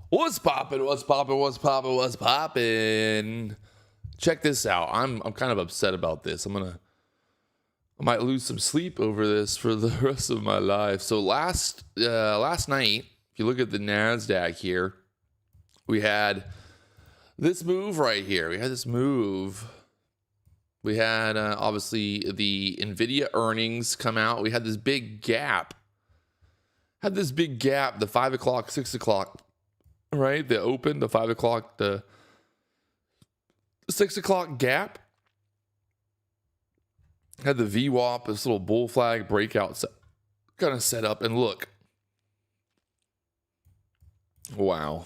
What's poppin'? What's poppin'? What's poppin'? What's poppin'? Check this out. I'm kind of upset about this. I might lose some sleep over this for the rest of my life. So last night, if you look at the Nasdaq here, we had this move right here. We had this move. We had obviously the Nvidia earnings come out. We had this big gap. The 5 o'clock, 6 o'clock, right? The open, the 5 o'clock, the 6 o'clock gap. Had the VWAP, this little bull flag breakout kind of set up. And look. Wow.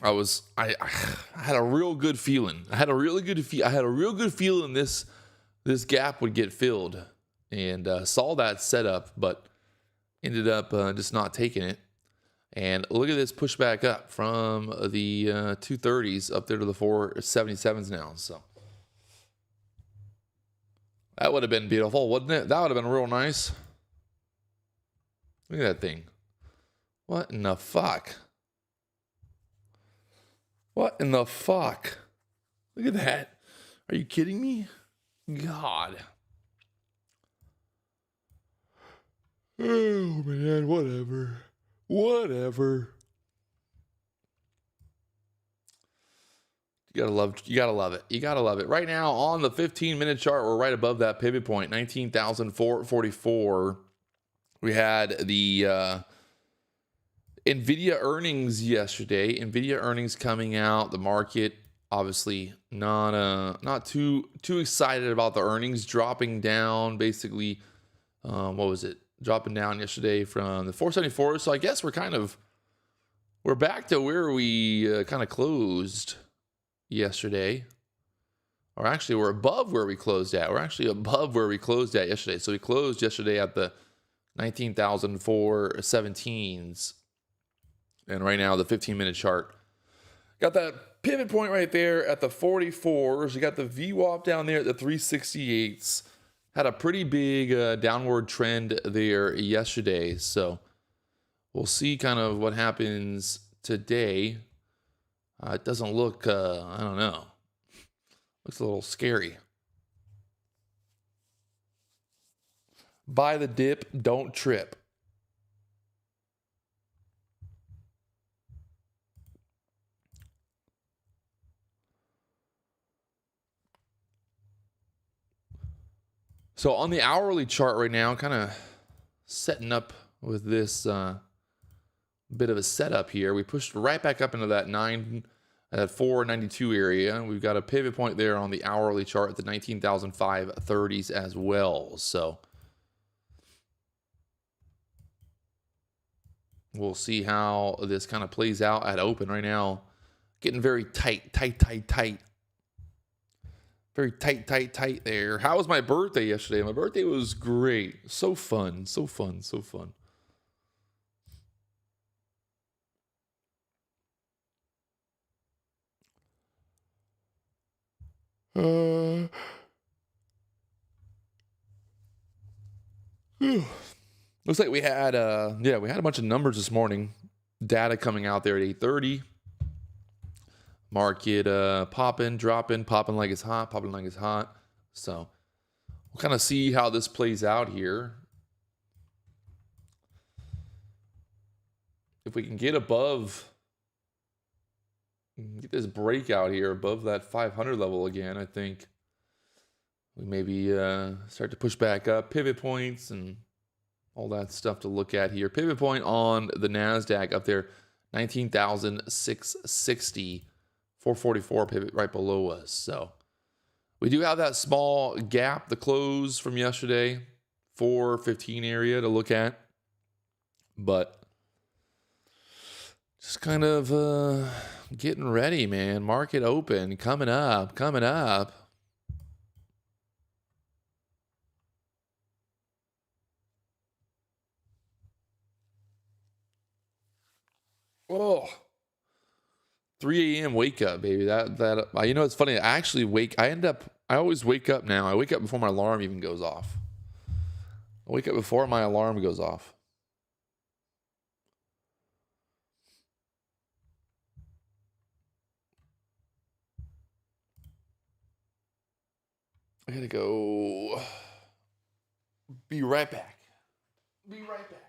I had a real good feeling. I had a real good feeling this gap would get filled, and saw that setup, but ended up just not taking it. And look at this pushback up from the 230s up there to the 477s now. So that would have been beautiful, wouldn't it? That would have been real nice. Look at that thing. What in the fuck? What in the fuck? Look at that. Are you kidding me? God. Oh, man. Whatever. You gotta love it. You gotta love it. Right now on the 15-minute chart, we're right above that pivot point, 19,444. We had the Nvidia earnings yesterday. Nvidia earnings coming out. The market obviously not too excited about the earnings, dropping down basically. What was it? Dropping down yesterday from the 474. So I guess we're back to where we kind of closed yesterday. Or actually, we're above where we closed at. We're actually above where we closed at yesterday. So we closed yesterday at the 19,417s. And right now, the 15-minute chart got that pivot point right there at the 44s. You got the VWAP down there at the 368s. Had a pretty big downward trend there yesterday. So we'll see kind of what happens today. It doesn't look, I don't know. Looks a little scary. Buy the dip, don't trip. So on the hourly chart right now, kind of setting up with this bit of a setup here. We pushed right back up into that 492 area. We've got a pivot point there on the hourly chart at the 19,530s as well. So we'll see how this kind of plays out at open right now. Getting very tight. Very tight there. How was my birthday yesterday? My birthday was great. So fun. Looks like we had a bunch of numbers this morning. Data coming out there at 8:30. Market popping, dropping, popping like it's hot. So we'll kind of see how this plays out here. If we can get this breakout here above that 500 level again, I think we maybe start to push back up. Pivot points and all that stuff to look at here. Pivot point on the Nasdaq up there, 19,660. 444 pivot right below us. So we do have that small gap, the close from yesterday, 415 area to look at. But just kind of getting ready, man. Market open, coming up. Oh. 3 a.m. wake up, baby. That you know, it's funny. I always wake up now. I wake up before my alarm even goes off. I wake up before my alarm goes off. I gotta go. Be right back. Be right back.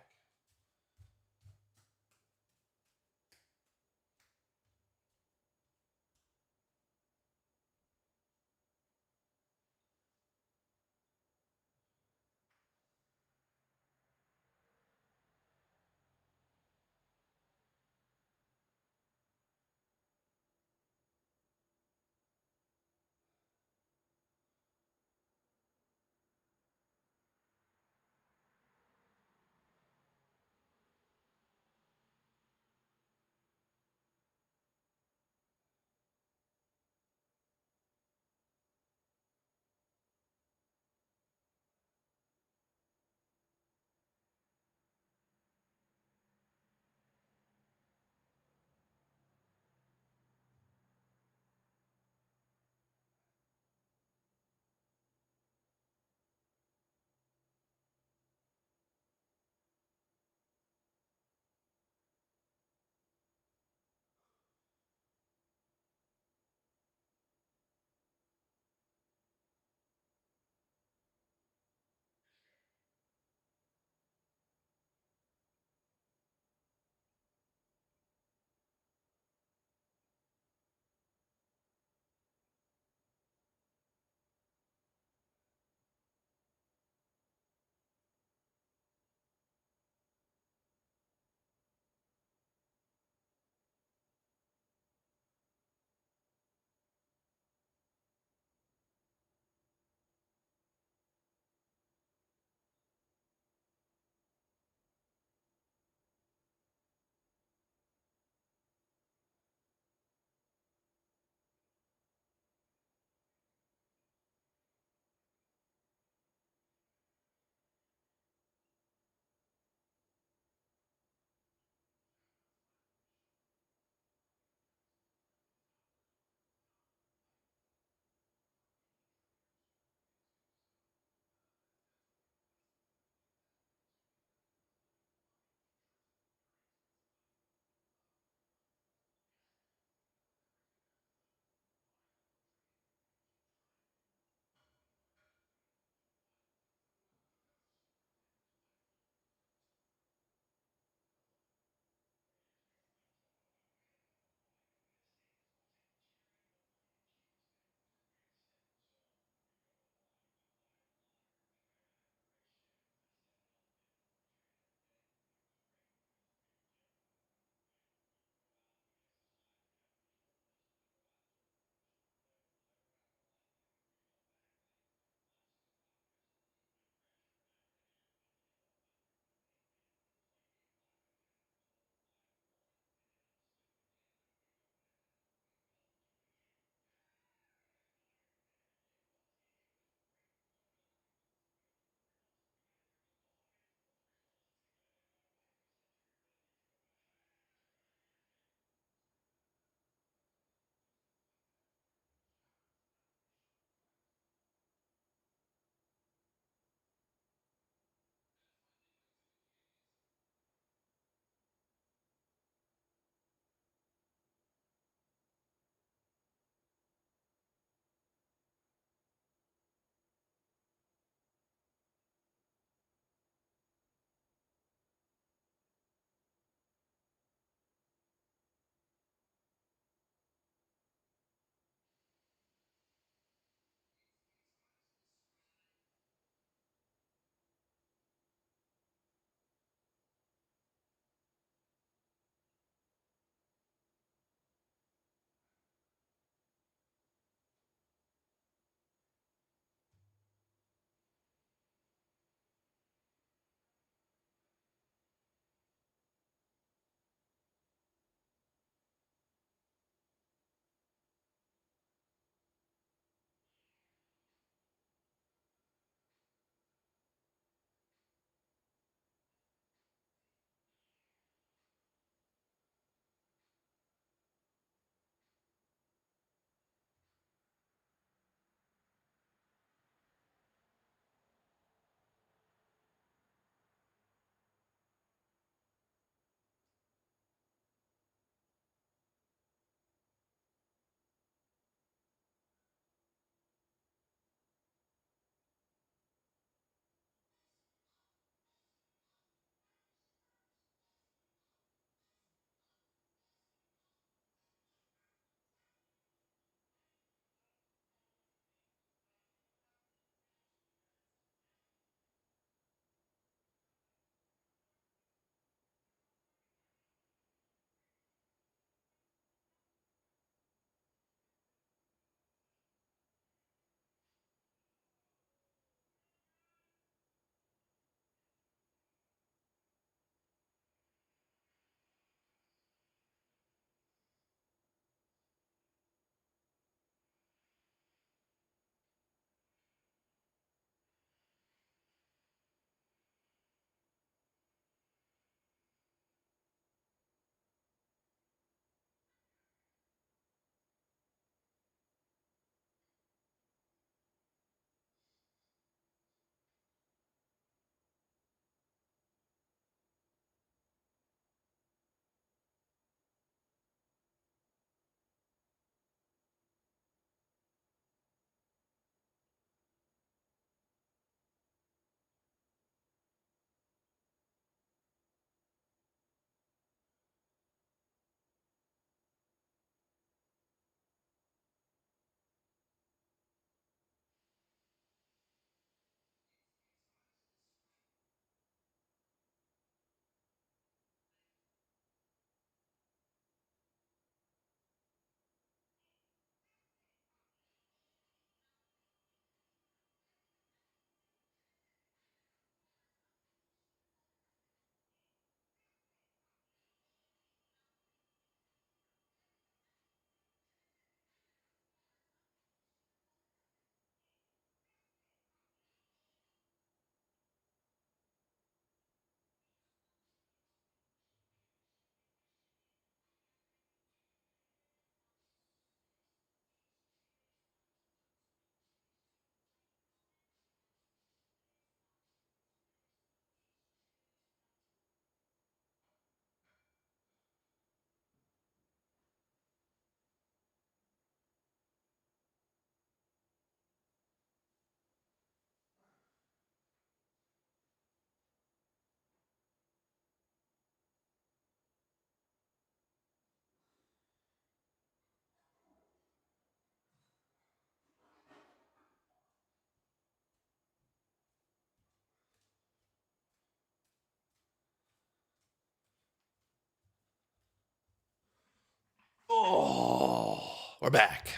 We're back.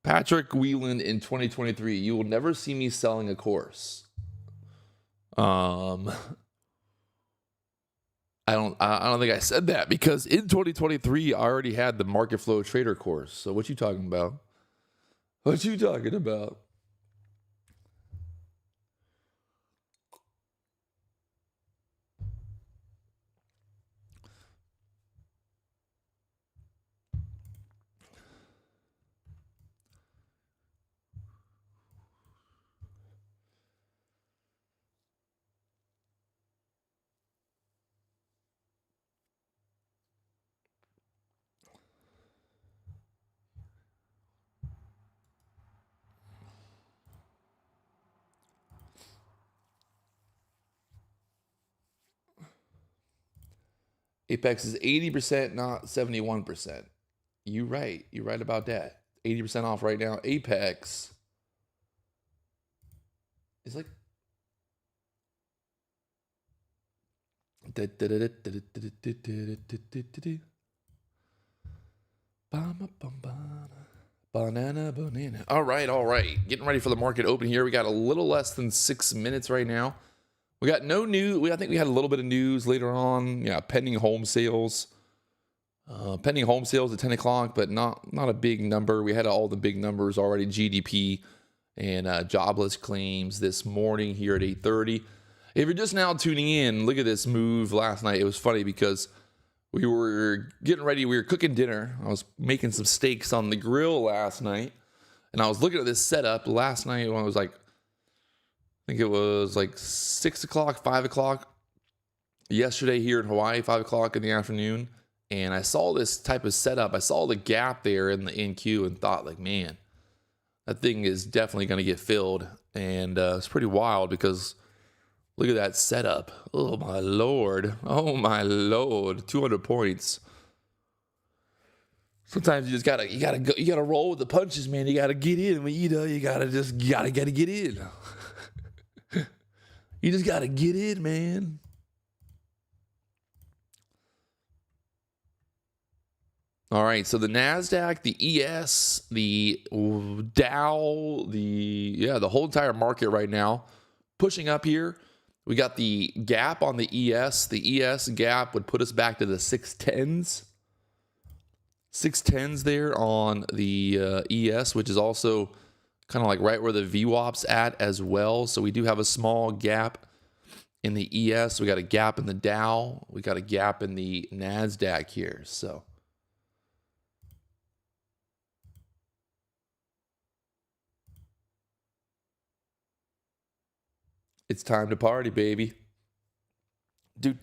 Patrick Wieland in 2023. You will never see me selling a course. I don't think I said that, because in 2023 I already had the market flow trader course. So what you talking about? What you talking about? Apex is 80%, not 71%. You're right. You're right about that. 80% off right now. Apex is like banana. All right. Getting ready for the market open here. We got a little less than 6 minutes right now. We got no news. I think we had a little bit of news later on. Yeah, pending home sales. Pending home sales at 10 o'clock, but not a big number. We had all the big numbers already. GDP and jobless claims this morning here at 8:30. If you're just now tuning in, look at this move last night. It was funny because we were getting ready. We were cooking dinner. I was making some steaks on the grill last night, and I was looking at this setup last night when I was like, I think it was like 6 o'clock, 5 o'clock yesterday here in Hawaii, 5 o'clock in the afternoon. And I saw this type of setup. I saw the gap there in the NQ and thought, like, man, that thing is definitely going to get filled. And it's pretty wild because look at that setup. Oh, my Lord. 200 points. Sometimes you just gotta roll with the punches, man. You gotta get in. You gotta get in. You just gotta get in, man. All right, so the Nasdaq, the ES, the Dow, the whole entire market right now pushing up here. We got the gap on the ES. The ES gap would put us back to the 610s. 610s there on the ES, which is also kind of like right where the VWAP's at as well. So we do have a small gap in the ES. We got a gap in the Dow. We got a gap in the Nasdaq here. So it's time to party, baby. Do.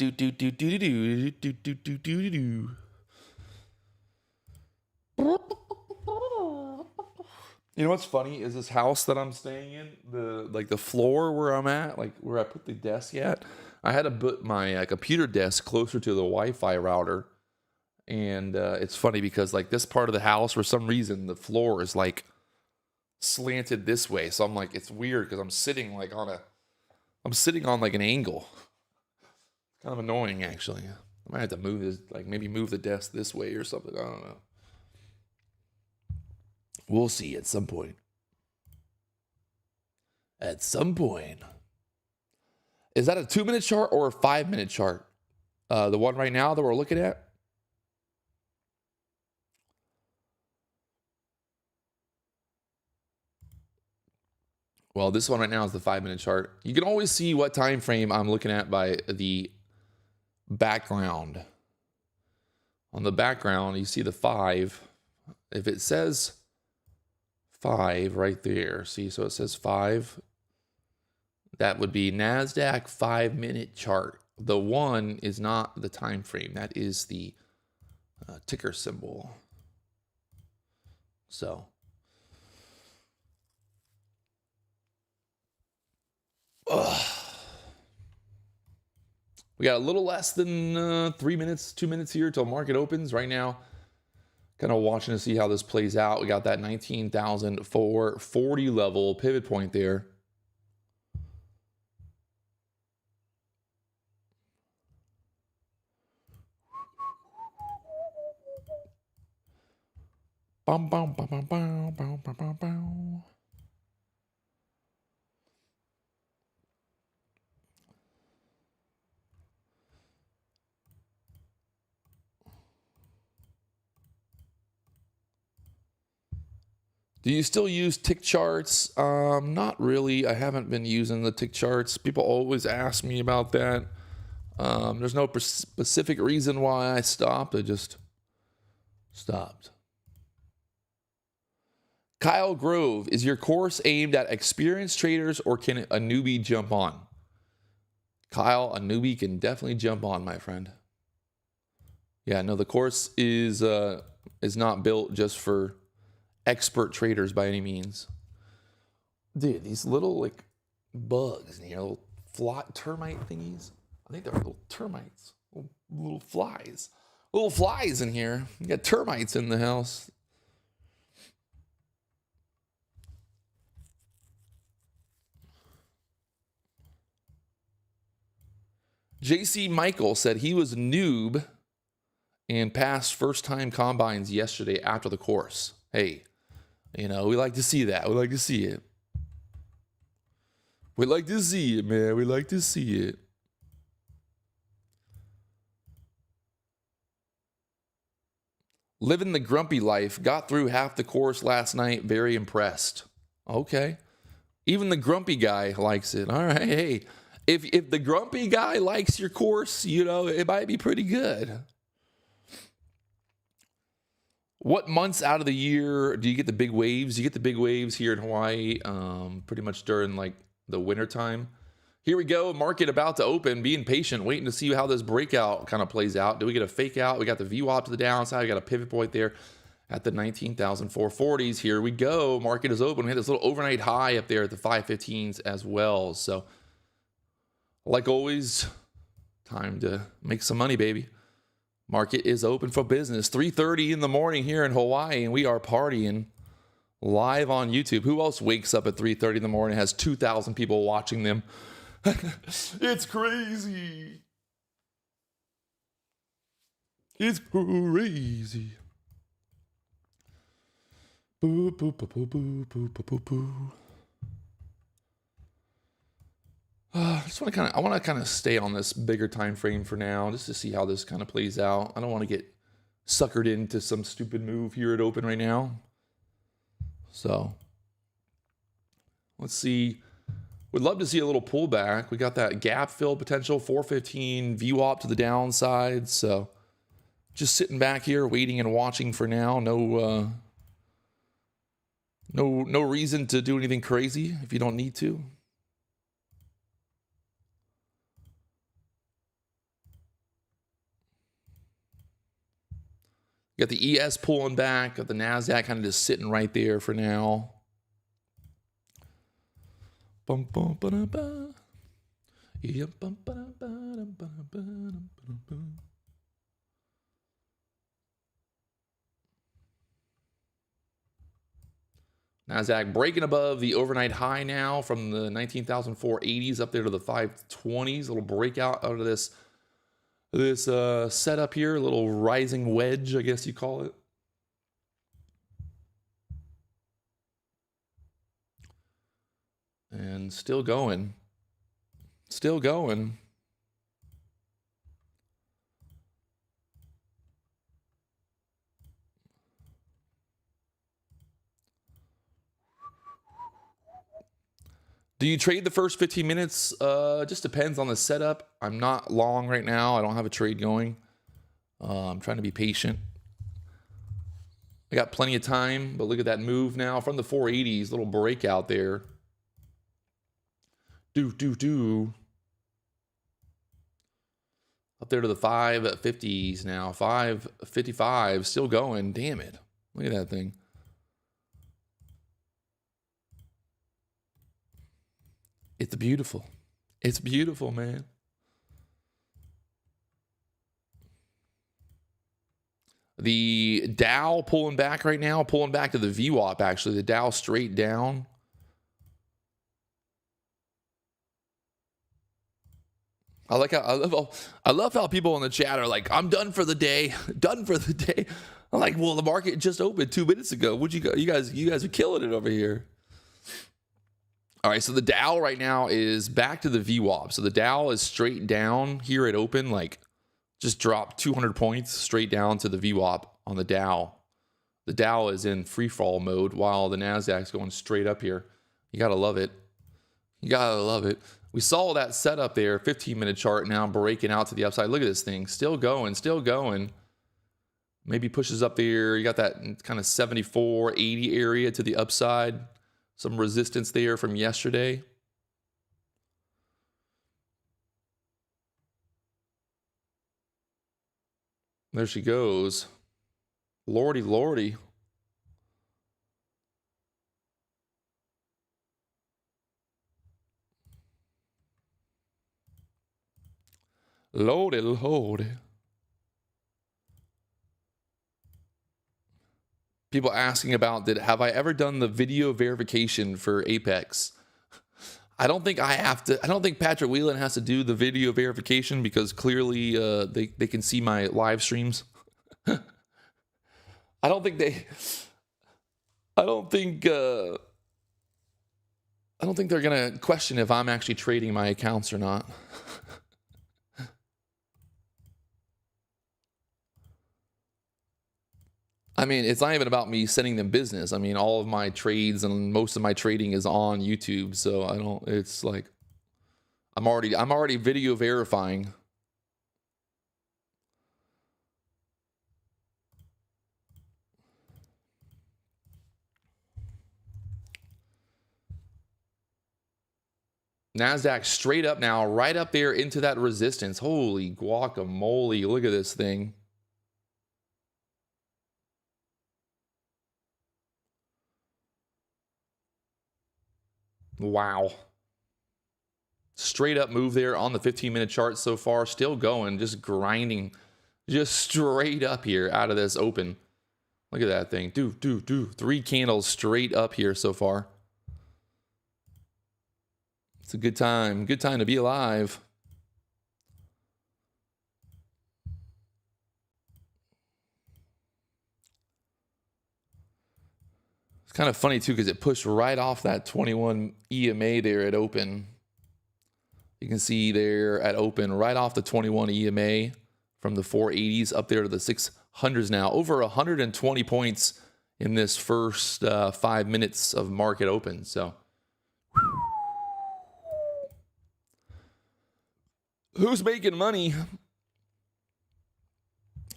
You know what's funny is this house that I'm staying in, the floor where I'm at, like where I put the desk at, I had to put my computer desk closer to the Wi-Fi router. And it's funny because like this part of the house, for some reason, the floor is like slanted this way. So I'm like, it's weird because I'm sitting on like an angle. Kind of annoying, actually. I might have to move this, like maybe move the desk this way or something. I don't know. We'll see at some point. At some point. Is that a 2-minute chart or a 5-minute chart? The one right now that we're looking at? Well, this one right now is the 5-minute chart. You can always see what time frame I'm looking at by the background. On the background, you see the 5. If it says 5 right there, see, so it says 5. That would be Nasdaq 5-minute chart. The 1 is not the time frame. That is the ticker symbol. So We got a little less than 3 minutes, 2 minutes here till market opens right now. Kind of watching to see how this plays out. We got that 19,440 level pivot point there. Bum, bum, bum, bum, bum, bum, bum, bum, bum. Do you still use tick charts? Not really. I haven't been using the tick charts. People always ask me about that. There's no specific reason why I stopped. I just stopped. Kyle Grove, is your course aimed at experienced traders or can a newbie jump on? Kyle, a newbie can definitely jump on, my friend. Yeah, no, the course is not built just for expert traders by any means. Dude, these little like bugs in here, little termite thingies. I think they're little termites, little flies. Little flies in here. You got termites in the house. JC Michael said he was a noob and passed first-time combines yesterday after the course. Hey, you know, we like to see that. We like to see it. We like to see it, man. We like to see it. Living the grumpy life. Got through half the course last night. Very impressed. Okay. Even the grumpy guy likes it. All right. Hey, if the grumpy guy likes your course, you know, it might be pretty good. What months out of the year do you get the big waves? You get the big waves here in Hawaii pretty much during like the winter time. Here we go. Market about to open. Being patient, waiting to see how this breakout kind of plays out. Do we get a fake out? We got the VWAP to the downside. We got a pivot point there at the 19,440s. Here we go. Market is open. We had this little overnight high up there at the 515s as well. So, like always, time to make some money, baby. Market is open for business. 3:30 in the morning here in Hawaii, and we are partying live on YouTube. Who else wakes up at 3:30 in the morning, has 2,000 people watching them? It's crazy. It's crazy. Boo, boo, boo, boo, boo, boo, boo, boo. I want to kind of stay on this bigger time frame for now, just to see how this kind of plays out. I don't want to get suckered into some stupid move here at open right now. So let's see. Would love to see a little pullback. We got that gap fill potential, 415 VWAP to the downside. So just sitting back here, waiting and watching for now. No reason to do anything crazy if you don't need to. Got the ES pulling back, got the Nasdaq kind of just sitting right there for now. Bum, bum, ba, ba. Yeah, bum, ba, ba, ba, ba, ba. Nasdaq breaking above the overnight high now from the 19,480s up there to the 520s. A little breakout out of this setup here, a little rising wedge, I guess you call it. And still going. Still going. Do you trade the first 15 minutes? Just depends on the setup. I'm not long right now. I don't have a trade going. I'm trying to be patient. I got plenty of time, but look at that move now from the 480s, little breakout there. Up there to the 550s now, 555, still going. Damn it. Look at that thing. It's beautiful. It's beautiful, man. The Dow pulling back right now, pulling back to the VWAP actually. The Dow straight down. I love how people in the chat are like, I'm done for the day, done for the day. I'm like, well, the market just opened 2 minutes ago. Would you go? You guys are killing it over here. All right, so the Dow right now is back to the VWAP. So the Dow is straight down here at open, like just dropped 200 points straight down to the VWAP on the Dow. The Dow is in free fall mode while the Nasdaq's going straight up here. You gotta love it. You gotta love it. We saw that setup there, 15-minute chart now breaking out to the upside. Look at this thing, still going, still going. Maybe pushes up there. You got that kind of 74, 80 area to the upside. Some resistance there from yesterday. There she goes. Lordy, lordy. Lordy, lordy. People asking about, have I ever done the video verification for Apex? I don't think I have to. I don't think Patrick Wieland has to do the video verification because clearly they can see my live streams. I don't think they're gonna question if I'm actually trading my accounts or not. I mean, it's not even about me sending them business. I mean, all of my trades and most of my trading is on YouTube, so I don't. It's like I'm already video verifying. Nasdaq straight up now, right up there into that resistance. Holy guacamole! Look at this thing. Wow. Straight up move there on the 15-minute chart so far. Still going, just grinding, just straight up here out of this open. Look at that thing. 3 candles straight up here so far. It's a good time. Good time to be alive. Kind of funny too because it pushed right off that 21 EMA there at open. You can see there at open right off the 21 EMA from the 480s up there to the 600s now. Over 120 points in this first 5 minutes of market open. So who's making money?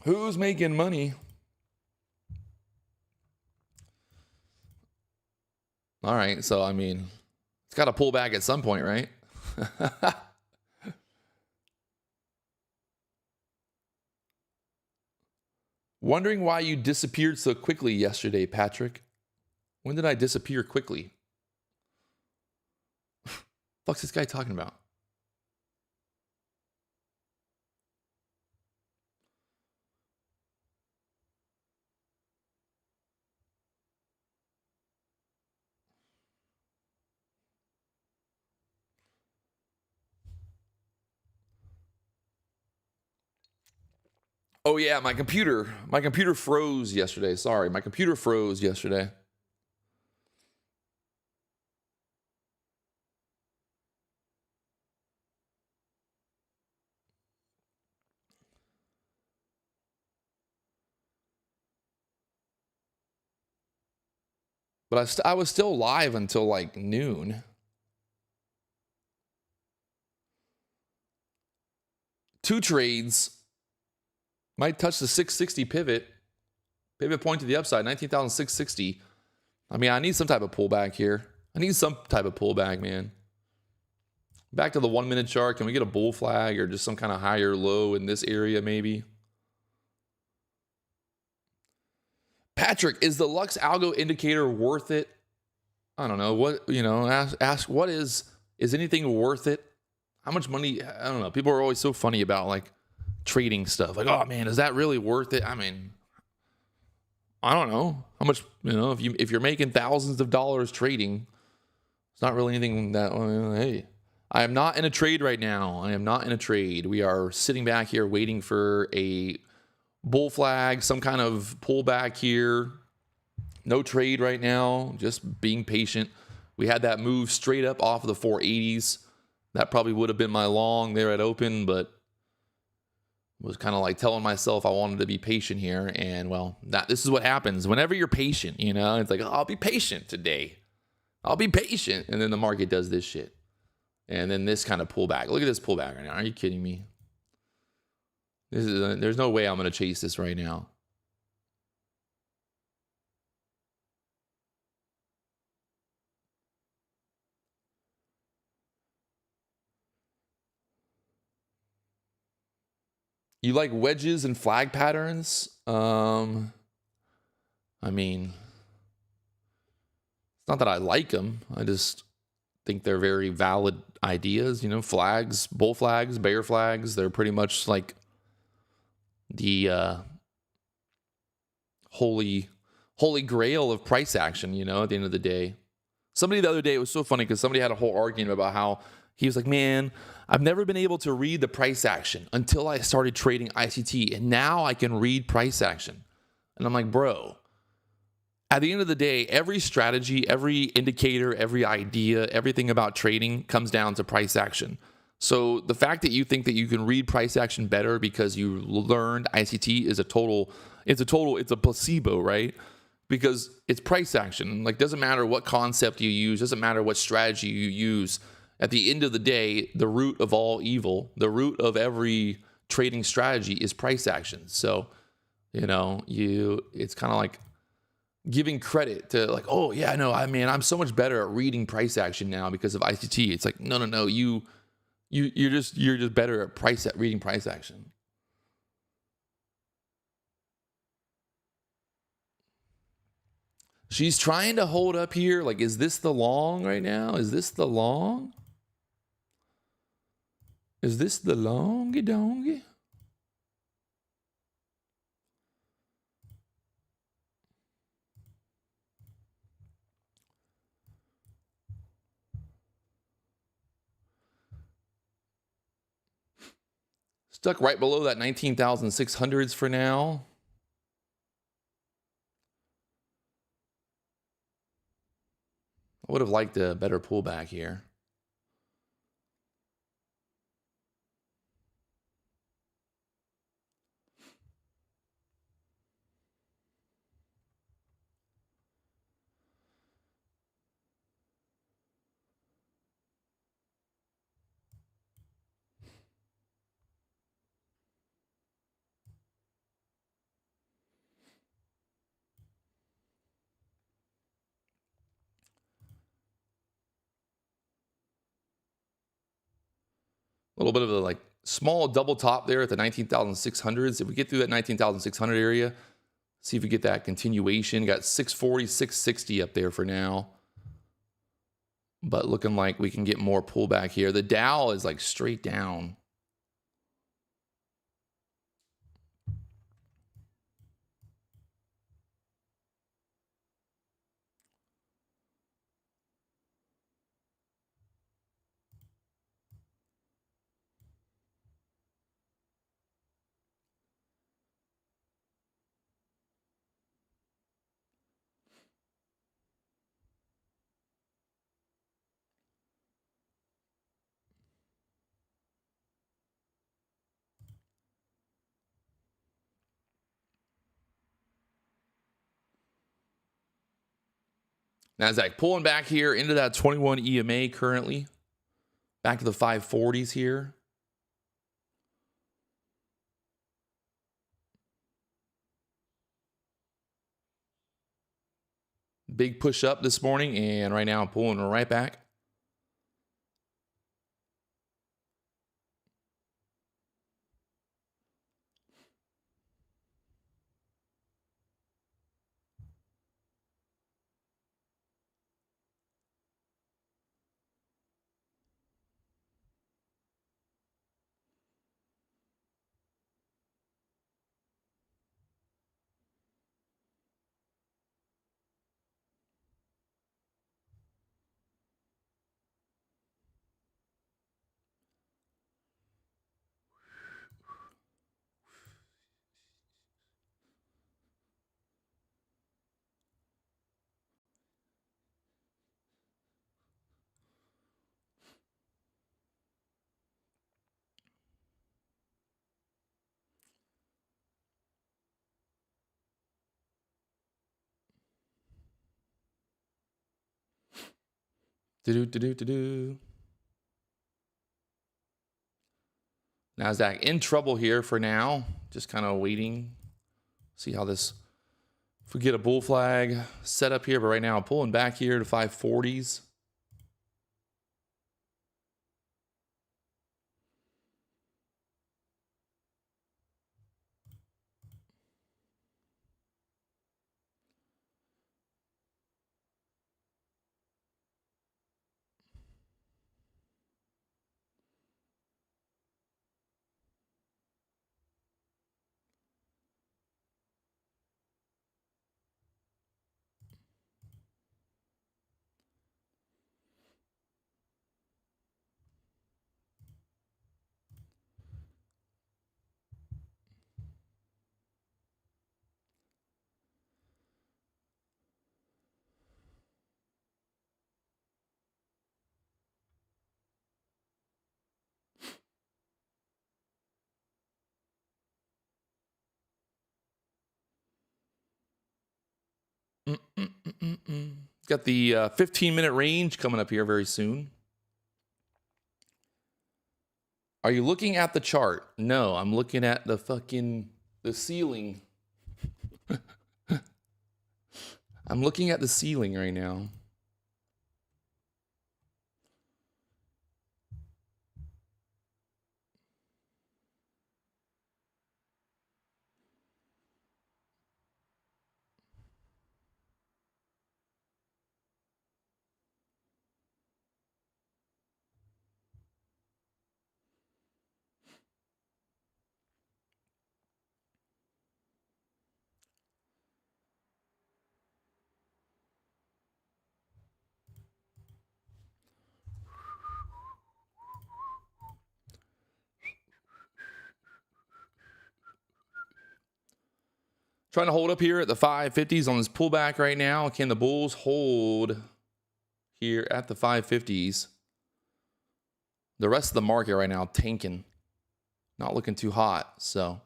Who's making money? All right, so I mean, it's got to pull back at some point, right? Wondering why you disappeared so quickly yesterday, Patrick. When did I disappear quickly? What's this guy talking about? Oh yeah, my computer froze yesterday. Sorry, my computer froze yesterday. But I was still live until like noon. Two trades. Might touch the 660 pivot point to the upside, 19,660. I mean, I need some type of pullback here. I need some type of pullback, man. Back to the 1 minute chart. Can we get a bull flag or just some kind of higher low in this area maybe? Patrick, is the Lux Algo indicator worth it? I don't know. What, you know, ask what is anything worth it? How much money? I don't know. People are always so funny about like trading stuff. Like, oh man, is that really worth it? I mean, I don't know how much, if you're making thousands of dollars trading, it's not really anything that, hey, I am not in a trade right now. I am not in a trade. We are sitting back here waiting for a bull flag, some kind of pullback here. No trade right now, just being patient. We had that move straight up off of the 480s. That probably would have been my long there at open, but was kind of like telling myself I wanted to be patient here. And well, this is what happens whenever you're patient, it's like, oh, I'll be patient today. I'll be patient. And then the market does this shit. And then this kind of pullback. Look at this pullback right now. Are you kidding me? There's no way I'm going to chase this right now. You like wedges and flag patterns? I mean, it's not that I like them. I just think they're very valid ideas. Flags, bull flags, bear flags. They're pretty much like the holy grail of price action, at the end of the day. Somebody the other day, it was so funny because somebody had a whole argument about how he was like, man, I've never been able to read the price action until I started trading ICT, and now I can read price action. And I'm like, bro, at the end of the day, every strategy, every indicator, every idea, everything about trading comes down to price action. So the fact that you think that you can read price action better because you learned ICT is it's a placebo, right? Because it's price action. Like, doesn't matter what concept you use, doesn't matter what strategy you use. At the end of the day, the root of all evil, the root of every trading strategy is price action. So, it's kind of like giving credit to like, oh yeah, no, I'm so much better at reading price action now because of ICT. It's like, no, you're just better at reading price action. She's trying to hold up here. Like, is this the long right now? Is this the long? Is this the longy dongy? Stuck right below that 19,600s for now. I would have liked a better pullback here. A little bit of a like small double top there at the 19,600s. If we get through that 19,600 area, see if we get that continuation. Got 640, 660 up there for now. But looking like we can get more pullback here. The Dow is like straight down. Nasdaq pulling back here into that 21 EMA currently. Back to the 540s here. Big push up this morning, and right now I'm pulling right back. Nasdaq in trouble here for now. Just kind of waiting. See how this, if we get a bull flag set up here, but right now pulling back here to 540s. Got the 15-minute range coming up here very soon. Are you looking at the chart? No, I'm looking at the ceiling. I'm looking at the ceiling right now. Trying to hold up here at the 550s on this pullback right now. Can the bulls hold here at the 550s? The rest of the market right now tanking. Not looking too hot, so.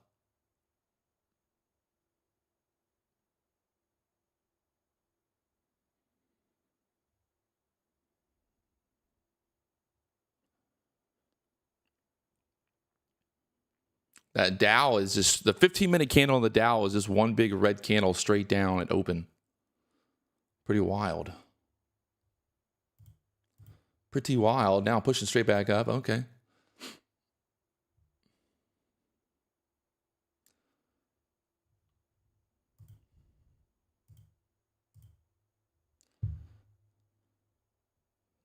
That Dow is just, the 15-minute candle on the Dow is just one big red candle straight down at open. Pretty wild. Pretty wild. Now pushing straight back up. Okay.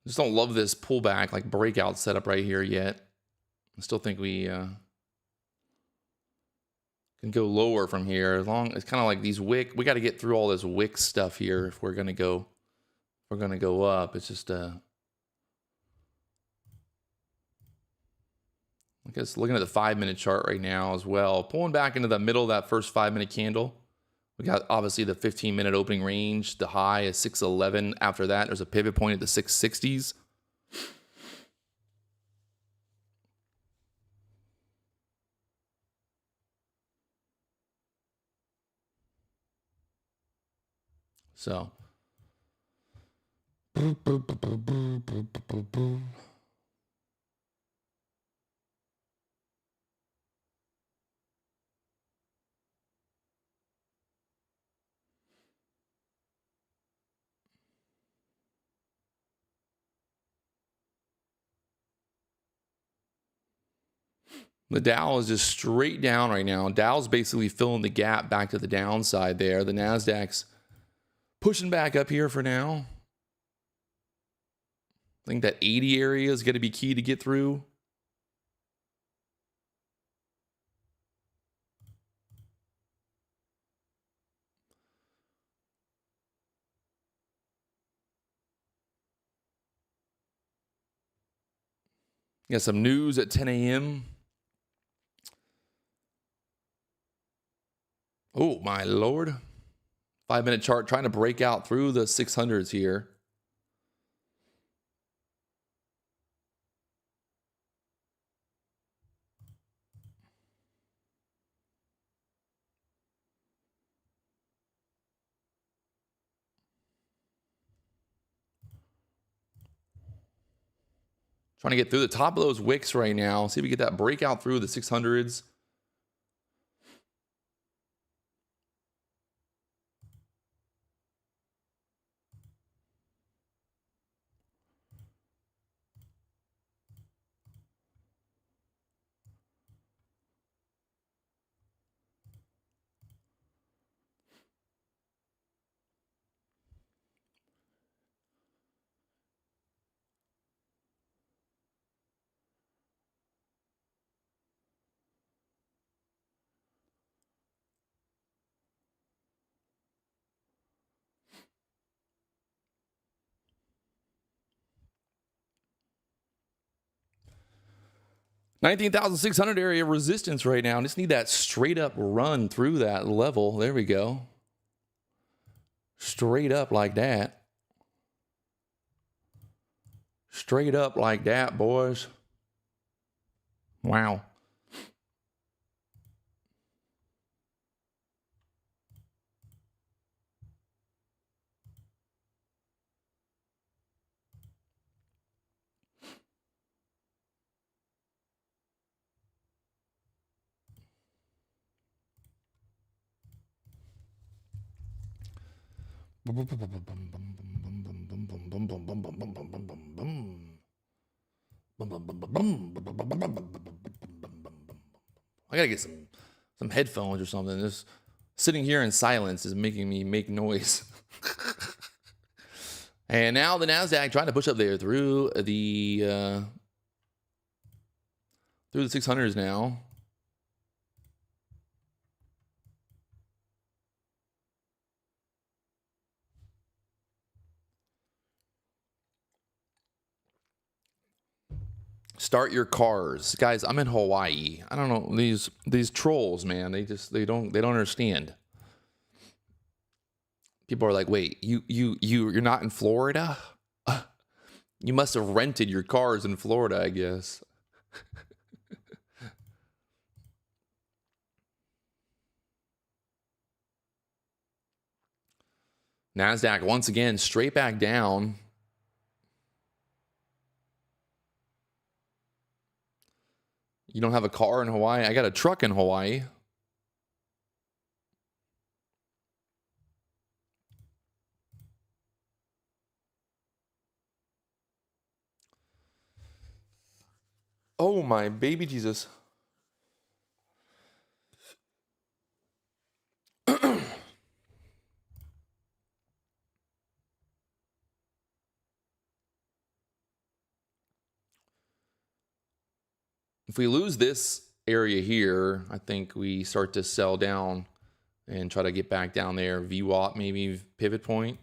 Just don't love this pullback, like breakout setup right here yet. I still think we can go lower from here. As long, it's kind of like these wick. We got to get through all this wick stuff here if we're gonna go. If we're gonna go up. It's just I guess looking at the 5-minute chart right now as well, pulling back into the middle of that first 5-minute candle. We got obviously the 15-minute opening range. The high is 611. After that, there's a pivot point at the 660s. So. The Dow is just straight down right now. Dow's basically filling the gap back to the downside there. The Nasdaq's pushing back up here for now. I think that 80 area is going to be key to get through. Got some news at 10 a.m. Oh, my Lord. 5-minute chart trying to break out through the 600s here. Trying to get through the top of those wicks right now. See if we get that breakout through the 600s. $19,600 area resistance right now. Just need that straight up run through that level. There we go. Straight up like that. Straight up like that, boys. Wow. I gotta get some headphones or something. Just sitting here in silence is making me make noise. And now the Nasdaq trying to push up there through the 600s now. Start your cars, guys. I'm in Hawaii. I don't know these trolls, man. They don't understand. People are like, wait, you're not in Florida? You must have rented your cars in Florida, I guess. Nasdaq once again straight back down. You don't have a car in Hawaii? I got a truck in Hawaii. Oh my baby Jesus. If we lose this area here, I think we start to sell down and try to get back down there. VWAP, maybe pivot point.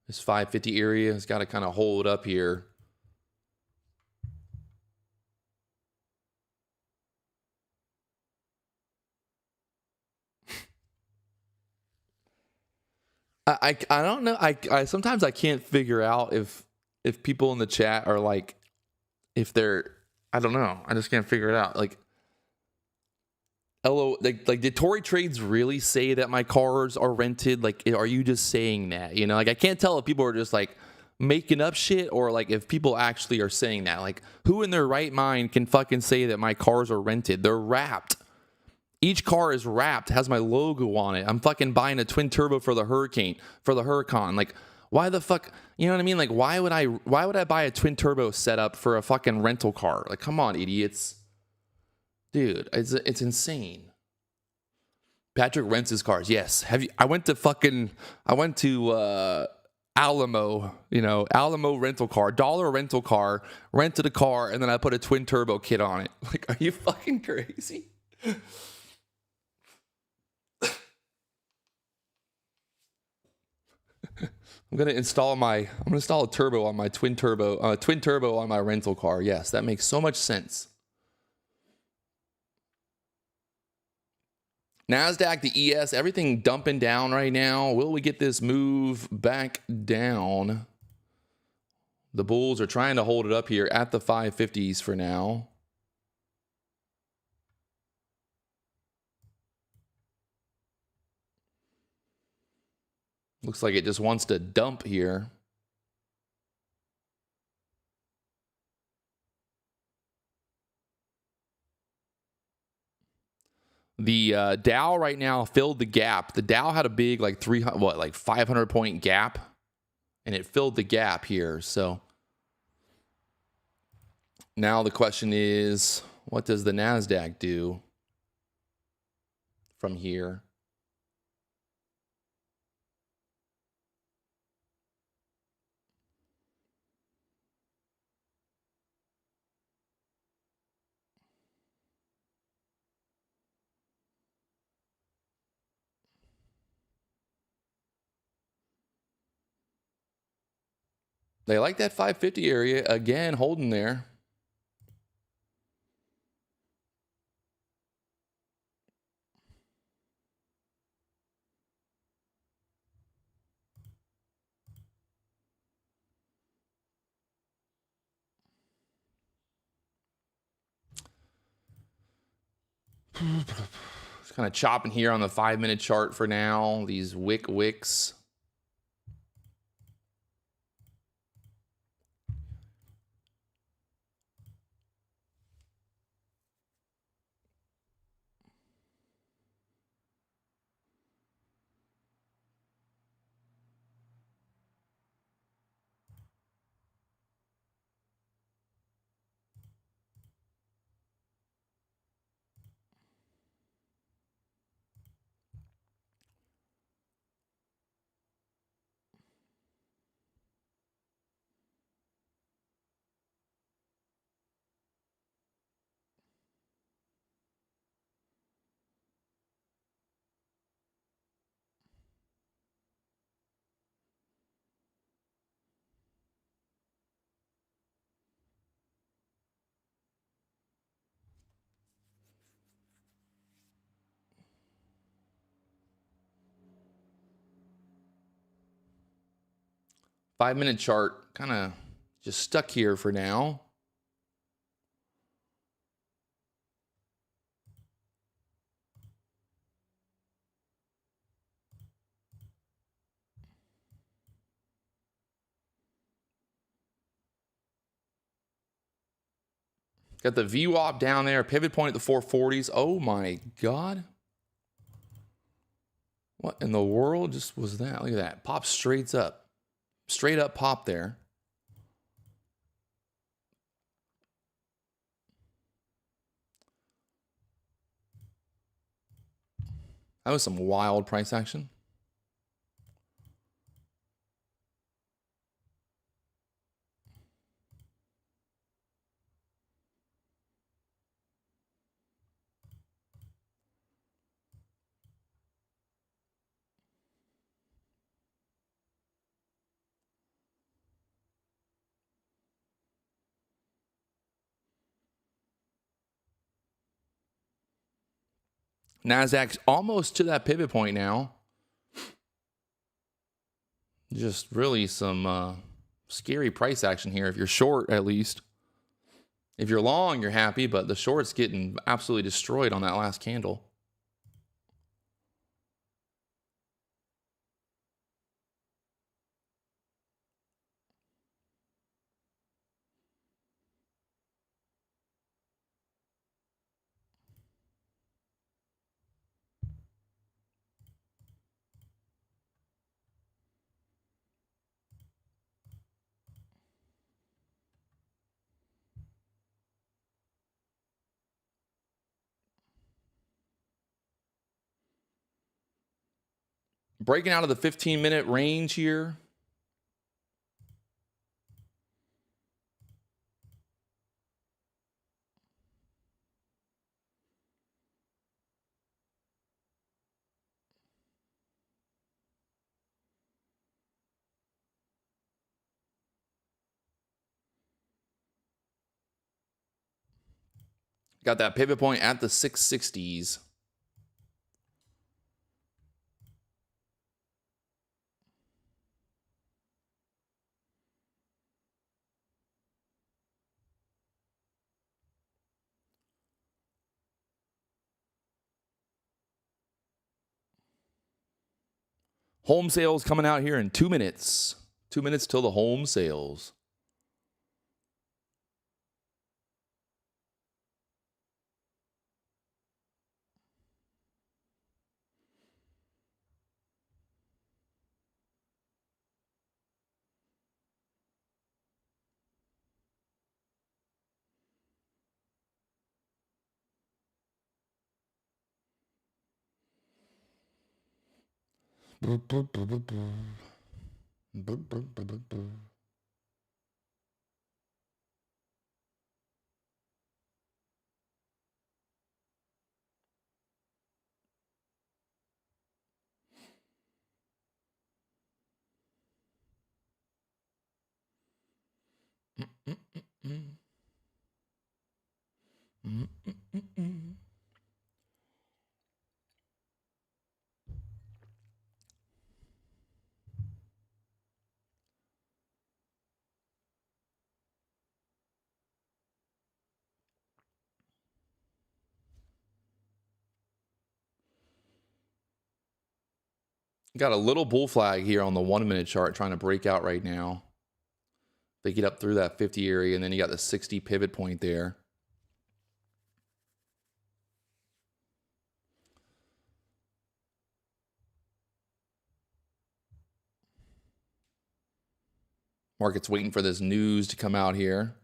This 550 area has got to kind of hold up here. I don't know. I sometimes I can't figure out if people in the chat are like, if they're, I don't know. I just can't figure it out. Like, did Tory Trades really say that my cars are rented? Like, are you just saying that? You know, like I can't tell if people are just like making up shit or like if people actually are saying that. Like, who in their right mind can fucking say that my cars are rented? They're wrapped. Each car is wrapped, has my logo on it. I'm fucking buying a twin turbo for the Huracan. Like, why the fuck, you know what I mean? Like, why would I buy a twin turbo setup for a fucking rental car? Like, come on, idiots. Dude, it's insane. Patrick rents his cars. Yes. I went to Alamo, Alamo rental car, dollar rental car, rented a car, and then I put a twin turbo kit on it. Like, are you fucking crazy? I'm gonna install a turbo on my twin turbo on my rental car. Yes, that makes so much sense. Nasdaq, the ES, everything dumping down right now. Will we get this move back down? The bulls are trying to hold it up here at the 550s for now. Looks like it just wants to dump here. The Dow right now filled the gap. The Dow had a big like 500 point gap, and it filled the gap here. So now the question is, what does the Nasdaq do from here? They like that 550 area again, holding there. Just kind of chopping here on the 5-minute chart for now. These wicks. Five-minute chart kind of just stuck here for now. Got the VWAP down there, pivot point at the 440s. Oh my God. What in the world just was that? Look at that. Pop straight up. Straight up pop there. That was some wild price action. Nasdaq's almost to that pivot point now. Just really some scary price action here. If you're short, at least. If you're long, you're happy, but the short's getting absolutely destroyed on that last candle. Breaking out of the 15-minute range here. Got that pivot point at the 660s. Home sales coming out here in 2 minutes. 2 minutes till the home sales. Got a little bull flag here on the 1 minute chart trying to break out right now. They get up through that 50 area, and then you got the 60 pivot point there. Market's waiting for this news to come out here.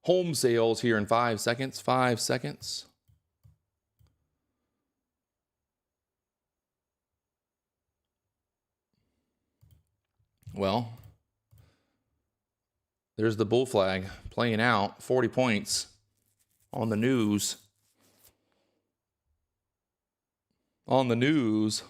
Home sales here in 5 seconds. 5 seconds. Well, there's the bull flag playing out. 40 points on the news. On the news.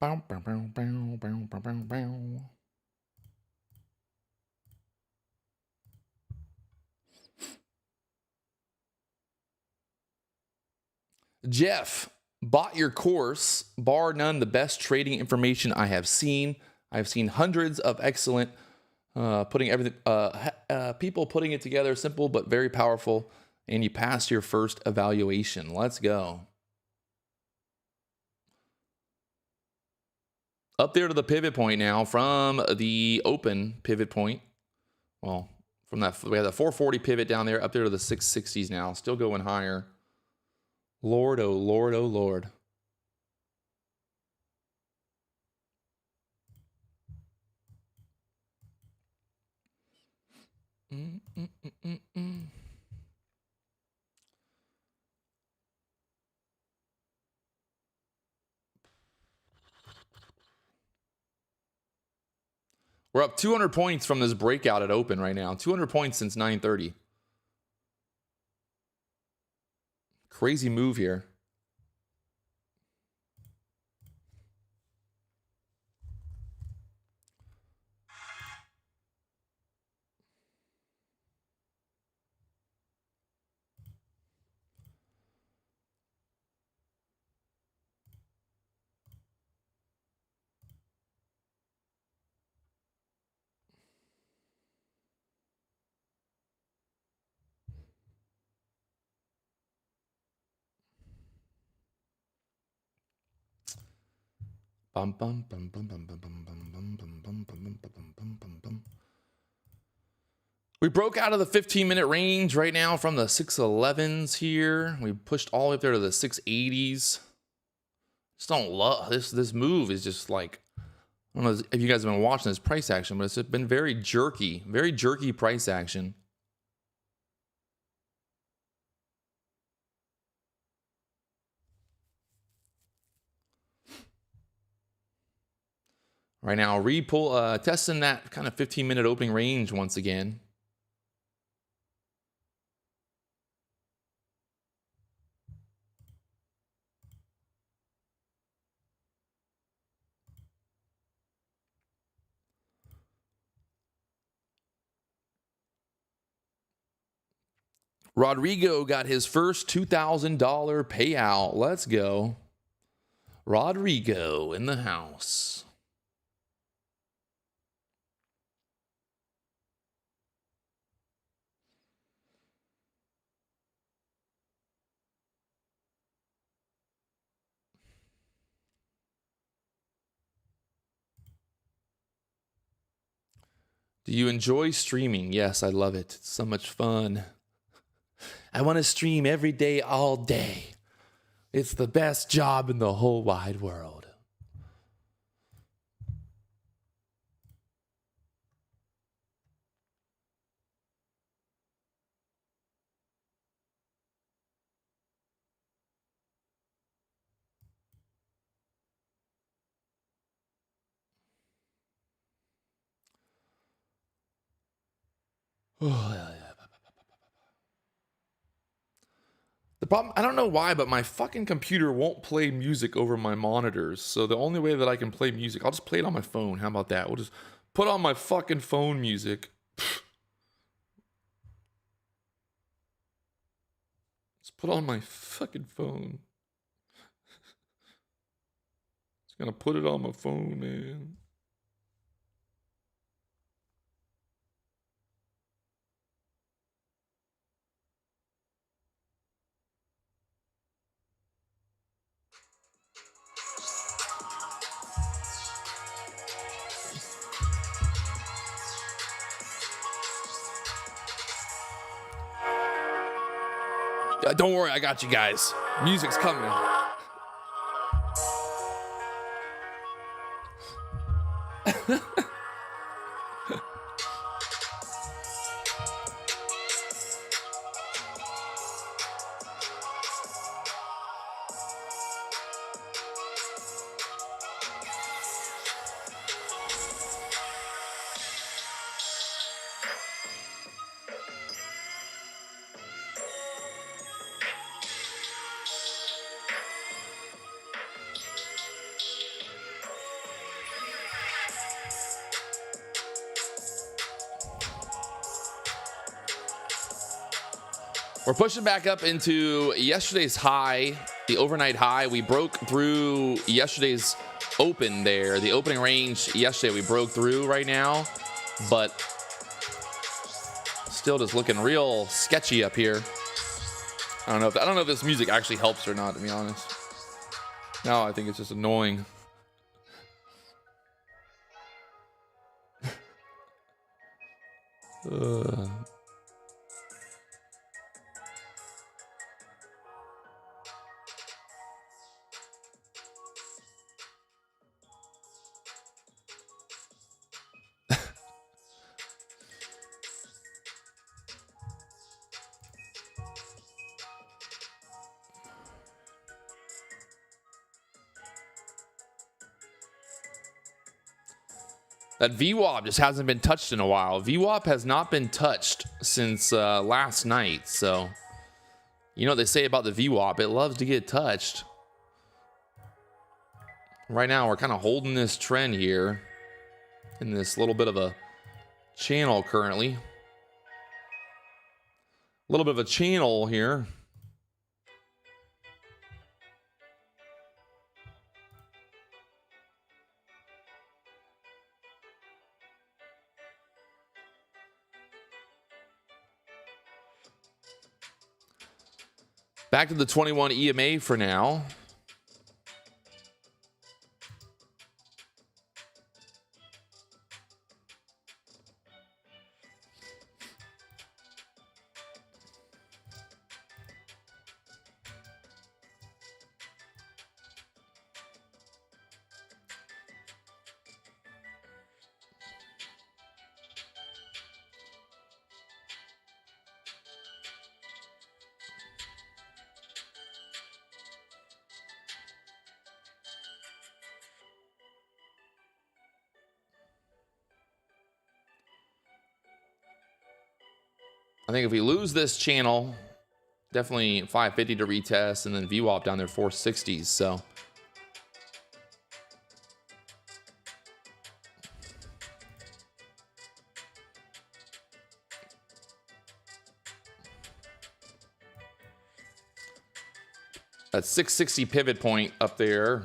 Bow, bow, bow, bow, bow, bow, bow, bow. Jeff, bought your course, bar none, the best trading information I have seen. I've seen hundreds of excellent people putting it together, simple but very powerful, and you passed your first evaluation. Let's go. Up there to the pivot point now from the open pivot point. Well, from that, we had the 440 pivot down there, up there to the 660s now, still going higher. Lord, oh Lord, oh Lord. We're up 200 points from this breakout at open right now. 200 points since 9:30. Crazy move here. Bum, bum, bum, bum, bum, bum, bum, bum, bum, bum, bum, bum, bum, bum, bum, bum. We broke out of the 15-minute range right now from the 611s here. We pushed all the way up there to the 680s. Just don't love this move is just like, I don't know if you guys have been watching this price action, but it's been very jerky price action. Right now, testing that kind of 15-minute opening range once again. Rodrigo got his first $2,000 payout. Let's go. Rodrigo in the house. Do you enjoy streaming? Yes, I love it. It's so much fun. I want to stream every day, all day. It's the best job in the whole wide world. The problem, I don't know why, but my fucking computer won't play music over my monitors. So the only way that I can play music, I'll just play it on my phone. How about that? We'll just put on my fucking phone music. Just put on my fucking phone. Just gonna put it on my phone, man. Don't worry, I got you guys. Music's coming. We're pushing back up into yesterday's high, the overnight high. We broke through yesterday's open there. The opening range yesterday we broke through right now, but still just looking real sketchy up here. I don't know if this music actually helps or not, to be honest. No, I think it's just annoying. That VWAP just hasn't been touched in a while. VWAP has not been touched since last night. So, you know what they say about the VWAP? It loves to get touched. Right now, we're kind of holding this trend here in this little bit of a channel currently. A little bit of a channel here. Back to the 21 EMA for now. I think if we lose this channel, definitely 550 to retest, and then VWAP down there 460s. So that 660 pivot point up there.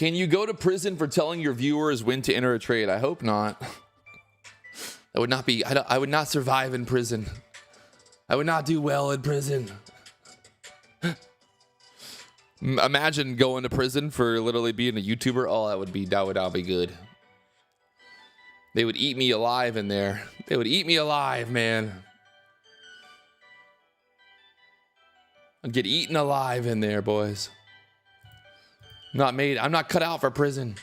Can you go to prison for telling your viewers when to enter a trade? I hope not. That would not be, I would not survive in prison. I would not do well in prison. Imagine going to prison for literally being a YouTuber. Oh, that would not be good. They would eat me alive in there. They would eat me alive, man. I'd get eaten alive in there, boys. I'm not cut out for prison.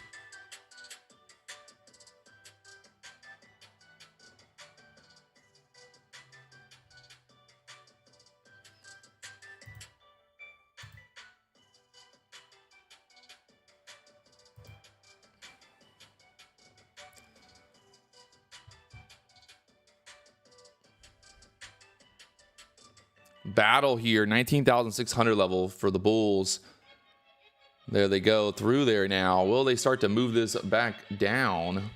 Battle here, 19,600 level for the bulls. There they go through there now. Will they start to move this back down?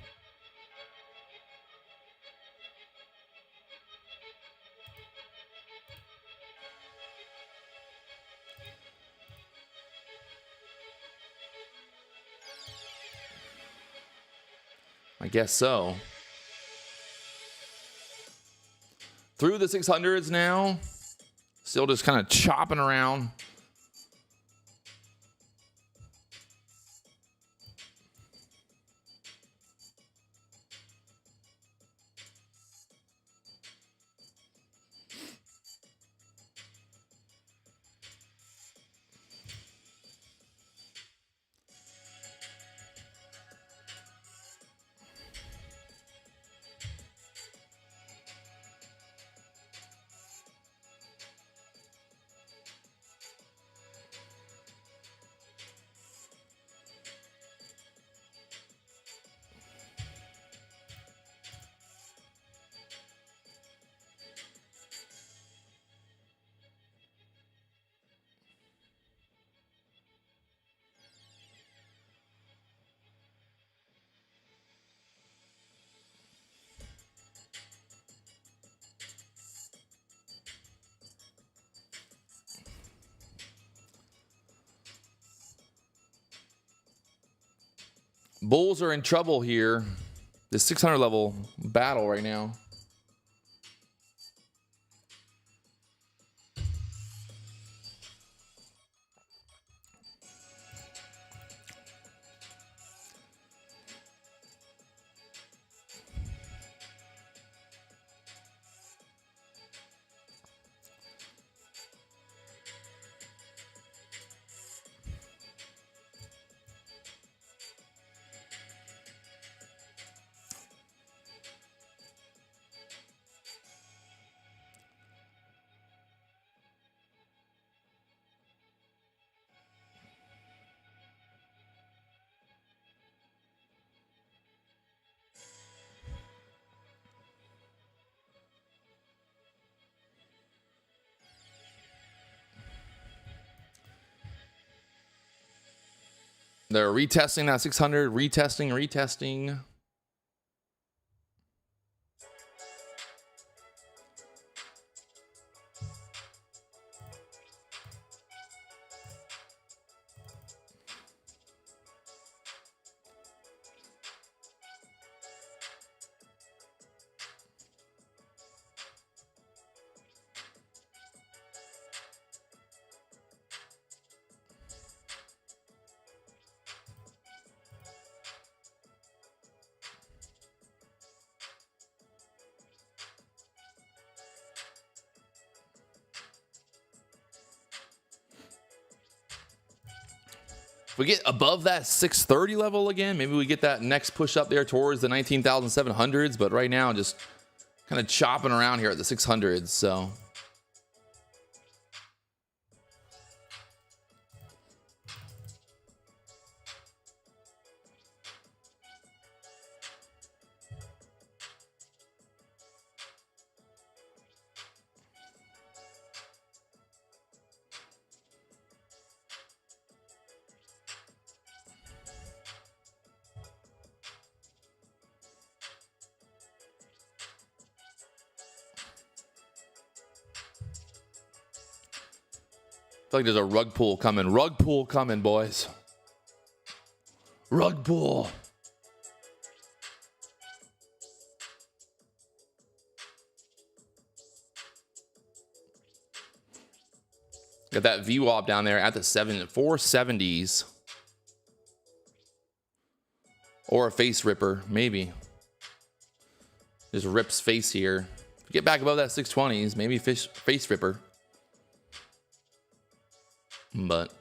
I guess so. Through the 600s now. Still just kind of chopping around. Bulls are in trouble here. The 600 level battle right now. They're retesting that 600, retesting. If we get above that 630 level again, maybe we get that next push up there towards the 19,700s. But right now, just kind of chopping around here at the 600s. So I feel like there's a rug pull coming. Rug pull coming, boys. Rug pull. Got that VWAP down there at the 470s. Or a face ripper, maybe. Just rips face here. Get back above that 620s, maybe face ripper. But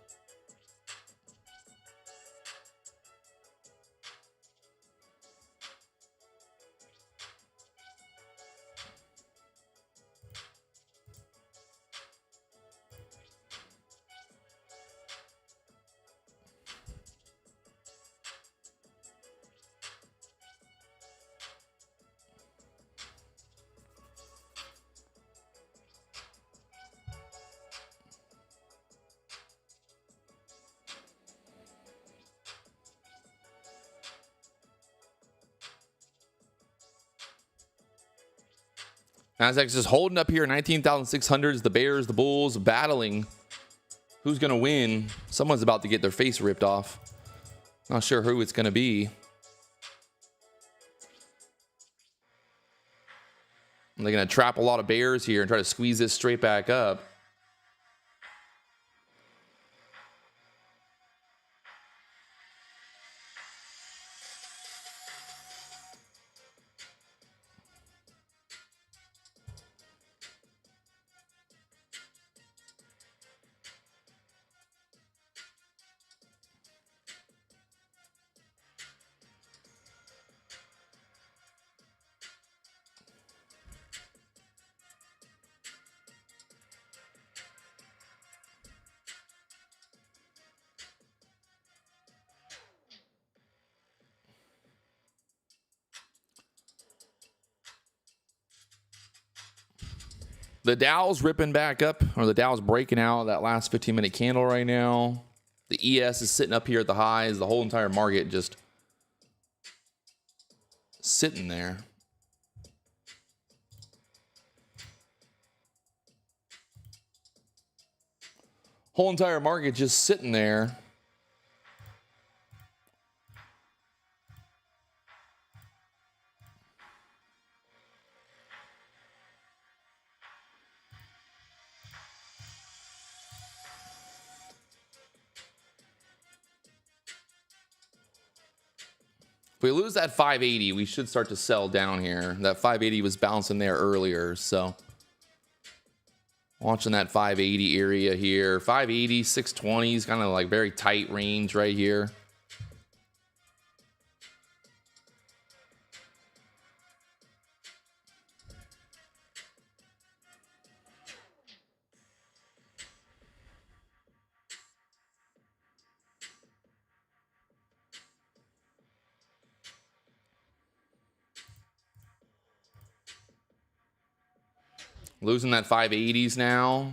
Nasdaq's just holding up here, 19,600s. The bears, the bulls battling. Who's going to win? Someone's about to get their face ripped off. Not sure who it's going to be. They're going to trap a lot of bears here and try to squeeze this straight back up. The Dow's ripping back up, or the Dow's breaking out of that last 15-minute candle right now. The ES is sitting up here at the highs. The whole entire market just sitting there. Whole entire market just sitting there. If we lose that 580, we should start to sell down here. That 580 was bouncing there earlier, so watching that 580 area here. 580, 620 is kind of like very tight range right here. Losing that 580s now.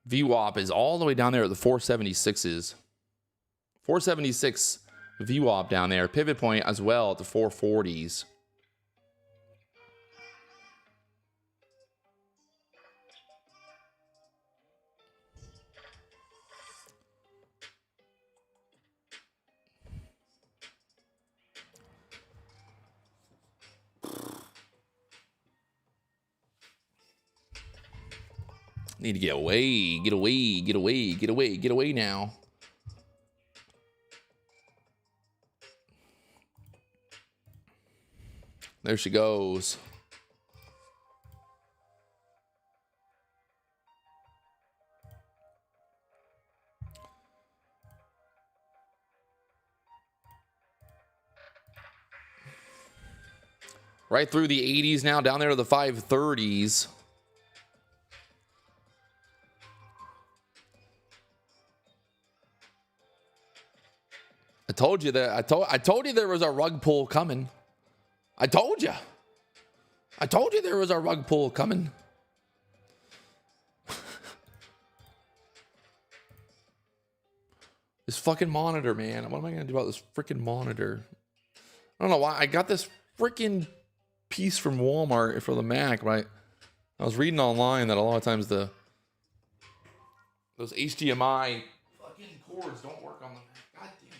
VWAP is all the way down there at the 476s. 476 VWAP down there. Pivot point as well at the 440s. Need to get away, get away, get away, get away, get away now. There she goes. Right through the 80s now, down there to the 530s. I told you that. I told you there was a rug pull coming. I told you. I told you there was a rug pull coming. This fucking monitor, man. What am I going to do about this freaking monitor? I don't know why. I got this freaking piece from Walmart for the Mac, right? I was reading online that a lot of times those HDMI fucking cords don't work on the Mac. God damn it.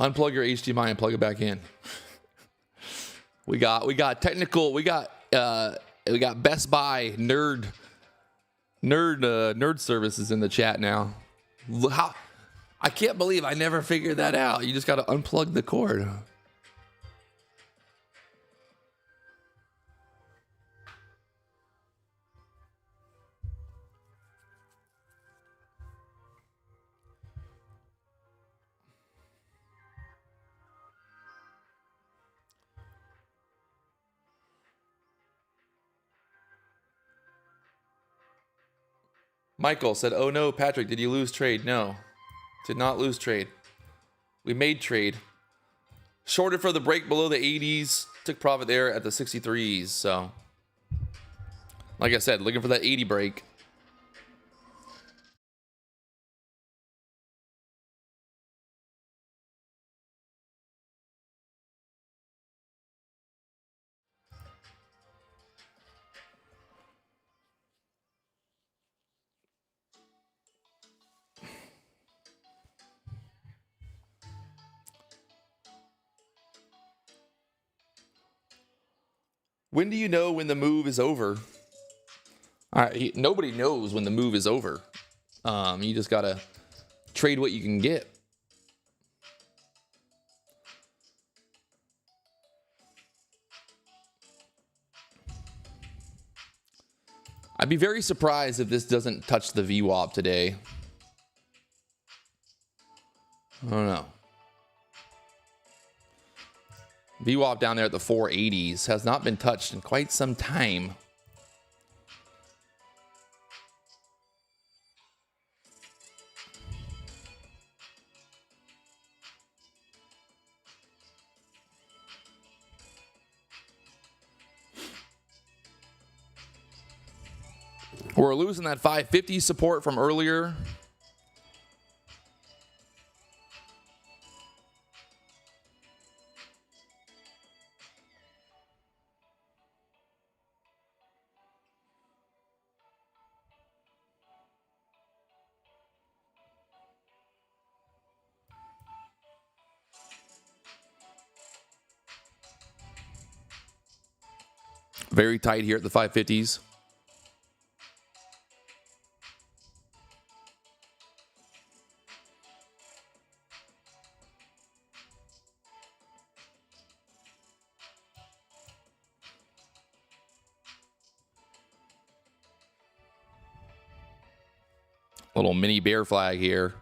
Unplug your HDMI and plug it back in. We got technical. We got Best Buy nerd services in the chat now. How I can't believe I never figured that out. You just got to unplug the cord. Michael said, "Oh no, Patrick, did you lose trade?" No, did not lose trade. We made trade. Shorted for the break below the 80s. Took profit there at the 63s. So, like I said, looking for that 80 break. When do you know when the move is over? Nobody knows when the move is over. You just gotta trade what you can get. I'd be very surprised if this doesn't touch the VWAP today. I don't know. VWAP down there at the 480s has not been touched in quite some time. We're losing that 550 support from earlier. Very tight here at the 550s. Little mini bear flag here.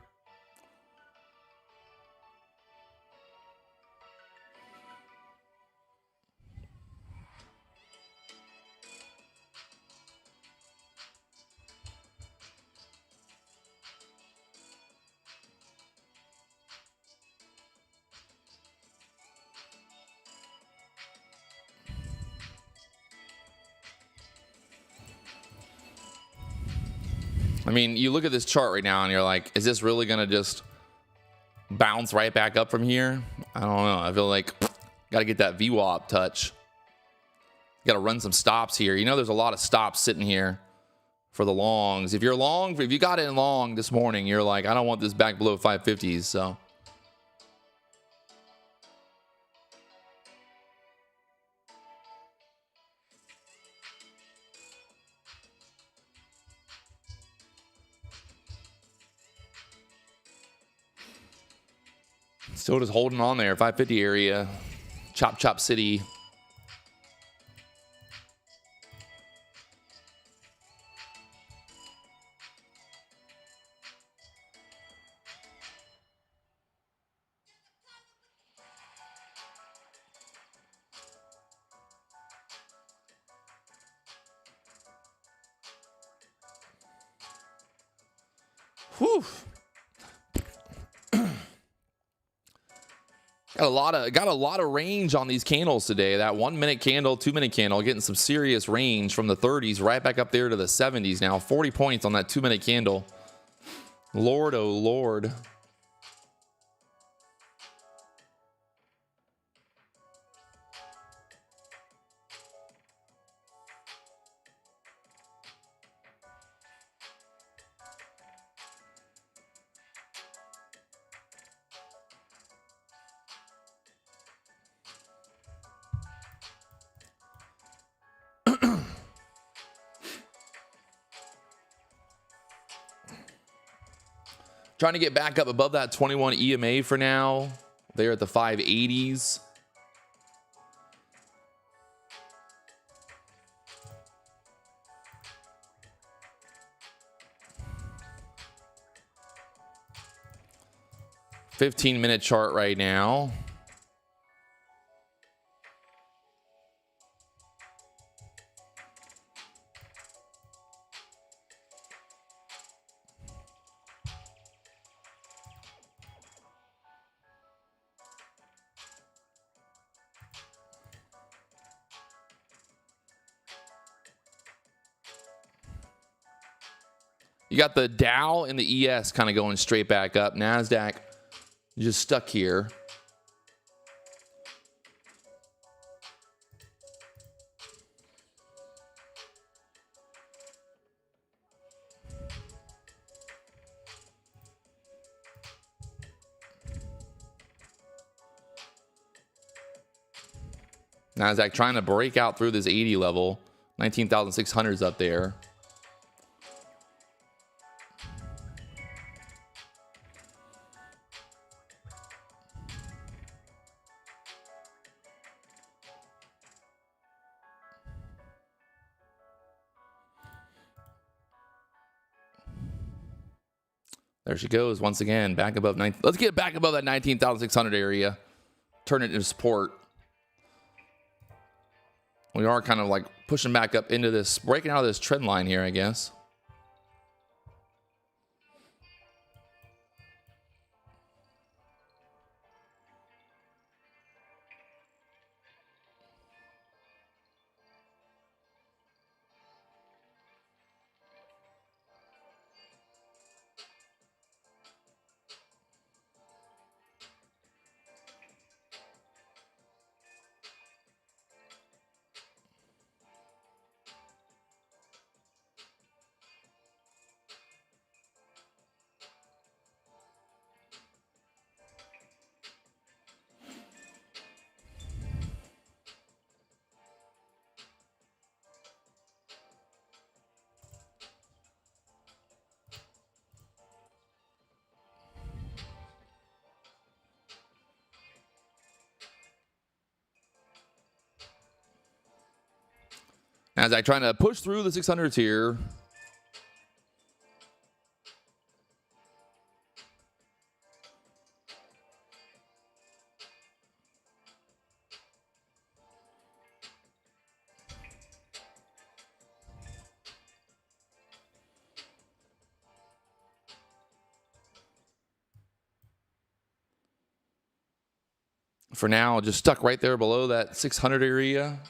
I mean, you look at this chart right now and you're like, is this really going to just bounce right back up from here? I don't know. I feel like got to get that VWAP touch. Got to run some stops here. You know, there's a lot of stops sitting here for the longs. If you're long, if you got in long this morning, you're like, I don't want this back below 550s. So still just holding on there, 550 area, chop chop city. Whew. Got a lot of range on these candles today. That 1 minute candle, 2 minute candle, getting some serious range from the 30s right back up there to the 70s now. 40 points on that 2 minute candle. Lord, oh Lord. Trying to get back up above that 21 EMA for now. They're at the 580s. $15-minute chart right now. You got the Dow and the ES kind of going straight back up. Nasdaq just stuck here. Nasdaq trying to break out through this 80 level. 19,600 is up there. There she goes once again, back above 9. Let's get back above that 19,600 area. Turn it into support. We are kind of like pushing back up into this, breaking out of this trend line here, I guess. Nasdaq trying to push through the 600s here. For now, just stuck right there below that 600 area.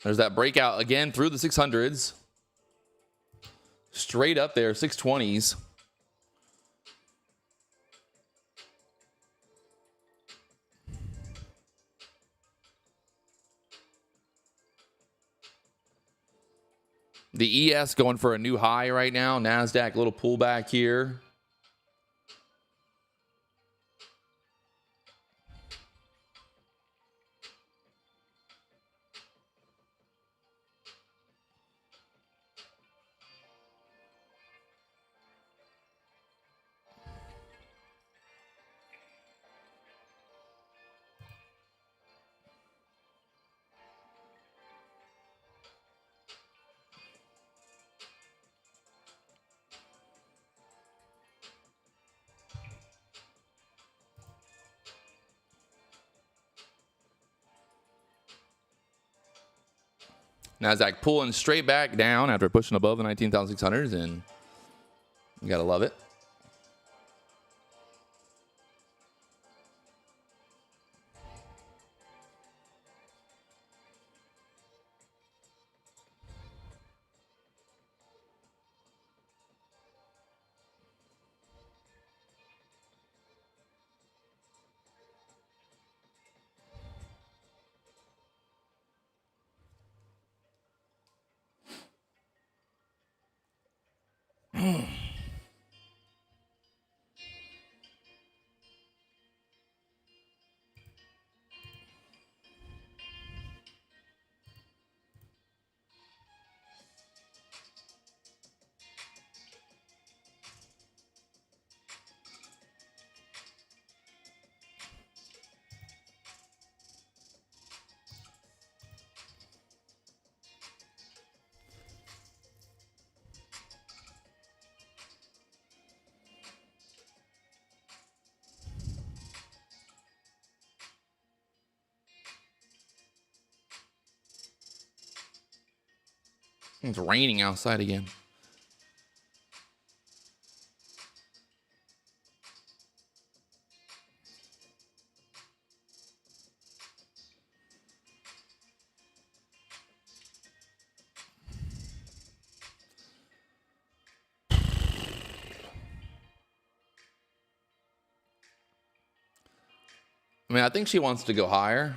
There's that breakout again through the 600s. Straight up there, 620s. The ES going for a new high right now. Nasdaq, little pullback here. Nasdaq pulling straight back down after pushing above the 19,600s, and you gotta love it. It's raining outside again. I mean, I think she wants to go higher.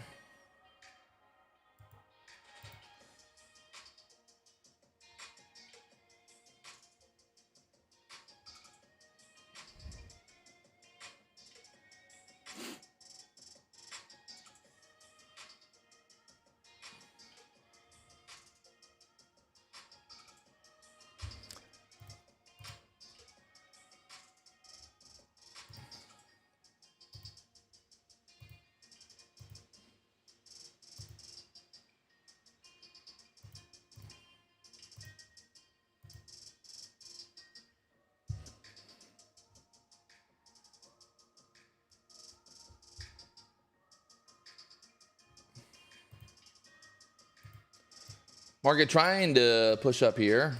Market trying to push up here.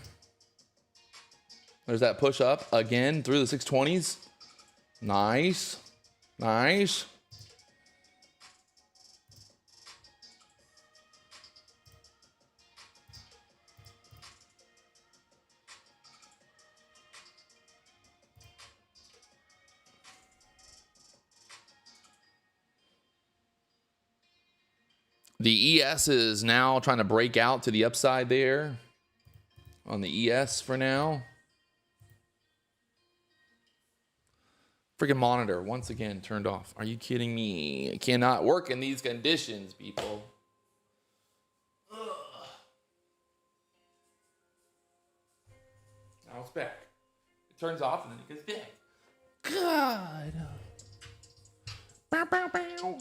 There's that push up again through the 620s. Nice. Nice. The ES is now trying to break out to the upside there on the ES for now. Freaking monitor once again turned off. Are you kidding me? It cannot work in these conditions, people. Ugh. Now it's back. It turns off and then it gets back. God. Bow, bow, bow.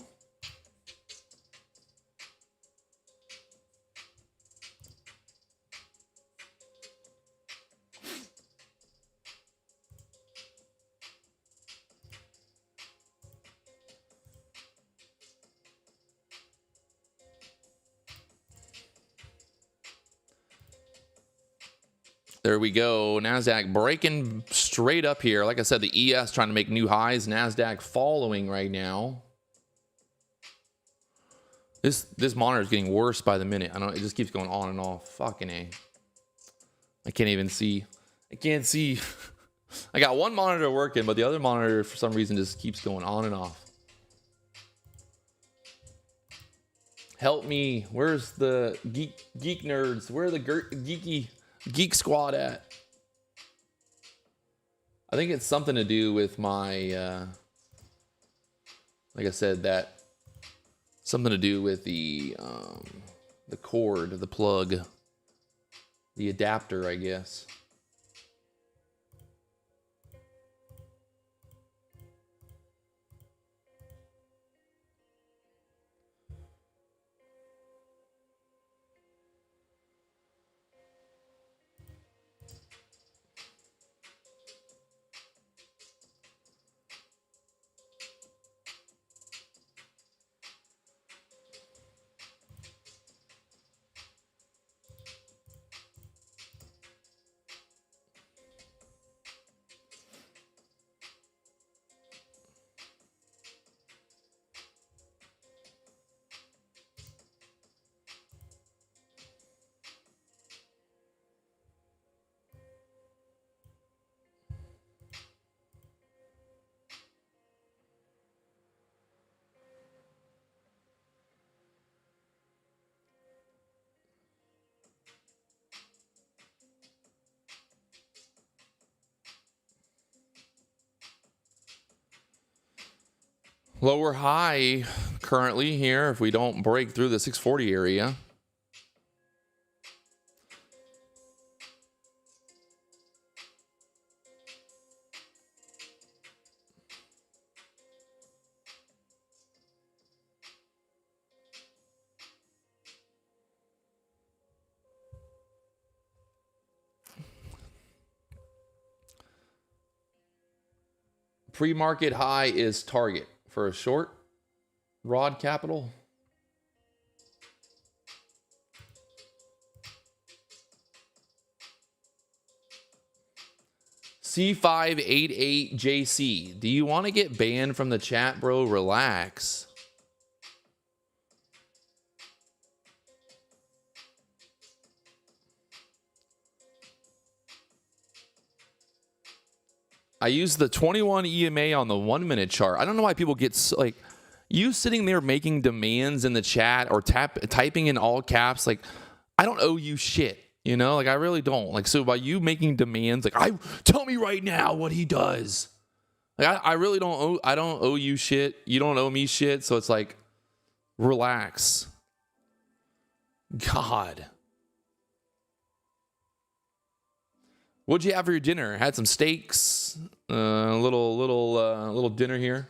There we go. Nasdaq breaking straight up here. Like I said, the ES trying to make new highs. Nasdaq following right now. This monitor is getting worse by the minute. I don't. It just keeps going on and off. Fucking A. I can't even see. I can't see. I got one monitor working, but the other monitor for some reason just keeps going on and off. Help me. Where's the geek nerds? Where are the geek squad at? I think it's something to do with my like I said, that something to do with the cord, the plug, the adapter, I guess. Lower high currently here if we don't break through the 640 area. Pre-market high is target for a short. Rod capital. C588JC. Do you want to get banned from the chat, bro? Relax. I use the 21 EMA on the 1 minute chart. I don't know why people get like you sitting there making demands in the chat or typing in all caps. Like, I don't owe you shit, you know, like I really don't. Like, so by you making demands, like, tell me right now what he does. Like, I really don't owe you shit. You don't owe me shit. So it's like, relax. God. What'd you have for your dinner? Had some steaks, a little dinner here.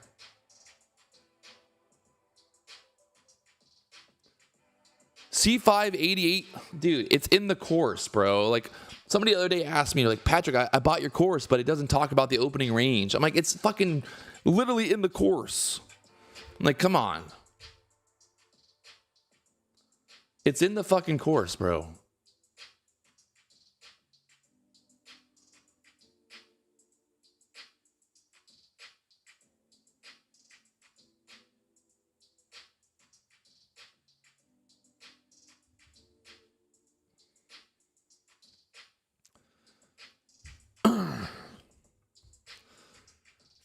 C588, dude, it's in the course, bro. Like, somebody the other day asked me, like, Patrick, I bought your course, but it doesn't talk about the opening range. I'm like, it's fucking literally in the course. I'm like, come on. It's in the fucking course, bro.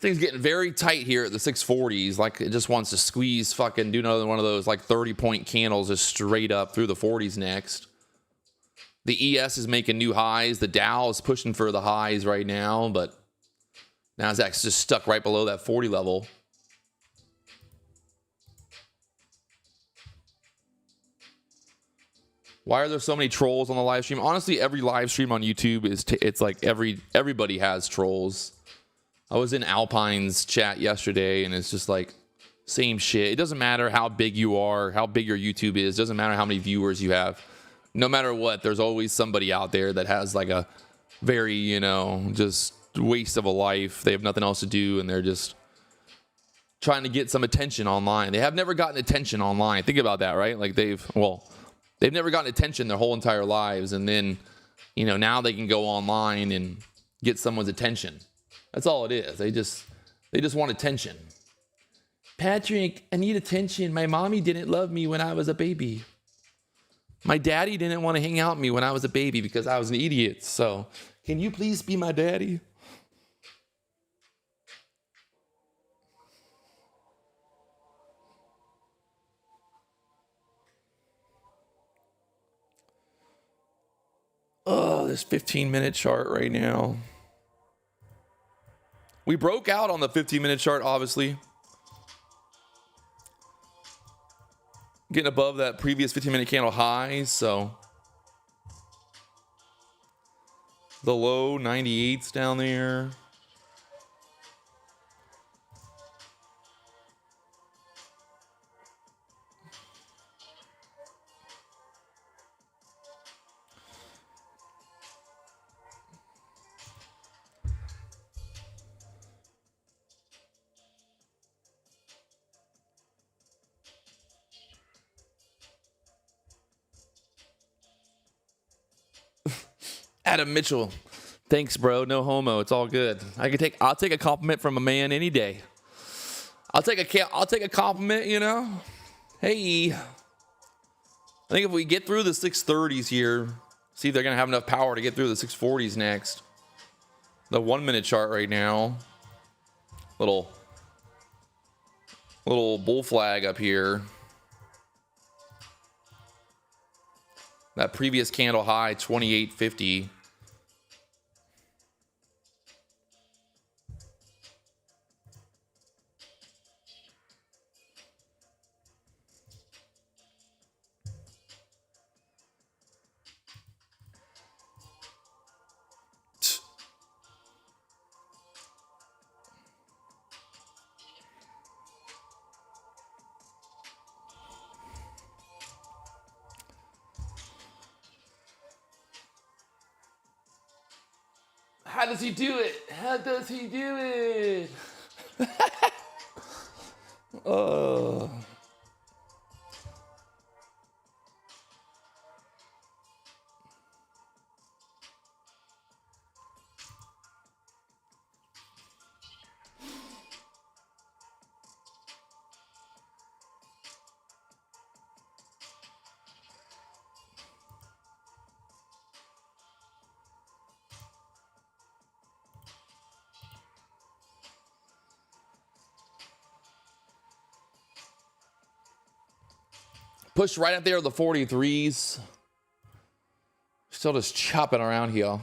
Thing's getting very tight here at the 640s. Like, it just wants to squeeze fucking, do another one of those like 30-point candles just straight up through the 40s next. The ES is making new highs. The Dow is pushing for the highs right now, but Nasdaq's just stuck right below that 40 level. Why are there so many trolls on the live stream? Honestly, every live stream on YouTube is it's like everybody has trolls. I was in Alpine's chat yesterday, and it's just like same shit. It doesn't matter how big you are, how big your YouTube is. It doesn't matter how many viewers you have. No matter what, there's always somebody out there that has like a very, you know, just waste of a life. They have nothing else to do, and they're just trying to get some attention online. They have never gotten attention online. Think about that, right? Like they've never gotten attention their whole entire lives, and then, you know, now they can go online and get someone's attention. That's all it is. They just want attention. Patrick, I need attention. My mommy didn't love me when I was a baby. My daddy didn't want to hang out with me when I was a baby because I was an idiot. So, can you please be my daddy? Oh, this 15-minute chart right now. We broke out on the 15-minute chart, obviously. Getting above that previous 15-minute candle high, so the low 98's down there. Adam Mitchell, thanks, bro. No homo. It's all good. I'll take a compliment from a man any day. I'll take a compliment, you know. Hey, I think if we get through the 630s here, see if they're gonna have enough power to get through the 640s next. The 1 minute chart right now, little bull flag up here. That previous candle high, 28.50. How does he do it? How does he do it? Oh. Pushed right up there with the 43s. Still just chopping around here.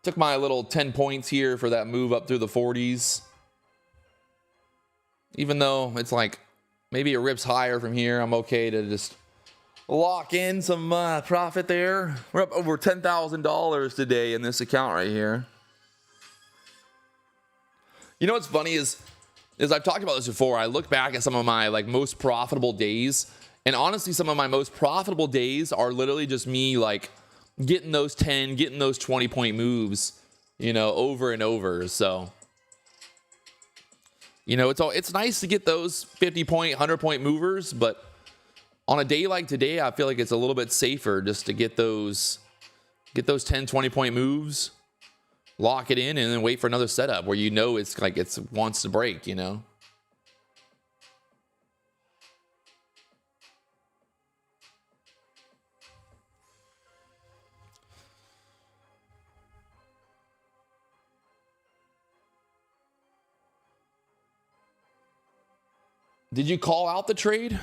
Took my little 10 points here for that move up through the 40s. Even though it's like maybe it rips higher from here, I'm okay to just lock in some profit there. We're up over $10,000 today in this account right here. You know what's funny is I've talked about this before. I look back at some of my like most profitable days, and honestly, some of my most profitable days are literally just me like getting those 10, getting those 20 point moves, you know, over and over. So, you know, it's nice to get those 50 point, 100 point movers, but on a day like today, I feel like it's a little bit safer just to get those 10, 20 point moves. Lock it in and then wait for another setup where you know it's like it wants to break, you know. Did you call out the trade?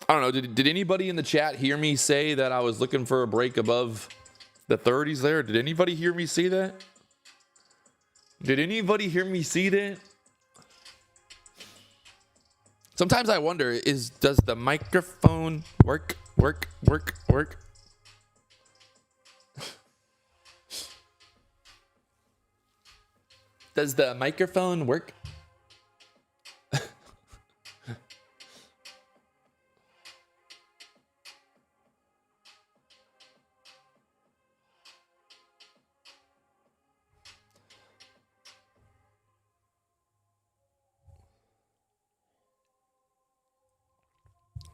I don't know. Did anybody in the chat hear me say that I was looking for a break above the 30s there? Did anybody hear me say that? Did anybody hear me see that? Sometimes I wonder, does the microphone work? Does the microphone work?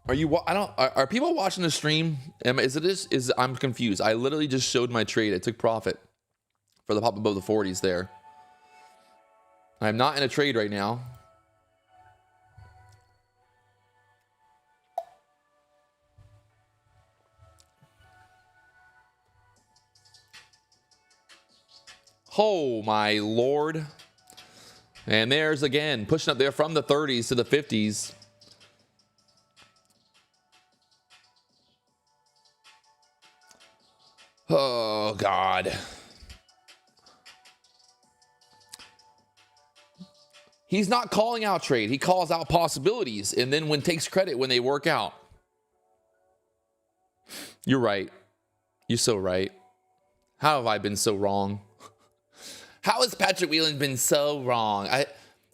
Are people watching the stream? I'm confused. I literally just showed my trade. I took profit for the pop above the 40s there. I'm not in a trade right now. Oh my Lord. And there's again, pushing up there from the 30s to the 50s. Oh, God. He's not calling out trade. He calls out possibilities and then takes credit when they work out. You're right. You're so right. How have I been so wrong? How has Patrick Wieland been so wrong?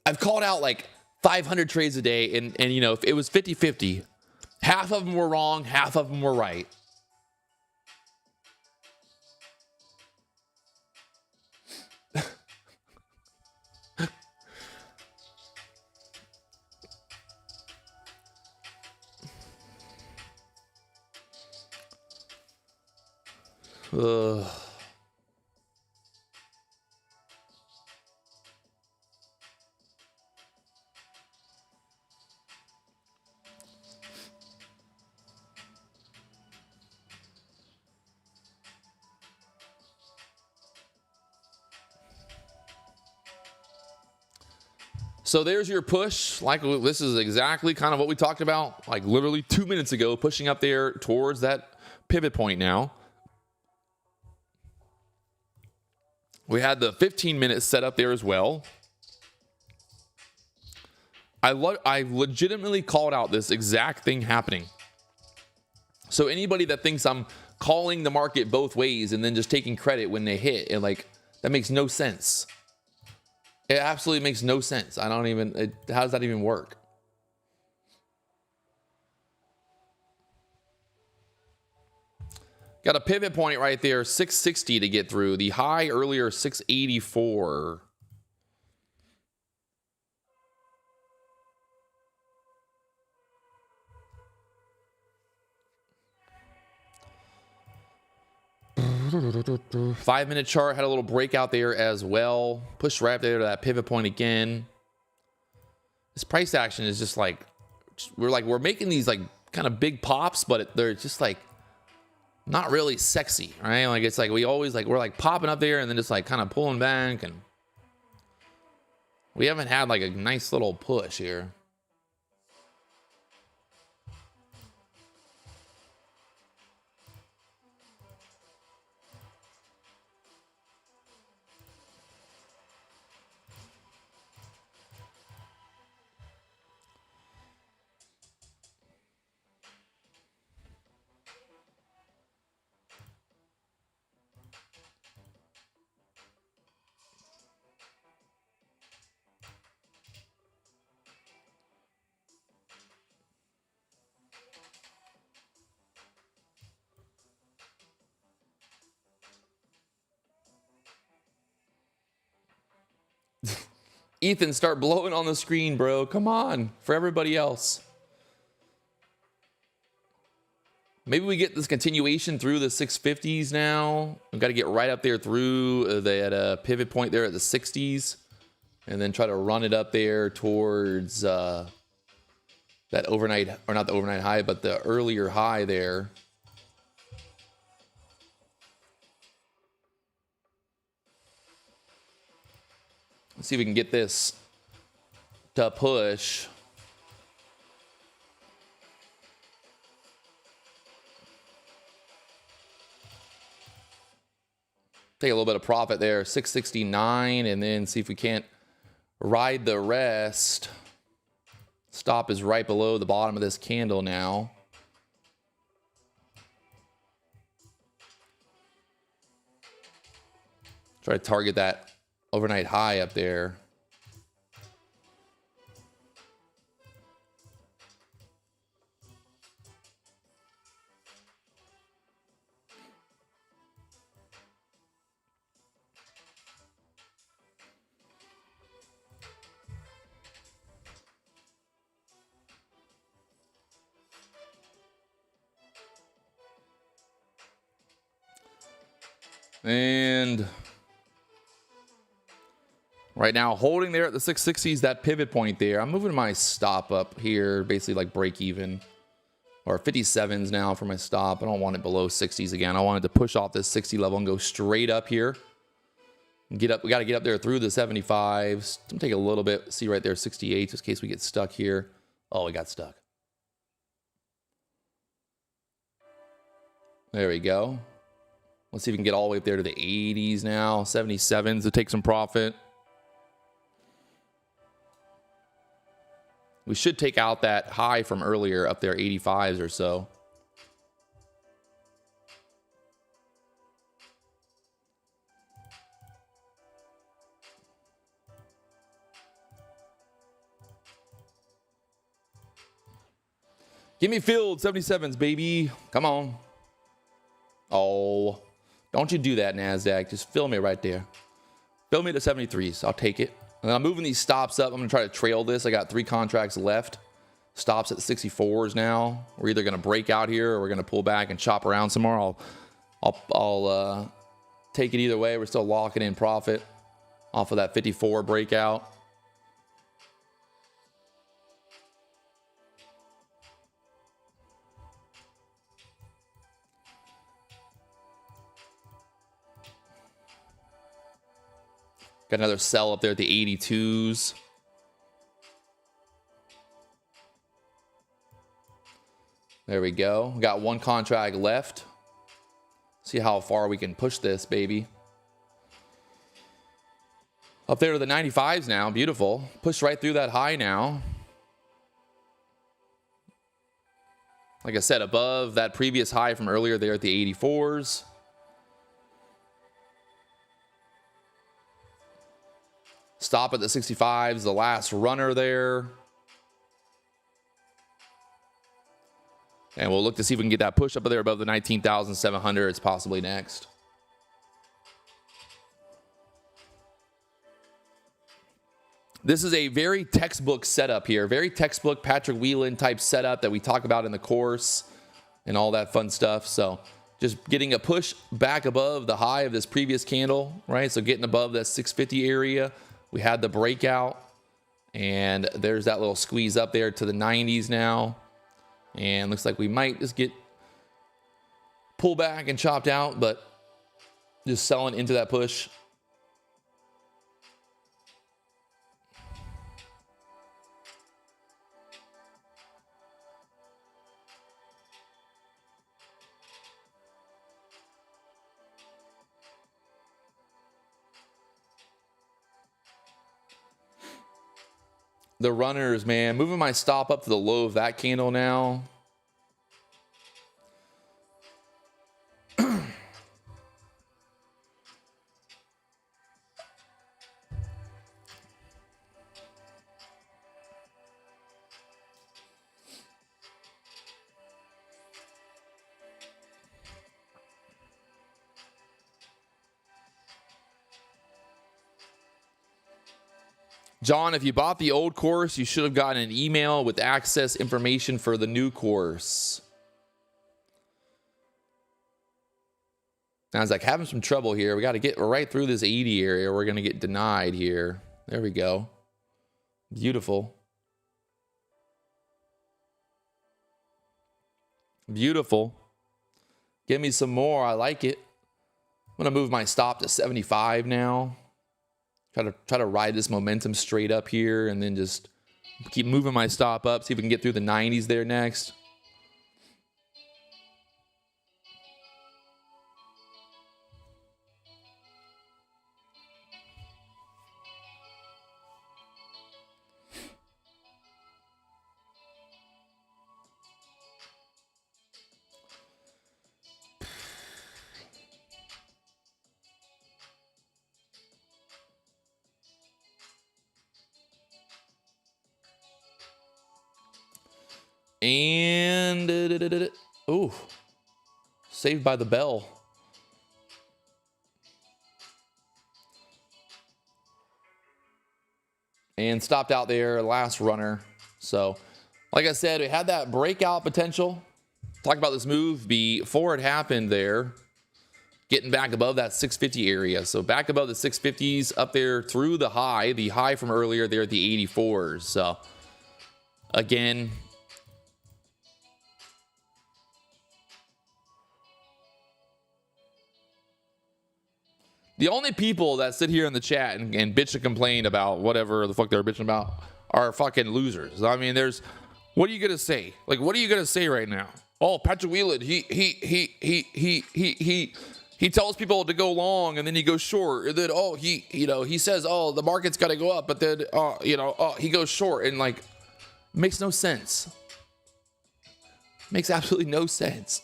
I've called out like 500 trades a day, and you know, if it was 50-50, half of them were wrong, half of them were right. Ugh. So there's your push. Like, this is exactly kind of what we talked about, like literally 2 minutes ago, pushing up there towards that pivot point now. We had the 15 minutes set up there as well. I legitimately called out this exact thing happening. So anybody that thinks I'm calling the market both ways and then just taking credit when they hit, and like, that makes no sense. It absolutely makes no sense. I don't even, how does that even work? Got a pivot point right there, 660 to get through. The high earlier, 684. Five-minute chart had a little breakout there as well. Pushed right up there to that pivot point again. This price action is just like, we're making these like kind of big pops, but they're just like not really sexy, right? Like it's like we always like, we're like popping up there and then just like kind of pulling back, and we haven't had like a nice little push here. Ethan, start blowing on the screen, bro. Come on, for everybody else. Maybe we get this continuation through the 650s now. We've got to get right up there through that pivot point there at the 60s, and then try to run it up there towards that overnight, or not the overnight high, but the earlier high there. Let's see if we can get this to push. Take a little bit of profit there, 669, and then see if we can't ride the rest. Stop is right below the bottom of this candle now. Try to target that overnight high up there. And right now, holding there at the 660s, that pivot point there. I'm moving my stop up here, basically like break even, or 57s now for my stop. I don't want it below 60s again. I wanted to push off this 60 level and go straight up here. Get up. We got to get up there through the 75s. I'm take a little bit. See right there, 68, just in case we get stuck here. Oh, we got stuck. There we go. Let's see if we can get all the way up there to the 80s now. 77s to take some profit. We should take out that high from earlier up there, 85s or so. Give me filled 77s, baby. Come on. Oh, don't you do that, Nasdaq. Just fill me right there. Fill me to 73s. I'll take it. And I'm moving these stops up. I'm going to try to trail this. I got 3 contracts left. Stops at the 64s now. We're either going to break out here or we're going to pull back and chop around some more. I'll take it either way. We're still locking in profit off of that 54 breakout. Got another sell up there at the 82s. There we go. Got 1 contract left. See how far we can push this, baby. Up there to the 95s now. Beautiful. Push right through that high now. Like I said, above that previous high from earlier there at the 84s. Stop at the 65s, the last runner there. And we'll look to see if we can get that push up there above the 19,700. It's possibly next. This is a very textbook setup here. Very textbook Patrick Wieland type setup that we talk about in the course and all that fun stuff. So just getting a push back above the high of this previous candle, right? So getting above that 650 area. We had the breakout, and there's that little squeeze up there to the 90s now. And looks like we might just get pulled back and chopped out, but just selling into that push. The runners, man, moving my stop up to the low of that candle now. John, if you bought the old course, you should have gotten an email with access information for the new course. Now, I was like having some trouble here. We got to get right through this 80 area. We're going to get denied here. There we go. Beautiful. Beautiful. Give me some more. I like it. I'm going to move my stop to 75 now. Try to ride this momentum straight up here and then just keep moving my stop up. See if we can get through the 90s there next. And oh, saved by the bell. And stopped out there, last runner. So, like I said, we had that breakout potential. Talk about this move before it happened there. Getting back above that 650 area. So back above the 650s, up there through the high from earlier there at the 84s. So, again, the only people that sit here in the chat and bitch and complain about whatever the fuck they're bitching about are fucking losers. I mean, what are you gonna say? Like, what are you gonna say right now? Oh, Patrick Wieland, he tells people to go long and then he goes short. And then he says, oh, the market's got to go up, but then he goes short, and like, makes no sense. Makes absolutely no sense.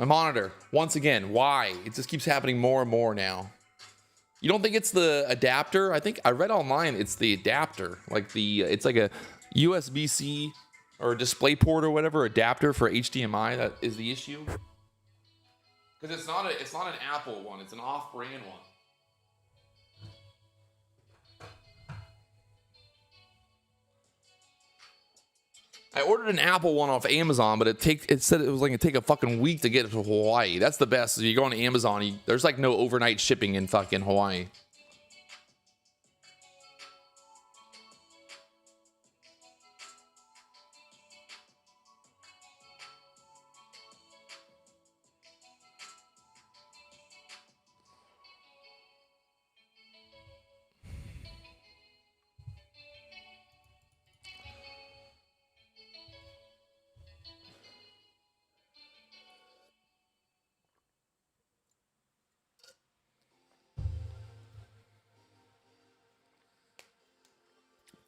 My monitor, once again, why? It just keeps happening more and more now. You don't think it's the adapter? I think I read online it's the adapter. Like it's like a USB-C or a DisplayPort or whatever adapter for HDMI that is the issue. Because it's not an Apple one, it's an off-brand one. I ordered an Apple one off Amazon, but it said it was like it'd take a fucking week to get it to Hawaii. That's the best. If you go on Amazon, there's like no overnight shipping in fucking Hawaii.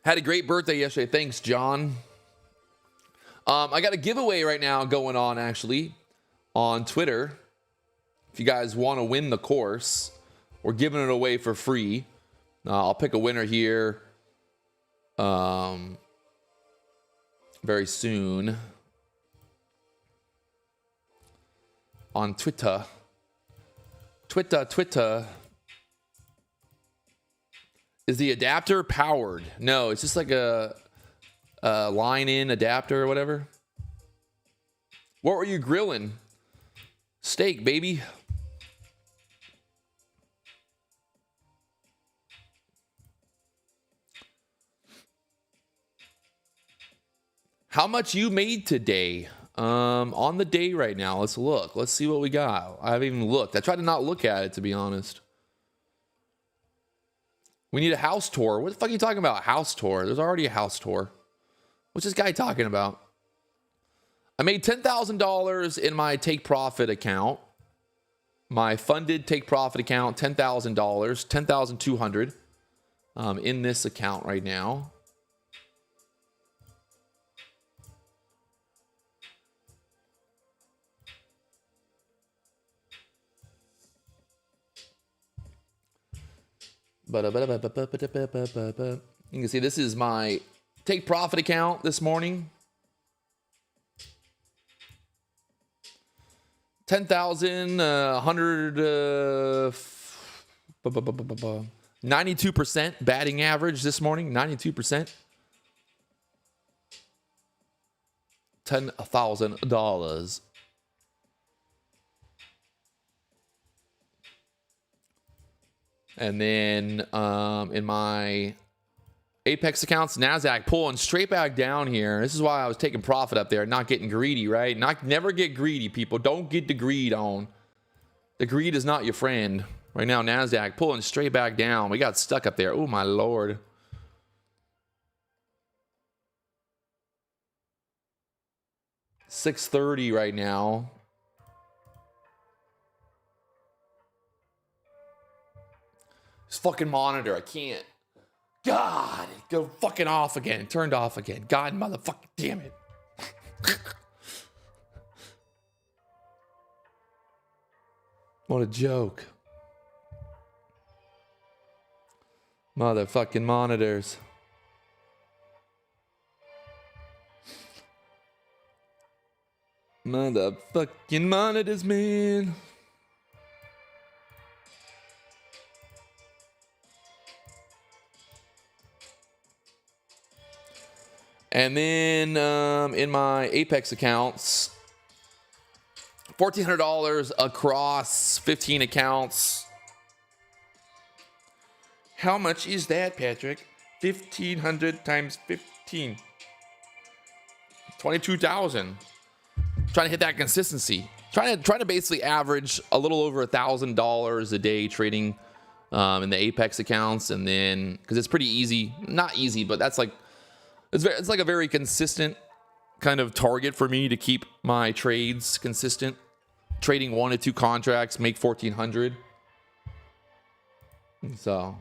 Had a great birthday yesterday. Thanks, John. I got a giveaway right now going on, actually, on Twitter. If you guys want to win the course, we're giving it away for free. I'll pick a winner here very soon on Twitter. Twitter. Is the adapter powered? No, it's just like a line-in adapter or whatever. What were you grilling? Steak, baby. How much you made today? On the day right now. Let's look. Let's see what we got. I haven't even looked. I tried to not look at it, to be honest. We need a house tour. What the fuck are you talking about? House tour. There's already a house tour. What's this guy talking about? I made $10,000 in my take profit account. My funded take profit account, $10,000, $10,200 in this account right now. You can see this is my take profit account this morning. 10,100, 92% batting average this morning. 92%. $10,000. And then in my Apex accounts, Nasdaq pulling straight back down here. This is why I was taking profit up there, not getting greedy, right? Never get greedy, people. Don't get the greed on. The greed is not your friend. Right now, Nasdaq pulling straight back down. We got stuck up there. Oh, my Lord. $630 right now. This fucking monitor, I can't. God, go fucking off again. Turned off again. God, motherfucking damn it. What a joke. Motherfucking monitors. Motherfucking monitors, man. And then in my Apex accounts, $1,400 across 15 accounts. How much is that, Patrick? 1,500 times 15. 22,000. Trying to hit that consistency. Trying to basically average a little over $1,000 a day trading in the Apex accounts, and then because it's pretty easy, not easy, but that's like. It's like a very consistent kind of target for me to keep my trades consistent. Trading 1 to 2 contracts, make 1,400. So.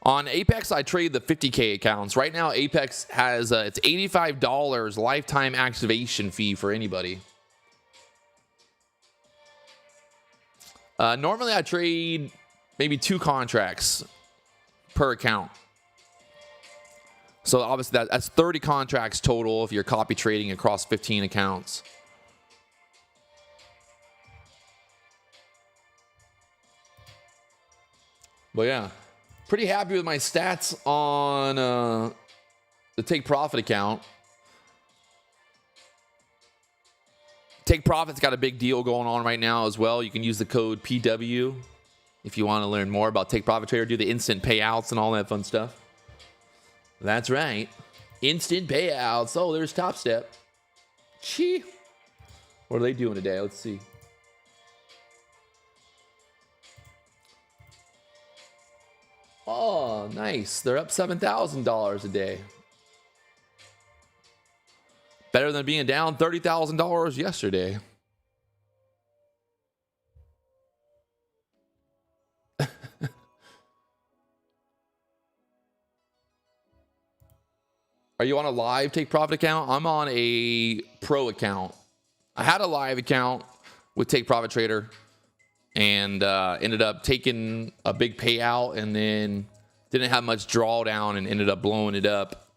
On Apex, I trade the 50K accounts. Right now, Apex has it's $85 lifetime activation fee for anybody. Normally, I trade maybe 2 contracts per account. So obviously, that's 30 contracts total if you're copy trading across 15 accounts. But yeah. Pretty happy with my stats on the take profit account. Take profit's got a big deal going on right now as well. You can use the code PW if you want to learn more about Take Profit Trader, do the instant payouts and all that fun stuff. That's right. Instant payouts. Oh, there's Top Step. Gee. What are they doing today? Let's see. Oh, nice. They're up $7,000 a day. Better than being down $30,000 yesterday. Are you on a live take profit account? I'm on a pro account. I had a live account with Take Profit Trader and ended up taking a big payout and then didn't have much drawdown and ended up blowing it up.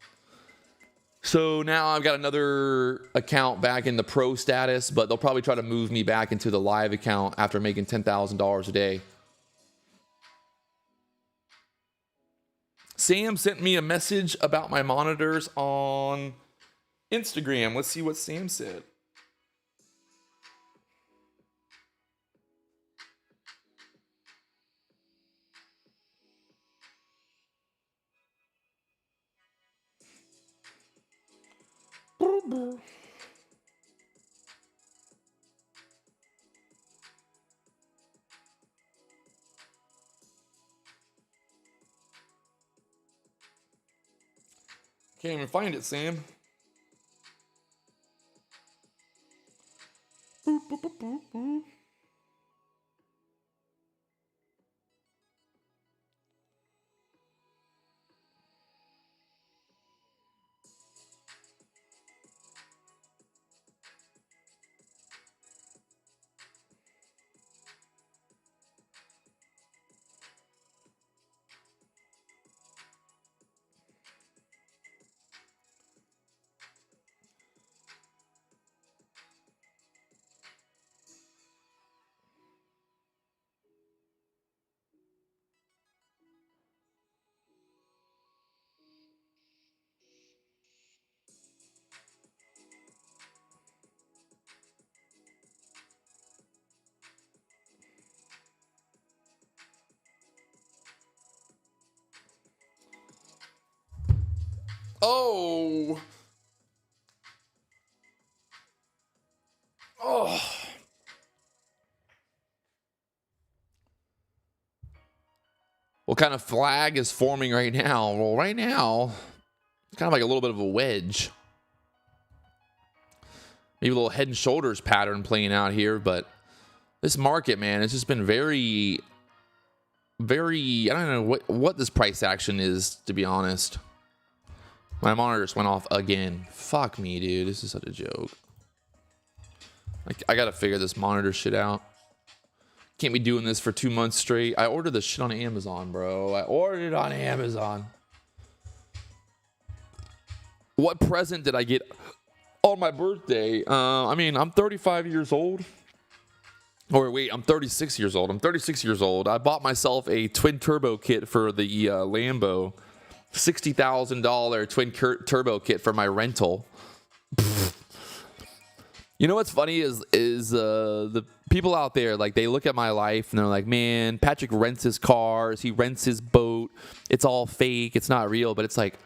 So now I've got another account back in the pro status, but they'll probably try to move me back into the live account after making $10,000 a day. Sam sent me a message about my monitors on Instagram. Let's see what Sam said. Can't even find it, Sam. Boop, boop, boop, boop, boop. Oh. Oh. What kind of flag is forming right now? Well, right now, it's kind of like a little bit of a wedge. Maybe a little head and shoulders pattern playing out here, but this market, man, it's just been very, I don't know what this price action is, to be honest. My monitor just went off again. Fuck me, dude. This is such a joke. I gotta figure this monitor shit out. Can't be doing this for 2 months straight. I ordered this shit on Amazon, bro. I ordered it on Amazon. What present did I get on my birthday? I mean, I'm 35 years old. Or wait, I'm 36 years old. I'm 36 years old. I bought myself a twin turbo kit for the Lambo. $60,000 twin turbo kit for my rental. You know what's funny is the people out there, like, they look at my life and they're like, man, Patrick rents his cars, he rents his boat, it's all fake, it's not real. But it's like,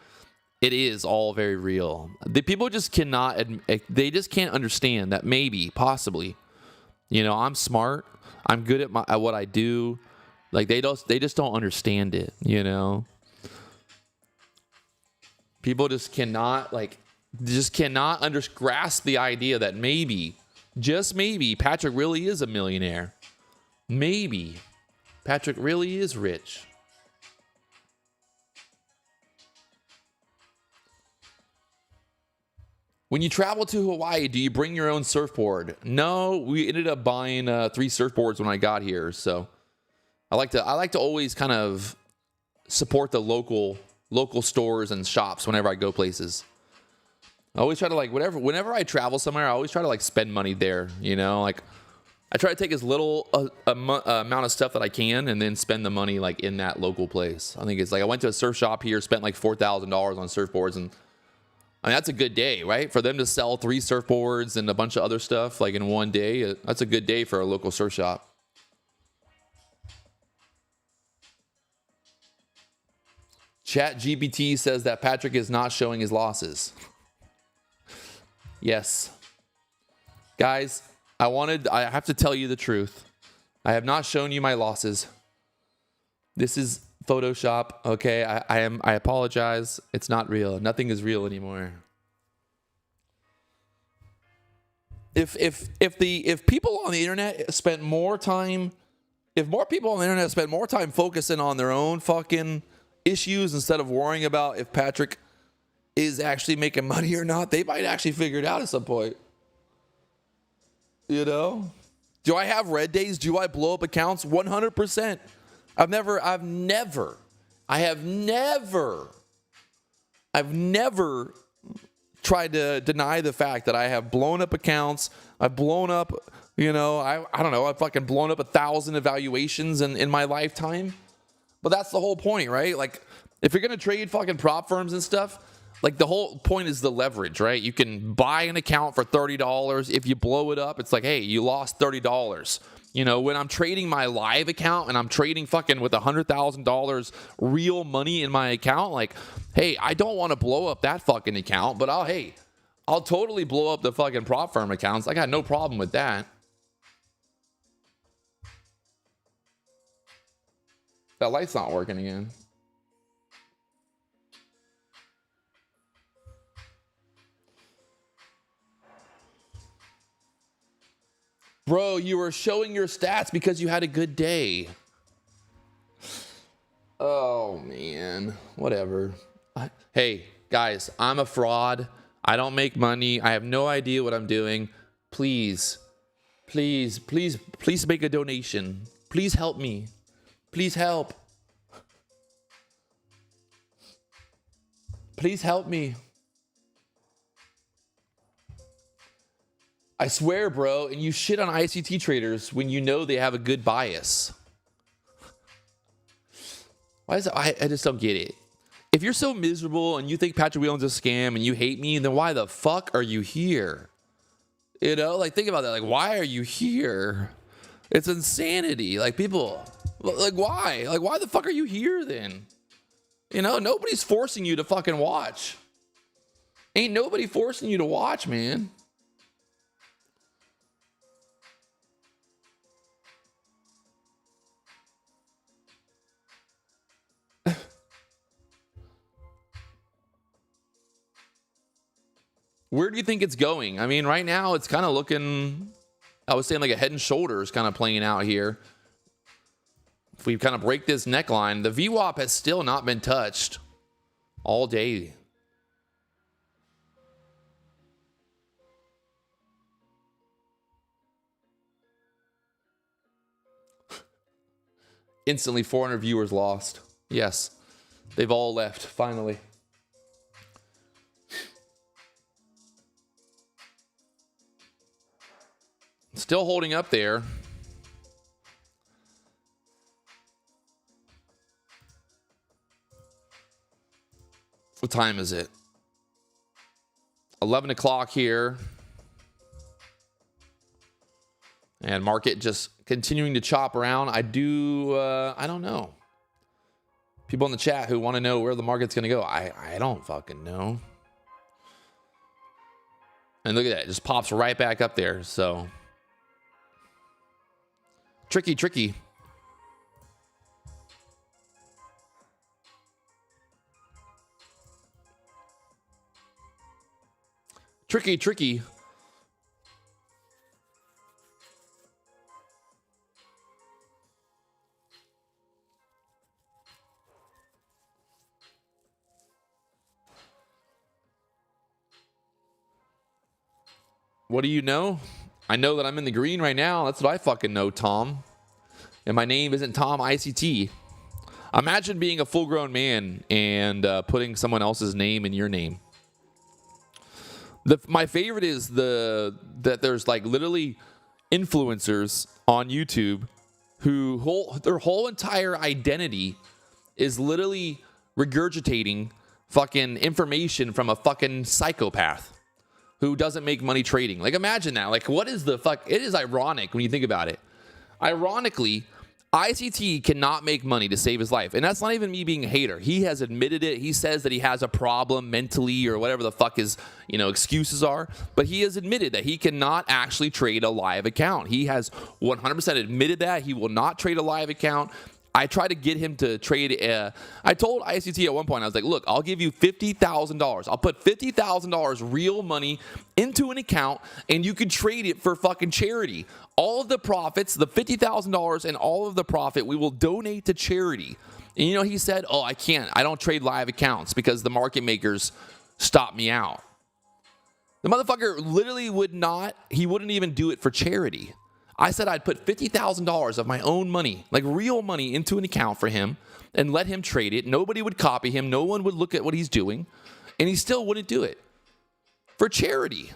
it is all very real. The people just cannot they just can't understand that maybe, possibly, you know, I'm smart, I'm good at what I do. Like, they just don't understand it, you know. People just cannot grasp the idea that maybe, just maybe, Patrick really is a millionaire. Maybe Patrick really is rich. When you travel to Hawaii, do you bring your own surfboard? No, we ended up buying 3 surfboards when I got here. So I like to always kind of support the local stores and shops whenever I go places. I always try to, like, whenever I travel somewhere, I always try to, like, spend money there, you know? Like, I try to take as little amount of stuff that I can and then spend the money, like, in that local place. I think it's like, I went to a surf shop here, spent like $4,000 on surfboards, and I mean, that's a good day, right? For them to sell 3 surfboards and a bunch of other stuff, like, in one day, that's a good day for a local surf shop. ChatGPT says that Patrick is not showing his losses. Yes. Guys, I have to tell you the truth. I have not shown you my losses. This is Photoshop, okay? I apologize. It's not real. Nothing is real anymore. if people on the internet spent more time, if more people on the internet spent more time focusing on their own fucking issues instead of worrying about if Patrick is actually making money or not, they might actually figure it out at some point. You know? Do I have red days? Do I blow up accounts? 100%. I've never tried to deny the fact that I have blown up accounts. I've blown up, you know, I don't know, I've fucking blown up 1,000 evaluations in my lifetime. But that's the whole point, right? Like, if you're going to trade fucking prop firms and stuff, like, the whole point is the leverage, right? You can buy an account for $30. If you blow it up, it's like, hey, you lost $30. You know, when I'm trading my live account and I'm trading fucking with $100,000 real money in my account, like, hey, I don't want to blow up that fucking account, but I'll totally blow up the fucking prop firm accounts. I got no problem with that. That light's not working again. Bro, you were showing your stats because you had a good day. Oh, man. Whatever. Hey, guys, I'm a fraud. I don't make money. I have no idea what I'm doing. Please, please, please, please make a donation. Please help me. Please help. Please help me. I swear, bro, and you shit on ICT traders when you know they have a good bias. Why is that? I just don't get it. If you're so miserable and you think Patrick Wieland's a scam and you hate me, then why the fuck are you here? You know, like, think about that. Like, why are you here? It's insanity. Like, people, like, why? Like, why the fuck are you here then? You know, nobody's forcing you to fucking watch. Ain't nobody forcing you to watch, man. Where do you think it's going? I mean, right now it's kind of looking, I was saying, like a head and shoulders kind of playing out here. If we kind of break this neckline, the VWAP has still not been touched all day. Instantly 400 viewers lost. Yes, they've all left finally. Still holding up there. What time is it? 11 o'clock here. And market just continuing to chop around. I don't know. People in the chat who want to know where the market's going to go. I don't fucking know. And look at that. It just pops right back up there. So tricky. Tricky. What do you know? I know that I'm in the green right now. That's what I fucking know, Tom. And my name isn't Tom ICT. Imagine being a full-grown man and putting someone else's name in your name. My favorite is that there's like literally influencers on YouTube who their whole entire identity is literally regurgitating fucking information from a fucking psychopath who doesn't make money trading. Like, imagine that. Like, what is the fuck? It is ironic when you think about it. Ironically, ICT cannot make money to save his life. And that's not even me being a hater. He has admitted it. He says that he has a problem mentally or whatever the fuck his, excuses are. But he has admitted that he cannot actually trade a live account. He has 100% admitted that. He will not trade a live account. I tried to get him to trade. I told ICT at one point, I was like, look, I'll give you $50,000. I'll put $50,000 real money into an account and you can trade it for fucking charity. All of the profits, the $50,000 and all of the profit, we will donate to charity. And you know, he said, oh, I can't. I don't trade live accounts because the market makers stop me out. The motherfucker literally would not, he wouldn't even do it for charity. I said I'd put $50,000 of my own money, like real money, into an account for him and let him trade it. Nobody would copy him. No one would look at what he's doing. And he still wouldn't do it for charity.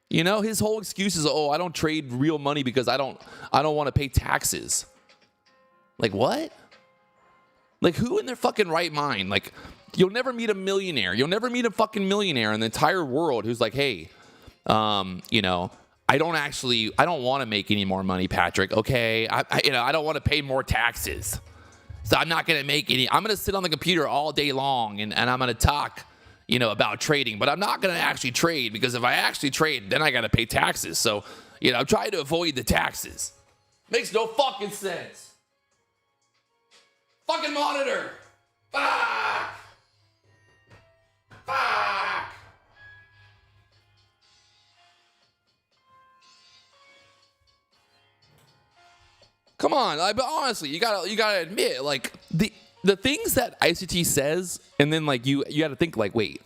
You know, his whole excuse is, oh, I don't trade real money because I don't want to pay taxes. Like, what? Like, who in their fucking right mind? Like, you'll never meet a millionaire. You'll never meet a fucking millionaire in the entire world who's like, hey, you know, I don't want to make any more money, Patrick. Okay. I don't want to pay more taxes. So I'm not going to make any. I'm going to sit on the computer all day long and I'm going to talk, you know, about trading, but I'm not going to actually trade because if I actually trade, then I got to pay taxes. So, you know, I'm trying to avoid the taxes. Makes no fucking sense. Fucking monitor. Fuck. Fuck. Come on, but honestly, you gotta admit, like the things that ICT says, and then like you gotta think like, wait,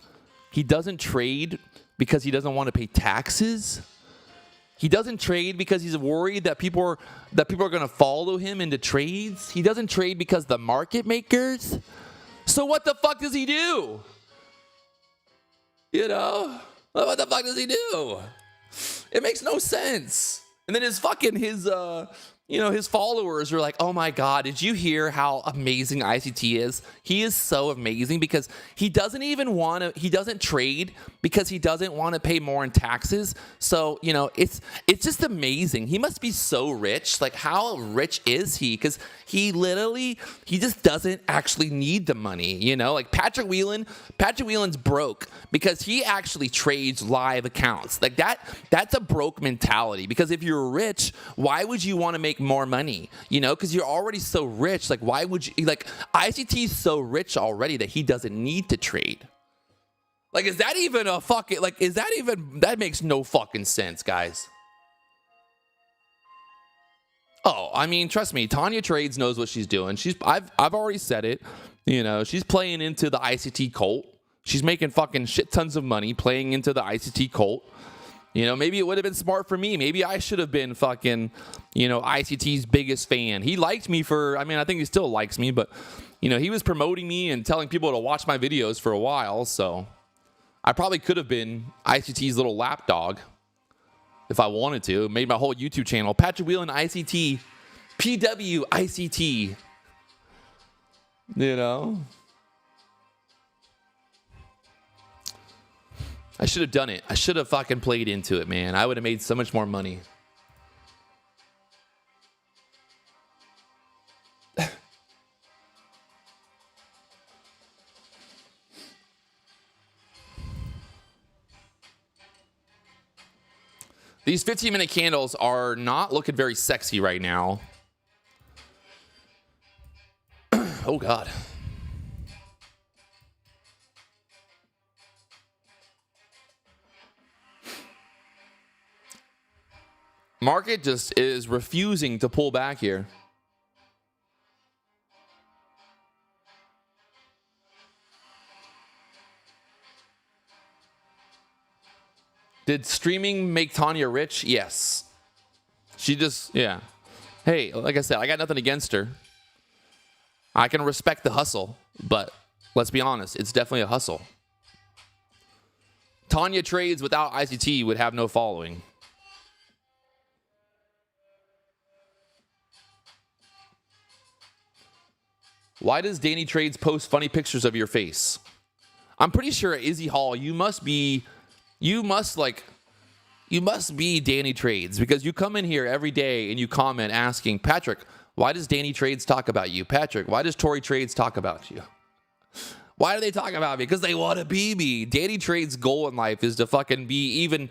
he doesn't trade because he doesn't want to pay taxes. He doesn't trade because he's worried that people are gonna follow him into trades. He doesn't trade because the market makers. So what the fuck does he do? You know, what the fuck does he do? It makes no sense. And then his followers are like, oh my God, did you hear how amazing ICT is? He is so amazing because he doesn't trade because he doesn't want to pay more in taxes. So, you know, it's just amazing. He must be so rich. Like, how rich is he? Because he just doesn't actually need the money, you know? Like Patrick Wieland's broke because he actually trades live accounts. Like that's a broke mentality, because if you're rich, why would you want to make more money? You know, because you're already so rich. Like, why would you, like, ICT's so rich already that he doesn't need to trade. Like, is that even a fucking, like, that makes no fucking sense, guys. Oh, I mean, trust me, Tanya Trades knows what she's doing. I've already said it. You know, she's playing into the ICT cult. She's making fucking shit tons of money playing into the ICT cult. You know, maybe it would have been smart for me. Maybe I should have been fucking, you know, ICT's biggest fan. He liked me I think he still likes me, but, you know, he was promoting me and telling people to watch my videos for a while. So I probably could have been ICT's little lapdog if I wanted to. Made my whole YouTube channel, Patrick Wieland ICT, PW ICT. You know? I should have done it. I should have fucking played into it, man. I would have made so much more money. These 15-minute candles are not looking very sexy right now. Oh, God. Market just is refusing to pull back here. Did streaming make Tanya rich? Yes. She just, yeah. Hey, like I said, I got nothing against her. I can respect the hustle, but let's be honest, it's definitely a hustle. Tanya Trades without ICT would have no following. Why does Danny Trades post funny pictures of your face? I'm pretty sure at Izzy Hall, you must be Danny Trades, because you come in here every day and you comment asking, Patrick, why does Danny Trades talk about you? Patrick, why does Tory Trades talk about you? Why do they talk about me? Because they want to be me. Danny Trades' goal in life is to fucking be even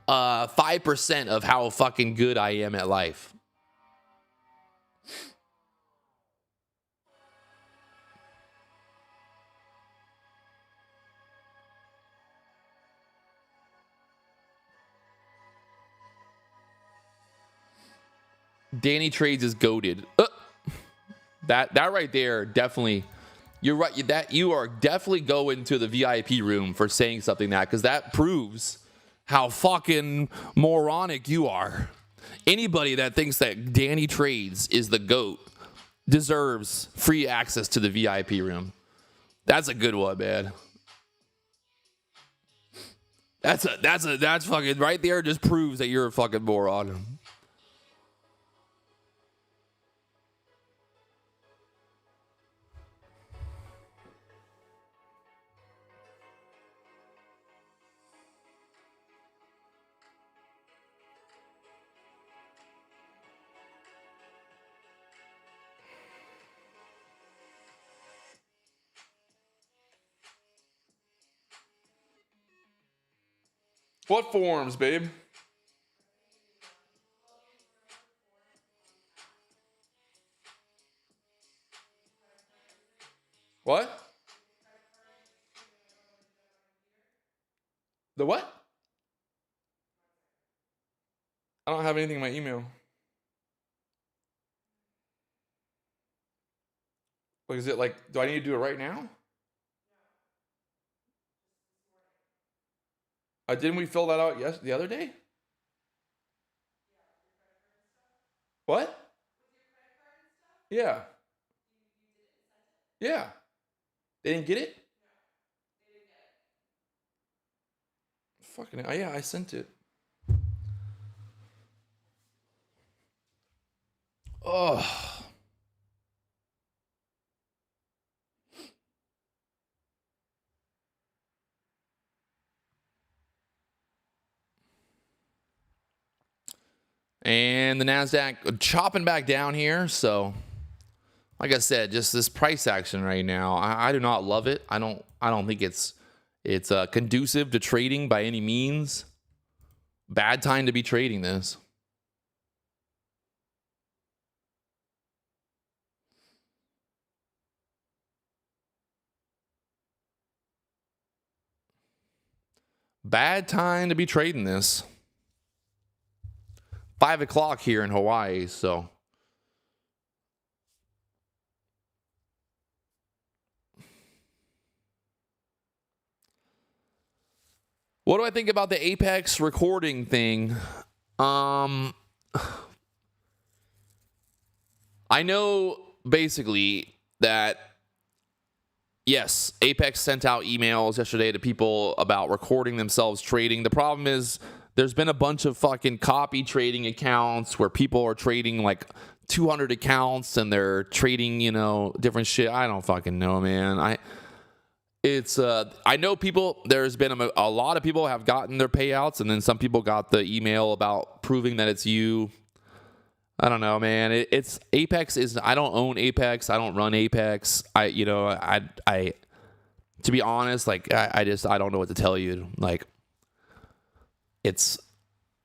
5% of how fucking good I am at life. Danny Trades is goated. That right there, definitely. You're right. That you are definitely going to the VIP room for saying something that, because that proves how fucking moronic you are. Anybody that thinks that Danny Trades is the GOAT deserves free access to the VIP room. That's a good one, man. That's fucking right there. Just proves that you're a fucking moron. What forms, babe? What? The what? I don't have anything in my email. Like, is it like, do I need to do it right now? Didn't we fill that out the other day? What? Yeah. Yeah. They didn't get it? Fucking, yeah, I sent it. Oh. And the Nasdaq chopping back down here. So, like I said, just this price action right now, I do not love it. I don't think it's conducive to trading by any means. Bad time to be trading this. Bad time to be trading this. 5 o'clock here in Hawaii, so. What do I think about the Apex recording thing? I know basically that, yes, Apex sent out emails yesterday to people about recording themselves trading. The problem is there's been a bunch of fucking copy trading accounts where people are trading like 200 accounts and they're trading, different shit. I don't fucking know, man. I know people, there's been a lot of people have gotten their payouts, and then some people got the email about proving that it's you. I don't know, man. It's Apex I don't own Apex. I don't run Apex. To be honest, like, I don't know what to tell you. Like,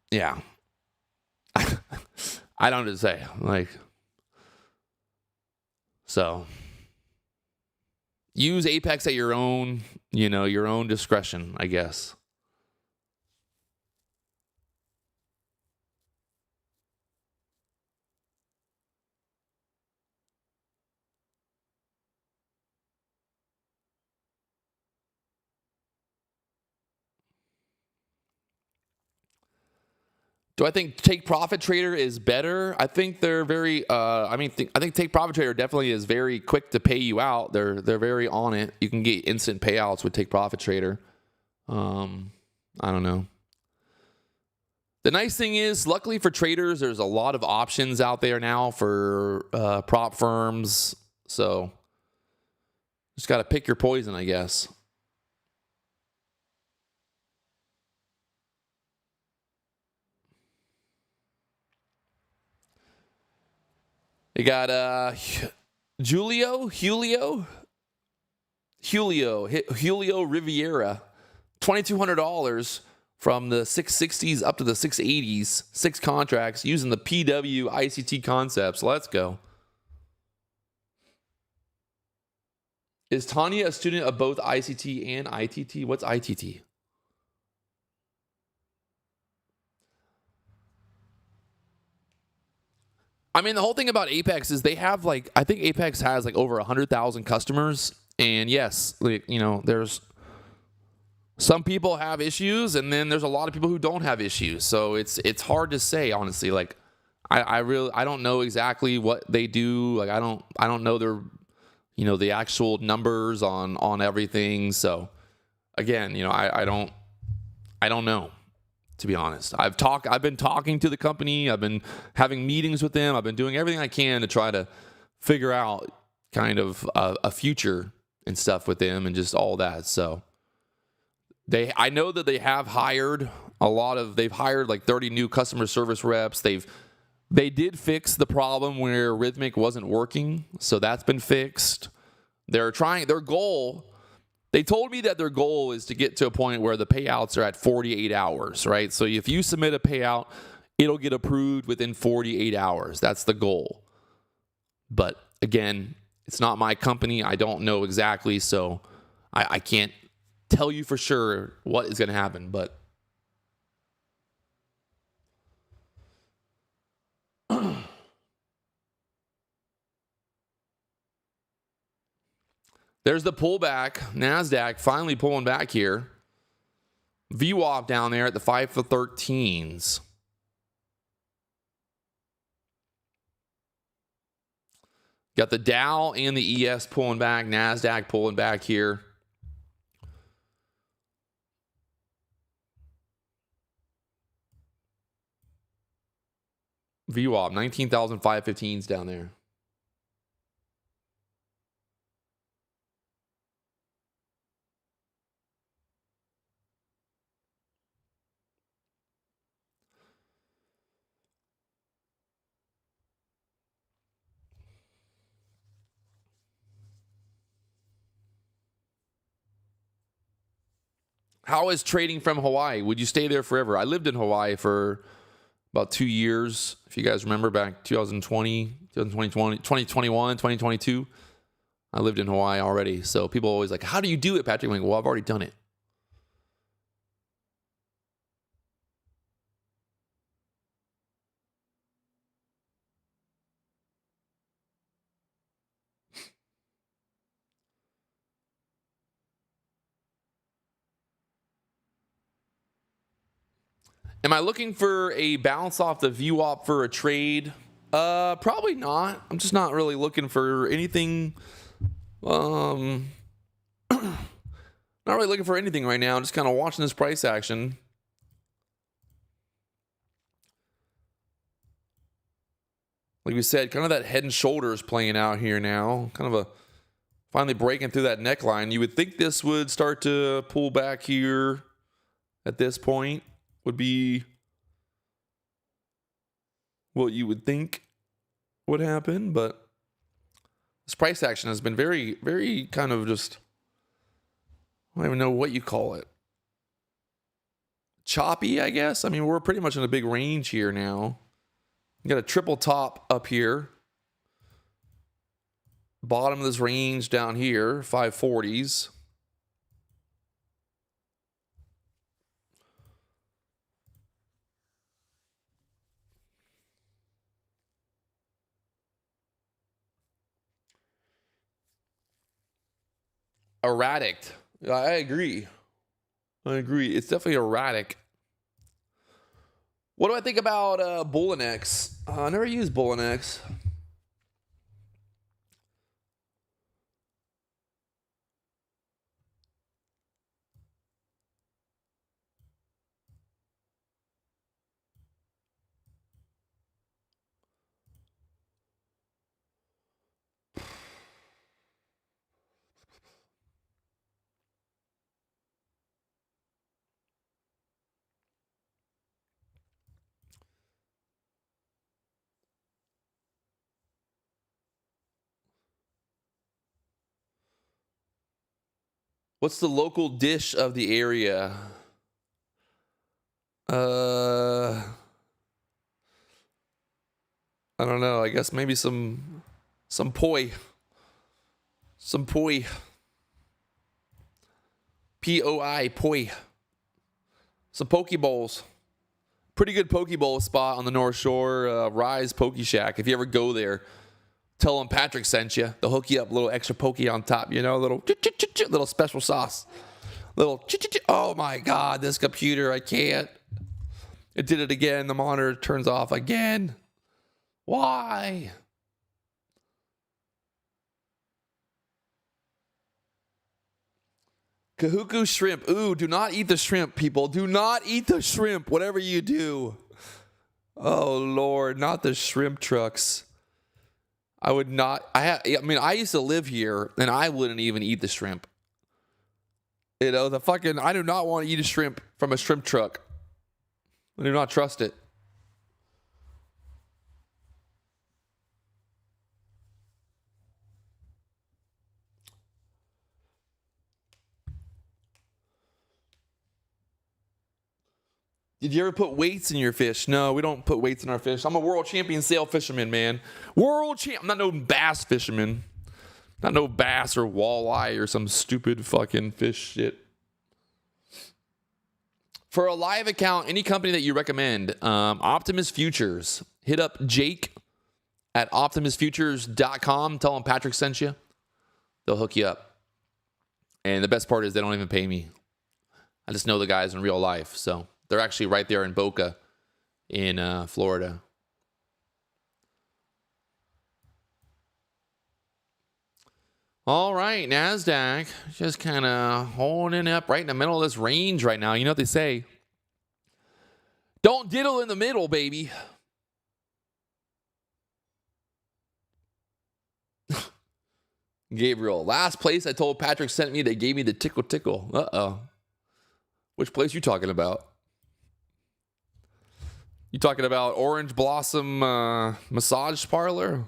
yeah. I don't know what to say. Like, so use Apex at your own discretion, I guess. Do I think Take Profit Trader is better? I think they're very. I think Take Profit Trader definitely is very quick to pay you out. They're very on it. You can get instant payouts with Take Profit Trader. I don't know. The nice thing is, luckily for traders, there's a lot of options out there now for prop firms. So just got to pick your poison, I guess. You got Julio Riviera, $2,200 from the 660s up to the 680s, 6 contracts using the PW ICT concepts. Let's go. Is Tanya a student of both ICT and ITT? What's ITT? I mean, the whole thing about Apex is they have like, I think Apex has like over 100,000 customers. And yes, like, you know, there's some people have issues, and then there's a lot of people who don't have issues. So it's hard to say, honestly. Like, I don't know exactly what they do. Like, I don't know their, you know, the actual numbers on everything. So again, you know, I don't know, to be honest. I've been talking to the company. I've been having meetings with them. I've been doing everything I can to try to figure out kind of a future and stuff with them and just all that. So I know that they have hired they've hired like 30 new customer service reps. They did fix the problem where Rhythmic wasn't working. So that's been fixed. Their goal, they told me that their goal is to get to a point where the payouts are at 48 hours, right? So if you submit a payout, it'll get approved within 48 hours. That's the goal. But again, it's not my company. I don't know exactly. So I can't tell you for sure what is going to happen, but there's the pullback. Nasdaq finally pulling back here. VWAP down there at the 5 for 13s. Got the Dow and the ES pulling back. Nasdaq pulling back here. VWAP 19,515s down there. How is trading from Hawaii? Would you stay there forever? I lived in Hawaii for about 2 years. If you guys remember back 2020, 2021, 2022, I lived in Hawaii already. So people always like, how do you do it, Patrick? I'm like, well, I've already done it. Am I looking for a bounce off the VWAP for a trade? Probably not. I'm just not really looking for anything. Not really looking for anything right now. I'm just kind of watching this price action. Like we said, kind of that head and shoulders playing out here now. Kind of a finally breaking through that neckline. You would think this would start to pull back here at this point. Would be what you would think would happen, but this price action has been very, very kind of just, I don't even know what you call it. Choppy, I guess. I mean, we're pretty much in a big range here now. You got a triple top up here. Bottom of this range down here, 540s. Erratic. I agree. It's definitely erratic. What do I think about Bullinex? I never used Bullinex. What's the local dish of the area? I don't know. I guess maybe some poi. Some poi. Poi, poi. Some poke bowls. Pretty good poke bowl spot on the North Shore, Rise Poke Shack. If you ever go there, tell them Patrick sent you. They'll hook you up a little extra poke on top, you know, a little special sauce. Oh my God, this computer, I can't. It did it again. The monitor turns off again. Why? Kahuku shrimp. Ooh, do not eat the shrimp, people. Do not eat the shrimp, whatever you do. Oh, Lord, not the shrimp trucks. I would not. I mean, I used to live here, and I wouldn't even eat the shrimp. You know, I do not want to eat a shrimp from a shrimp truck. I do not trust it. Did you ever put weights in your fish? No, we don't put weights in our fish. I'm a world champion sail fisherman, man. I'm not no bass fisherman. Not no bass or walleye or some stupid fucking fish shit. For a live account, any company that you recommend, Optimus Futures. Hit up Jake at optimusfutures.com. Tell them Patrick sent you. They'll hook you up. And the best part is they don't even pay me. I just know the guys in real life, so... They're actually right there in Boca in Florida. All right, Nasdaq just kind of holding up right in the middle of this range right now. You know what they say? Don't diddle in the middle, baby. Gabriel, last place I told Patrick sent me, they gave me the tickle. Uh-oh. Which place you talking about? You talking about Orange Blossom massage parlor?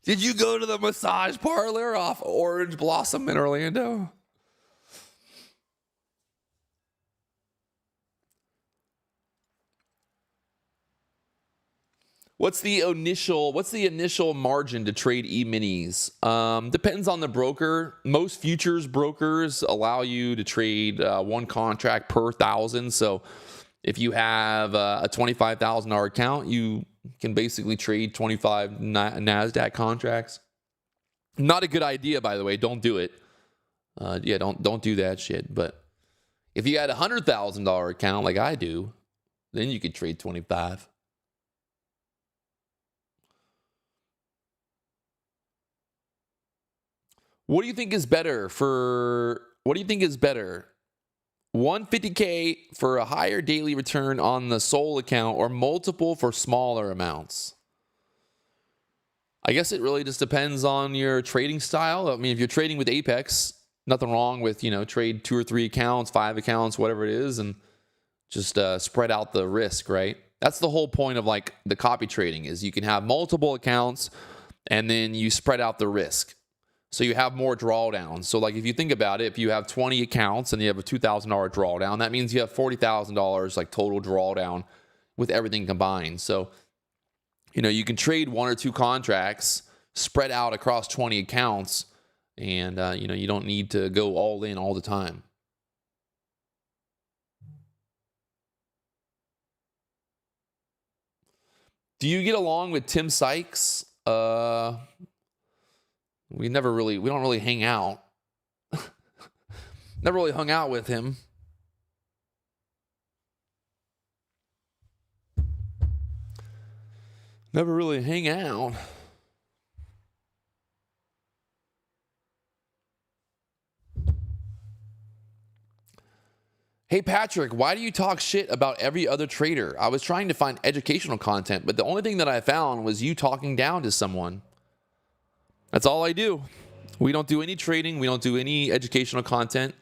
Did you go to the massage parlor off Orange Blossom in Orlando? What's the initial margin to trade E-minis? Depends on the broker. Most futures brokers allow you to trade one contract per 1,000. So if you have a $25,000 account, you can basically trade 25 Nasdaq contracts. Not a good idea, by the way. Don't do it. Don't do that shit. But if you had a $100,000 account like I do, then you could trade 25. What do you think is better? 150K for a higher daily return on the sole account or multiple for smaller amounts? I guess it really just depends on your trading style. I mean, if you're trading with Apex, nothing wrong with, trade 2 or 3 accounts, 5 accounts, whatever it is, and just spread out the risk, right? That's the whole point of like the copy trading is you can have multiple accounts and then you spread out the risk. So you have more drawdowns. So like if you think about it, if you have 20 accounts and you have a $2,000 drawdown, that means you have $40,000 like total drawdown with everything combined. So, you can trade 1 or 2 contracts spread out across 20 accounts and, you don't need to go all in all the time. Do you get along with Tim Sykes? We don't really hang out. Never really hung out with him. Never really hang out. Hey, Patrick, why do you talk shit about every other trader? I was trying to find educational content, but the only thing that I found was you talking down to someone. That's all I do. We don't do any trading. We don't do any educational content.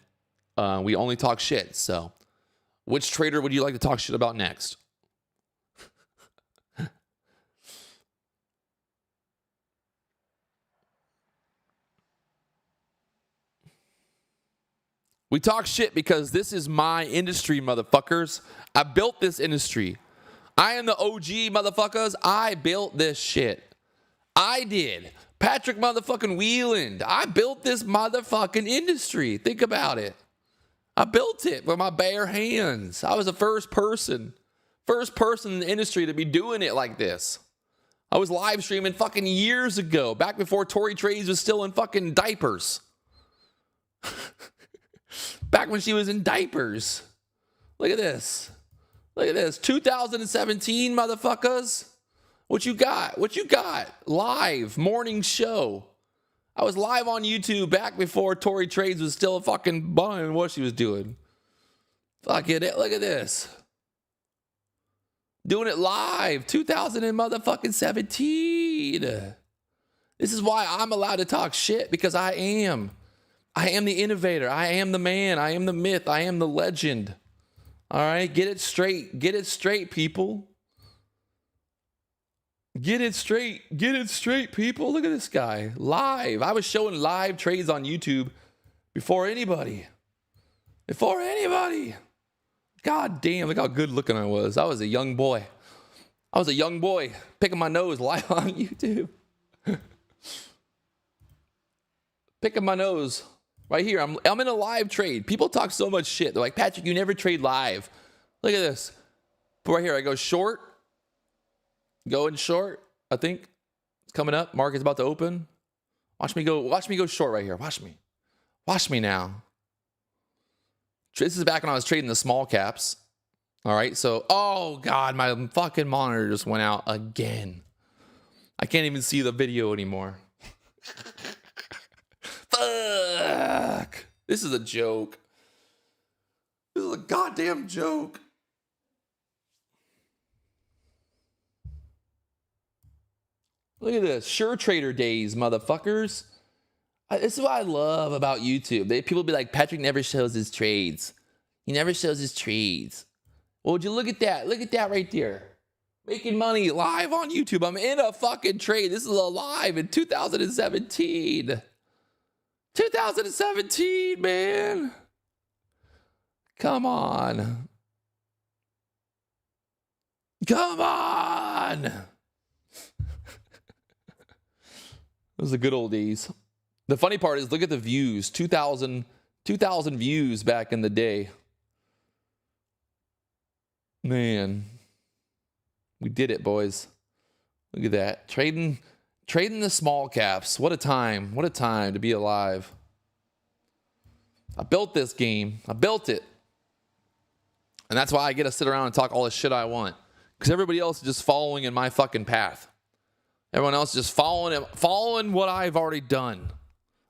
We only talk shit. So which trader would you like to talk shit about next? We talk shit because this is my industry, motherfuckers. I built this industry. I am the OG, motherfuckers. I built this shit. I did. Patrick motherfucking Wieland. I built this motherfucking industry. Think about it. I built it with my bare hands. I was the first person in the industry to be doing it like this. I was live streaming fucking years ago, back before Tory Trades was still in fucking diapers. Back when she was in diapers. Look at this. Look at this. 2017, motherfuckers. What you got? What you got? Live morning show. I was live on YouTube back before Tory Trades was still fucking buying what she was doing. Fuck it. Look at this. Doing it live. 2017. This is why I'm allowed to talk shit, because I am. I am the innovator. I am the man. I am the myth. I am the legend. All right? Get it straight. Get it straight, people. Get it straight. Get it straight, people. Look at this guy. Live. I was showing live trades on YouTube before anybody. Before anybody. God damn, look how good looking I was. I was a young boy. I was a young boy picking my nose live on YouTube. Picking my nose right here. I'm in a live trade. People talk so much shit. They're like, Patrick, you never trade live. Look at this. But right here, I go short. Going short, I think. It's coming up. Market's about to open. Watch me go short right here. Watch me. Watch me now. This is back when I was trading the small caps. All right. So, oh God, my fucking monitor just went out again. I can't even see the video anymore. Fuck. This is a joke. This is a goddamn joke. Look at this. Sure Trader days, motherfuckers. This is what I love about YouTube. People be like, Patrick never shows his trades. He never shows his trades. Well, would you look at that? Look at that right there. Making money live on YouTube. I'm in a fucking trade. This is alive in 2017. 2017, man. Come on. Come on. Those are the good old days. The funny part is, look at the views. 2,000 views back in the day. Man. We did it, boys. Look at that. Trading the small caps. What a time. What a time to be alive. I built this game. I built it. And that's why I get to sit around and talk all the shit I want. Because everybody else is just following in my fucking path. Everyone else is just following what I've already done.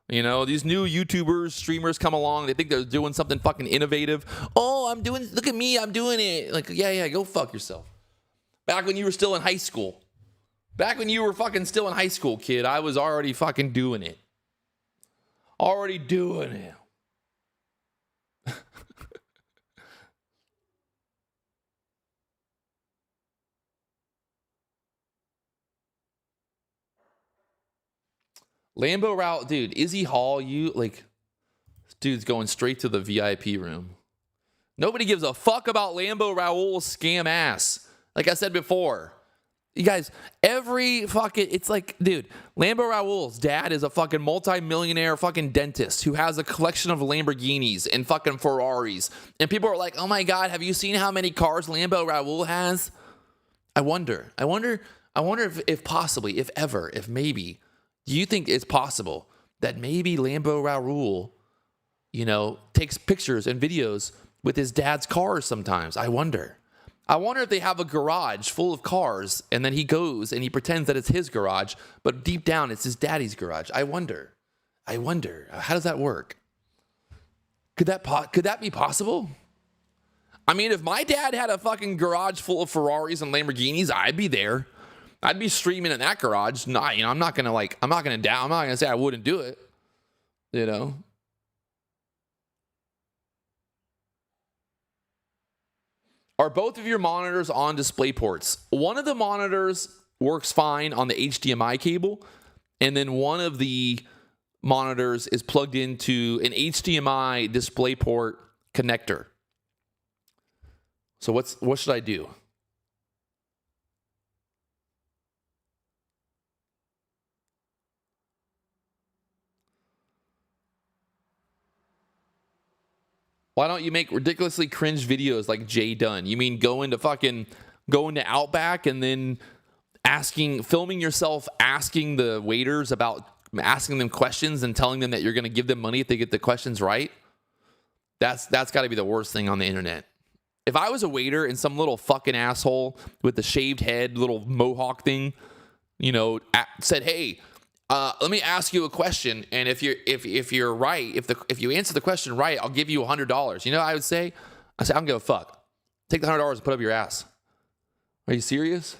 You know, these new YouTubers, streamers come along. They think they're doing something fucking innovative. Oh, look at me, I'm doing it. Like, yeah, go fuck yourself. Back when you were still in high school. Back when you were fucking still in high school, kid, I was already fucking doing it. Already doing it. Lambo route, dude, Izzy Hall, this dude's going straight to the VIP room. Nobody gives a fuck about Lambo Raul's scam ass. Like I said before, you guys, it's like, dude, Lambo Raul's dad is a fucking multi-millionaire fucking dentist who has a collection of Lamborghinis and fucking Ferraris. And people are like, oh my God, have you seen how many cars Lambo Raul has? I wonder if possibly, if ever, if maybe, do you think it's possible that maybe Lambo Raul, takes pictures and videos with his dad's cars sometimes? I wonder if they have a garage full of cars and then he goes and he pretends that it's his garage, but deep down it's his daddy's garage. I wonder. How does that work? Could that be possible? I mean, if my dad had a fucking garage full of Ferraris and Lamborghinis, I'd be there. I'd be streaming in that garage. No, I'm not gonna say I wouldn't do it. Are both of your monitors on display ports? One of the monitors works fine on the HDMI cable, and then one of the monitors is plugged into an HDMI display port connector. So what should I do? Why don't you make ridiculously cringe videos like Jay Dunn? You mean go into Outback and then filming yourself asking the waiters asking them questions and telling them that you're going to give them money if they get the questions right? That's got to be the worst thing on the internet. If I was a waiter and some little fucking asshole with the shaved head, little mohawk thing, said, "Hey, let me ask you a question, and if you're right, if you answer the question right, I'll give you $100." You know what I would say? I say, "I don't give a fuck. Take the $100 and put up your ass." Are you serious?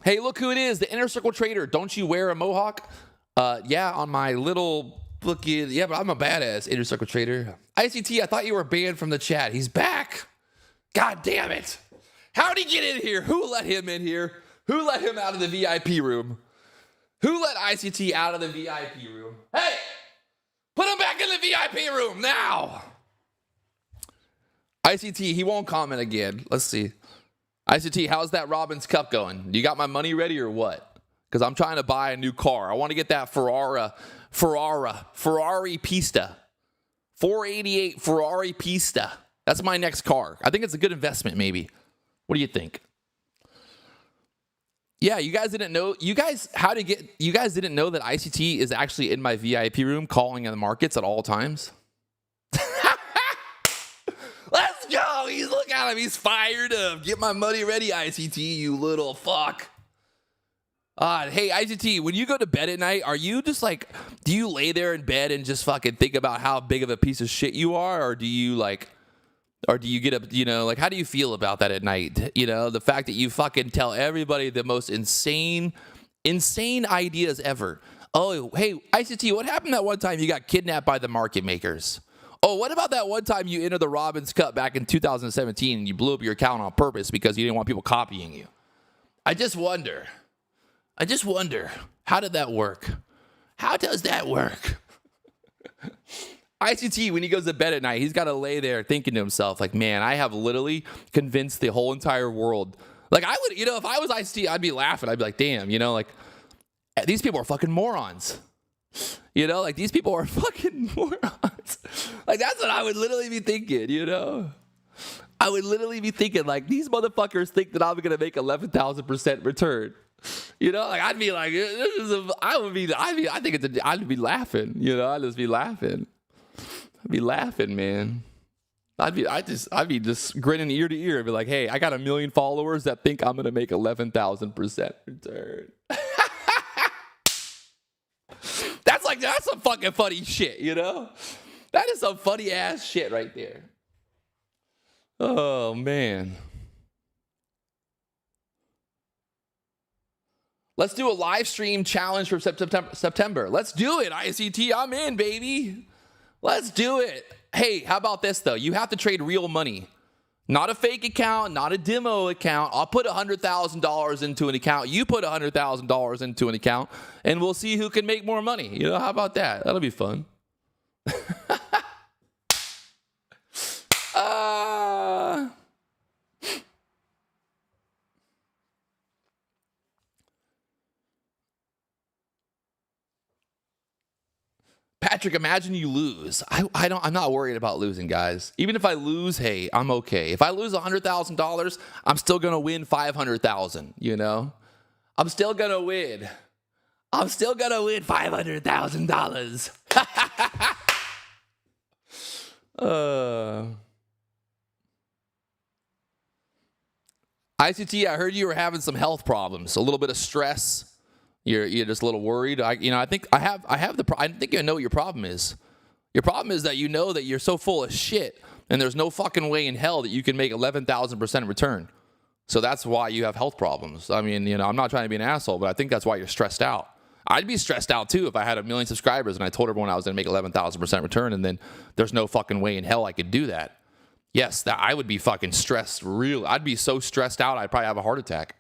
Hey, look who it is, the Inner Circle Trader. Don't you wear a mohawk? Yeah, on my little looky. Yeah, but I'm a badass Inner Circle Trader. ICT, I thought you were banned from the chat. He's back. God damn it. How'd he get in here? Who let him in here? Who let him out of the VIP room? Who let ICT out of the VIP room? Hey, put him back in the VIP room now. ICT, he won't comment again. Let's see. ICT, how's that Robbins Cup going? You got my money ready or what? Because I'm trying to buy a new car. I want to get that Ferrari Pista. 488 Ferrari Pista. That's my next car. I think it's a good investment, maybe. What do you think? Yeah, you guys didn't know. You guys didn't know that ICT is actually in my VIP room calling in the markets at all times? Let's go. Look at him. He's fired up. Get my money ready, ICT, you little fuck. Hey, ICT, when you go to bed at night, are you just like, do you lay there in bed and just fucking think about how big of a piece of shit you are? Or do you get up, how do you feel about that at night? The fact that you fucking tell everybody the most insane ideas ever. Oh, hey, ICT, what happened that one time you got kidnapped by the market makers? Oh, what about that one time you entered the Robbins Cup back in 2017 and you blew up your account on purpose because you didn't want people copying you? I just wonder, how did that work? How does that work? ICT, when he goes to bed at night, he's got to lay there thinking to himself, like, man, I have literally convinced the whole entire world. Like, I would, if I was ICT, I'd be laughing. I'd be like, damn, these people are fucking morons. These people are fucking morons. Like, that's what I would literally be thinking, I would literally be thinking, like, these motherfuckers think that I'm going to make 11,000% return. I'd be like, I'd be laughing, I'd just be laughing. I'd be laughing, man. I'd be just grinning ear to ear. I'd be like, hey, I got 1 million followers that think I'm going to make 11,000% return. That's some fucking funny shit, That is some funny ass shit right there. Oh, man. Let's do a live stream challenge for September. Let's do it, ICT. I'm in, baby. Let's do it. Hey, how about this, though? You have to trade real money. Not a fake account, not a demo account. I'll put $100,000 into an account. You put $100,000 into an account, and we'll see who can make more money. How about that? That'll be fun. Patrick, imagine you lose. I'm not worried about losing, guys. Even if I lose, hey, I'm okay. If I lose $100,000, I'm still gonna win $500,000. I'm still gonna win. I'm still gonna win $500,000. ICT, I heard you were having some health problems, a little bit of stress. You're just a little worried. I think I think I know what your problem is. Your problem is that that you're so full of shit and there's no fucking way in hell that you can make 11,000% return. So that's why you have health problems. I mean, I'm not trying to be an asshole, but I think that's why you're stressed out. I'd be stressed out too if I had 1 million subscribers and I told everyone I was going to make 11,000% return and then there's no fucking way in hell I could do that. Yes, I would be fucking stressed. I'd be so stressed out I'd probably have a heart attack.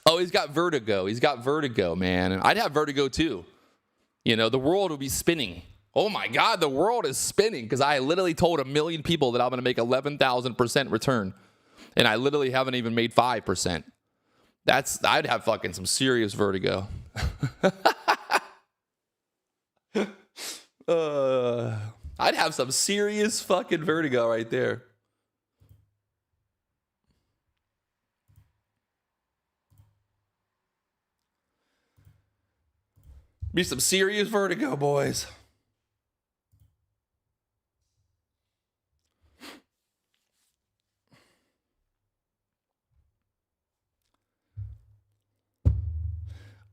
Oh, he's got vertigo. He's got vertigo, man. I'd have vertigo too. The world would be spinning. Oh my God, the world is spinning because I literally told 1 million people that I'm going to make 11,000% return. And I literally haven't even made 5%. I'd have fucking some serious vertigo. I'd have some serious fucking vertigo right there. Be some serious vertigo, boys.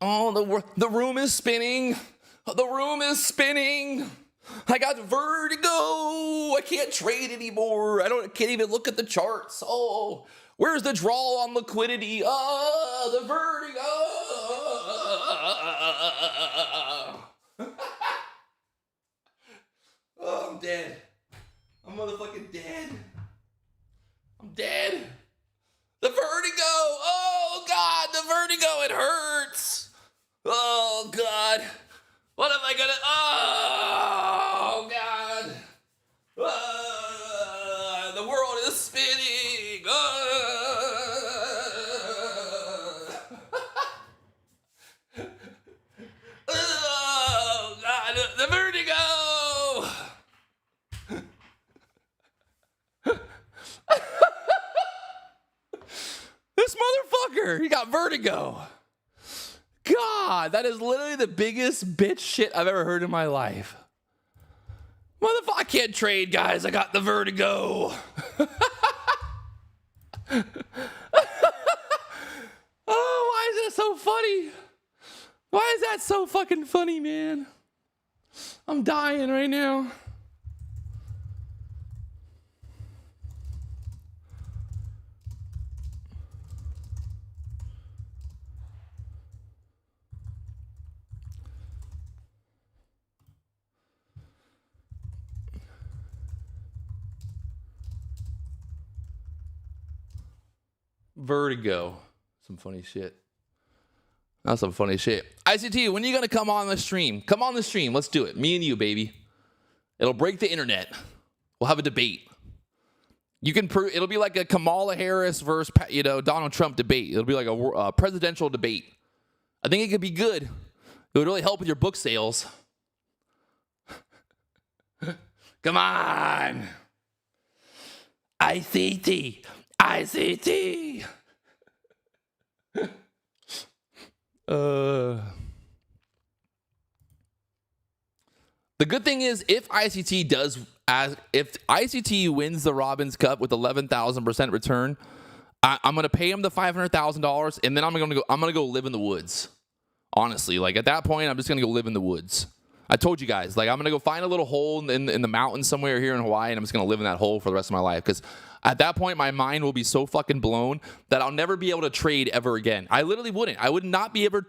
Oh, the room is spinning. The room is spinning. I got vertigo. I can't trade anymore. Can't even look at the charts. Oh, where's the draw on liquidity? Oh, the vertigo. Oh, I'm dead. I'm motherfucking dead. I'm dead. The vertigo. Oh, God, the vertigo. It hurts. Oh, God. What am I going to... Oh, God. The world is spinning. Oh, God. The vertigo. This motherfucker, he got vertigo. God, that is literally the biggest bitch shit I've ever heard in my life. Motherfucker, I can't trade, guys. I got the vertigo. Oh, why is that so funny? Why is that so fucking funny, man? I'm dying right now. Vertigo. Some funny shit. That's some funny shit. ICT, when are you going to come on the stream? Come on the stream. Let's do it. Me and you, baby. It'll break the internet. We'll have a debate. You can prove it'll be like a Kamala Harris versus Donald Trump debate. It'll be like a presidential debate. I think it could be good. It would really help with your book sales. Come on. ICT. ICT. The good thing is if ICT wins the Robbins Cup with 11,000% return, I'm gonna pay him the $500,000 and then I'm gonna go live in the woods. Honestly, like at that point, I'm just gonna go live in the woods. I told you guys, like I'm gonna go find a little hole in the mountains somewhere here in Hawaii, and I'm just gonna live in that hole for the rest of my life. Because at that point, my mind will be so fucking blown that I'll never be able to trade ever again. I literally wouldn't. I would not be able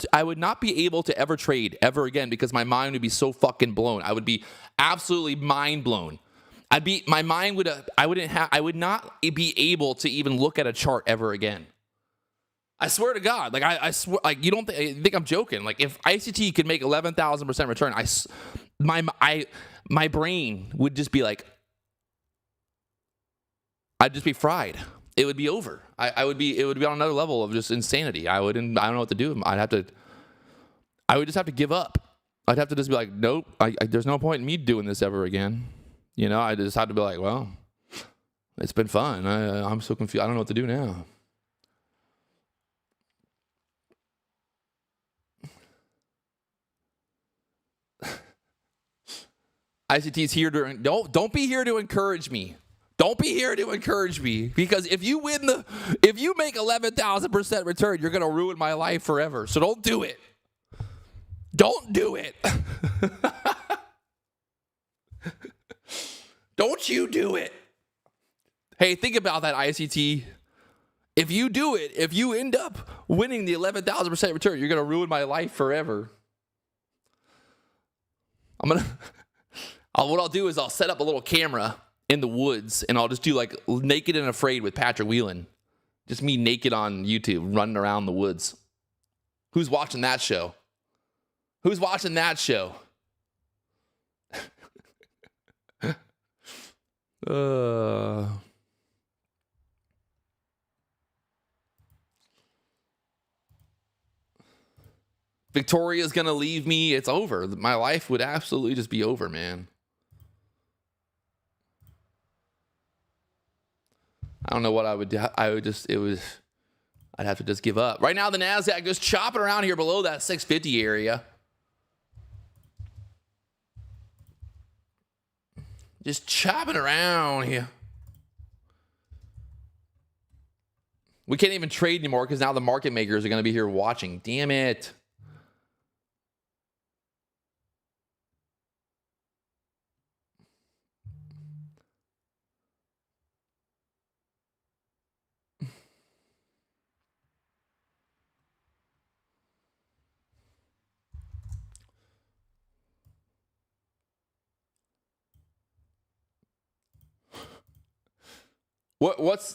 to ever trade ever again because my mind would be so fucking blown. I would be absolutely mind blown. I would not be able to even look at a chart ever again. I swear to God, like I swear, like you don't think I'm joking. Like if ICT could make 11,000% return, my brain would just be like, I'd just be fried. It would be over. It would be on another level of just insanity. I don't know what to do. I would just have to give up. I'd have to just be like, nope. There's no point in me doing this ever again. I just had to be like, well, it's been fun. I'm so confused. I don't know what to do now. ICT's here to don't be here to encourage me. Don't be here to encourage me because if you make 11,000% return, you're gonna ruin my life forever. So don't do it. Don't do it. Don't you do it. Hey, think about that, ICT. If you do it, if you end up winning the 11,000% return, you're gonna ruin my life forever. What I'll do is I'll set up a little camera in the woods and I'll just do like Naked and Afraid with Patrick Wieland. Just me naked on YouTube running around the woods. Who's watching that show? Who's watching that show? Victoria's gonna leave me. It's over. My life would absolutely just be over, man. I don't know what I would do. I'd have to just give up. Right now, the Nasdaq just chopping around here below that 650 area. Just chopping around here. We can't even trade anymore because now the market makers are going to be here watching. Damn it.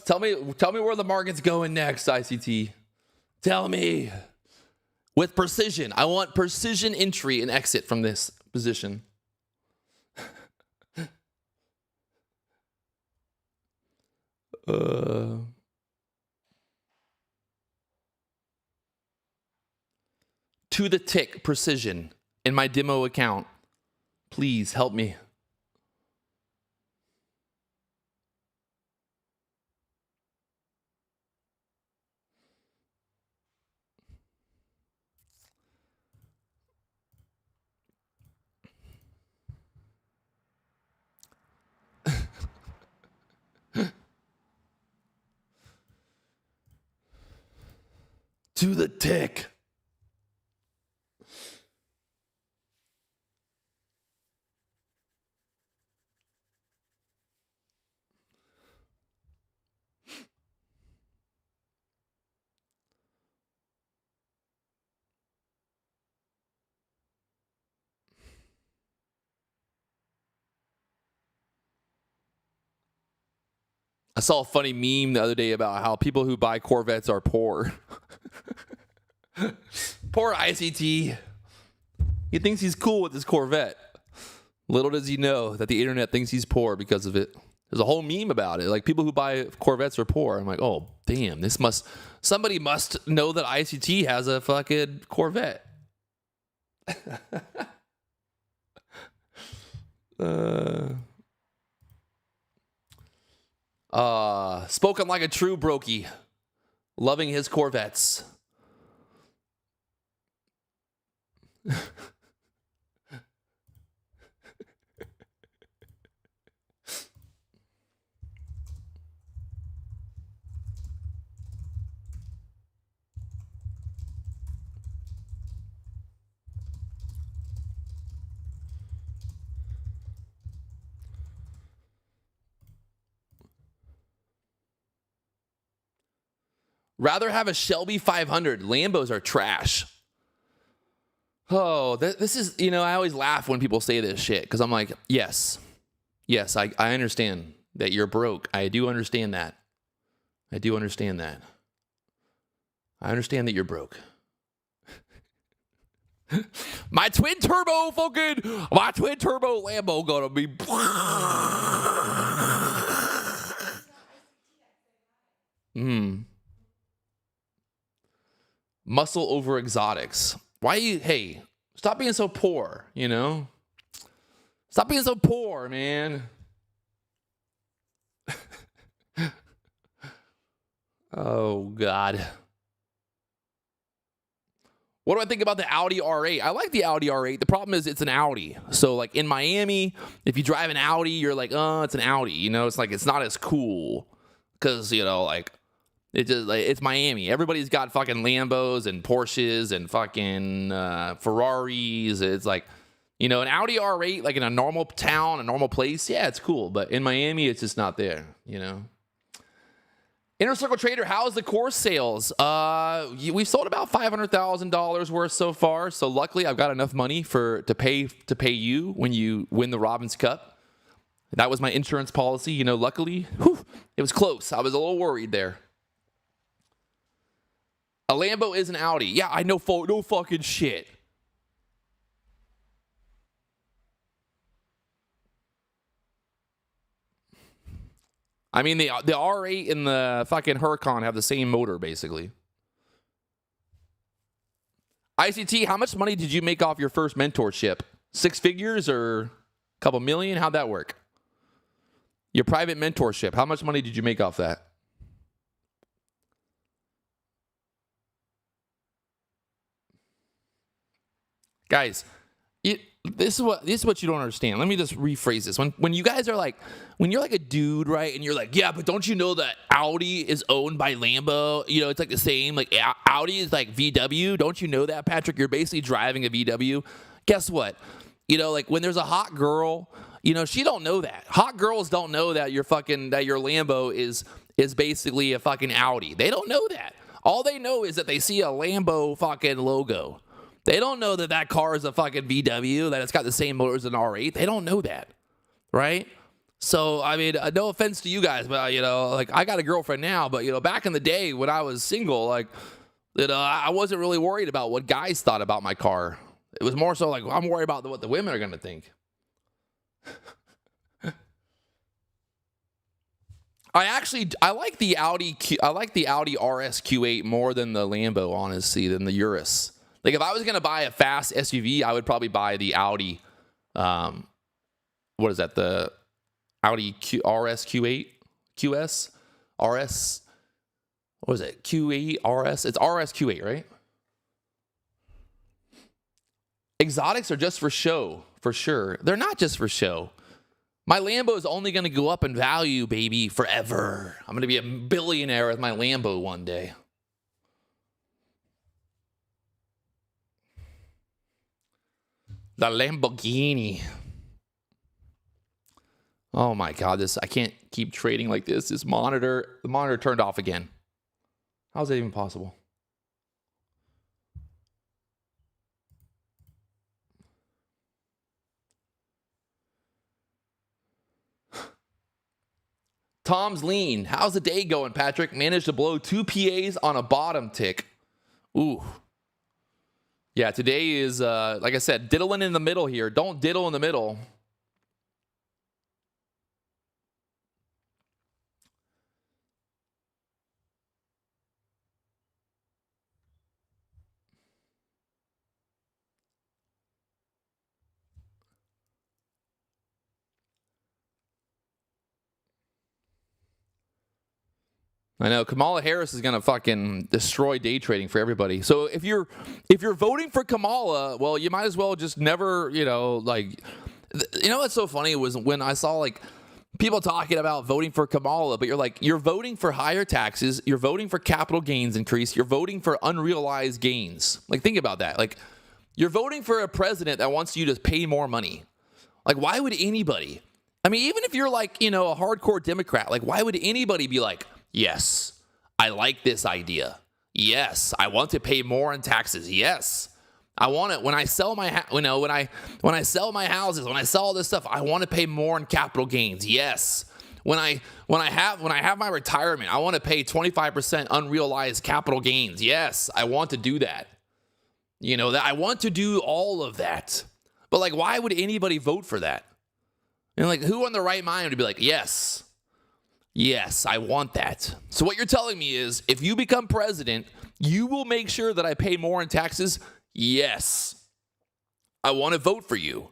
Tell me where the market's going next, ICT. Tell me. With precision. I want precision entry and exit from this position. To the tick precision in my demo account. Please help me. To the tick. I saw a funny meme the other day about how people who buy Corvettes are poor. Poor ICT. He thinks he's cool with his Corvette. Little does he know that the internet thinks he's poor because of it. There's a whole meme about it. Like, people who buy Corvettes are poor. I'm like, oh, damn. Somebody must know that ICT has a fucking Corvette. Spoken like a true brokey. Loving his Corvettes. Rather have a Shelby 500. Lambos are trash. Oh, this is, I always laugh when people say this shit because I'm like, yes, I understand that you're broke. I do understand that. I understand that you're broke. My twin turbo Lambo gonna be. Muscle over exotics. Why hey, stop being so poor, Stop being so poor, man. Oh, God. What do I think about the Audi R8? I like the Audi R8. The problem is it's an Audi. So, like, in Miami, if you drive an Audi, you're like, oh, it's an Audi. It's like, it's not as cool. Because, it's Miami. Everybody's got fucking Lambos and Porsches and fucking Ferraris. It's like, an Audi R8, like in a normal town, a normal place, yeah, it's cool. But in Miami, it's just not there, Inner Circle Trader, how's the course sales? We've sold about $500,000 worth so far. So luckily, I've got enough money to pay you when you win the Robbins Cup. That was my insurance policy. Luckily, it was close. I was a little worried there. A Lambo is an Audi. Yeah, I know. No fucking shit. I mean, the R8 and the fucking Huracan have the same motor, basically. ICT, how much money did you make off your first mentorship? 6 figures or a couple million? How'd that work? Your private mentorship, how much money did you make off that? Guys, this is what you don't understand. Let me just rephrase this. When you guys are like, when you're like a dude, right, and you're like, yeah, but don't you know that Audi is owned by Lambo? You know, it's like the same. Like Audi is like VW. Don't you know that, Patrick? You're basically driving a VW. Guess what? You know, like when there's a hot girl, you know, she don't know that. Hot girls don't know that your Lambo is basically a fucking Audi. They don't know that. All they know is that they see a Lambo fucking logo. They don't know that that car is a fucking VW, that it's got the same motors as an R8. They don't know that, right? So, I mean, no offense to you guys, but, you know, like, I got a girlfriend now, but, you know, back in the day when I was single, like, you know, I wasn't really worried about what guys thought about my car. It was more so like, I'm worried about what the women are going to think. I like the Audi RS Q8 more than the Lambo, honestly, than the Urus. Like, if I was going to buy a fast SUV, I would probably buy the Audi, what is that, the Audi RS Q8? QS? RS? What is it? Q8 RS? It's RS Q8, right? Exotics are just for show, for sure. They're not just for show. My Lambo is only going to go up in value, baby, forever. I'm going to be a billionaire with my Lambo one day. The Lamborghini. Oh my God, I can't keep trading like this. The monitor turned off again. How's that even possible? Tom's lean. How's the day going, Patrick? Managed to blow 2 PAs on a bottom tick. Ooh. Yeah, today is, like I said, diddling in the middle here. Don't diddle in the middle. I know Kamala Harris is gonna fucking destroy day trading for everybody. So if you're voting for Kamala, well, you might as well just never, you know, like, you know what's so funny was when I saw like people talking about voting for Kamala, but you're voting for higher taxes, you're voting for capital gains increase, you're voting for unrealized gains. Like, think about that. Like, you're voting for a president that wants you to pay more money. Like, why would anybody? I mean, even if you're like, you know, a hardcore Democrat, like, why would anybody be like, yes, I like this idea. Yes, I want to pay more in taxes. Yes, I want it when I sell my, when I sell my houses, when I sell all this stuff, I want to pay more in capital gains. Yes, when I have my retirement, I want to pay 25% unrealized capital gains. Yes, I want to do that. You know, that I want to do all of that. But like, why would anybody vote for that? And like, who on the right mind would be like, yes, I want that. So what you're telling me is, if you become president, you will make sure that I pay more in taxes? Yes. I want to vote for you.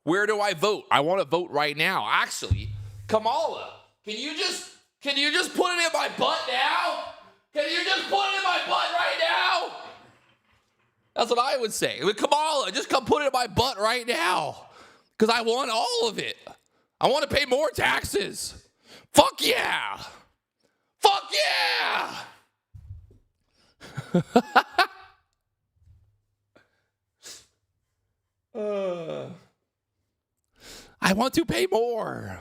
Where do I vote? I want to vote right now. Actually, Kamala, can you just put it in my butt now? Can you just put it in my butt right now? That's what I would say. Kamala, just come put it in my butt right now. Because I want all of it. I want to pay more taxes. Fuck yeah! Fuck yeah! I want to pay more.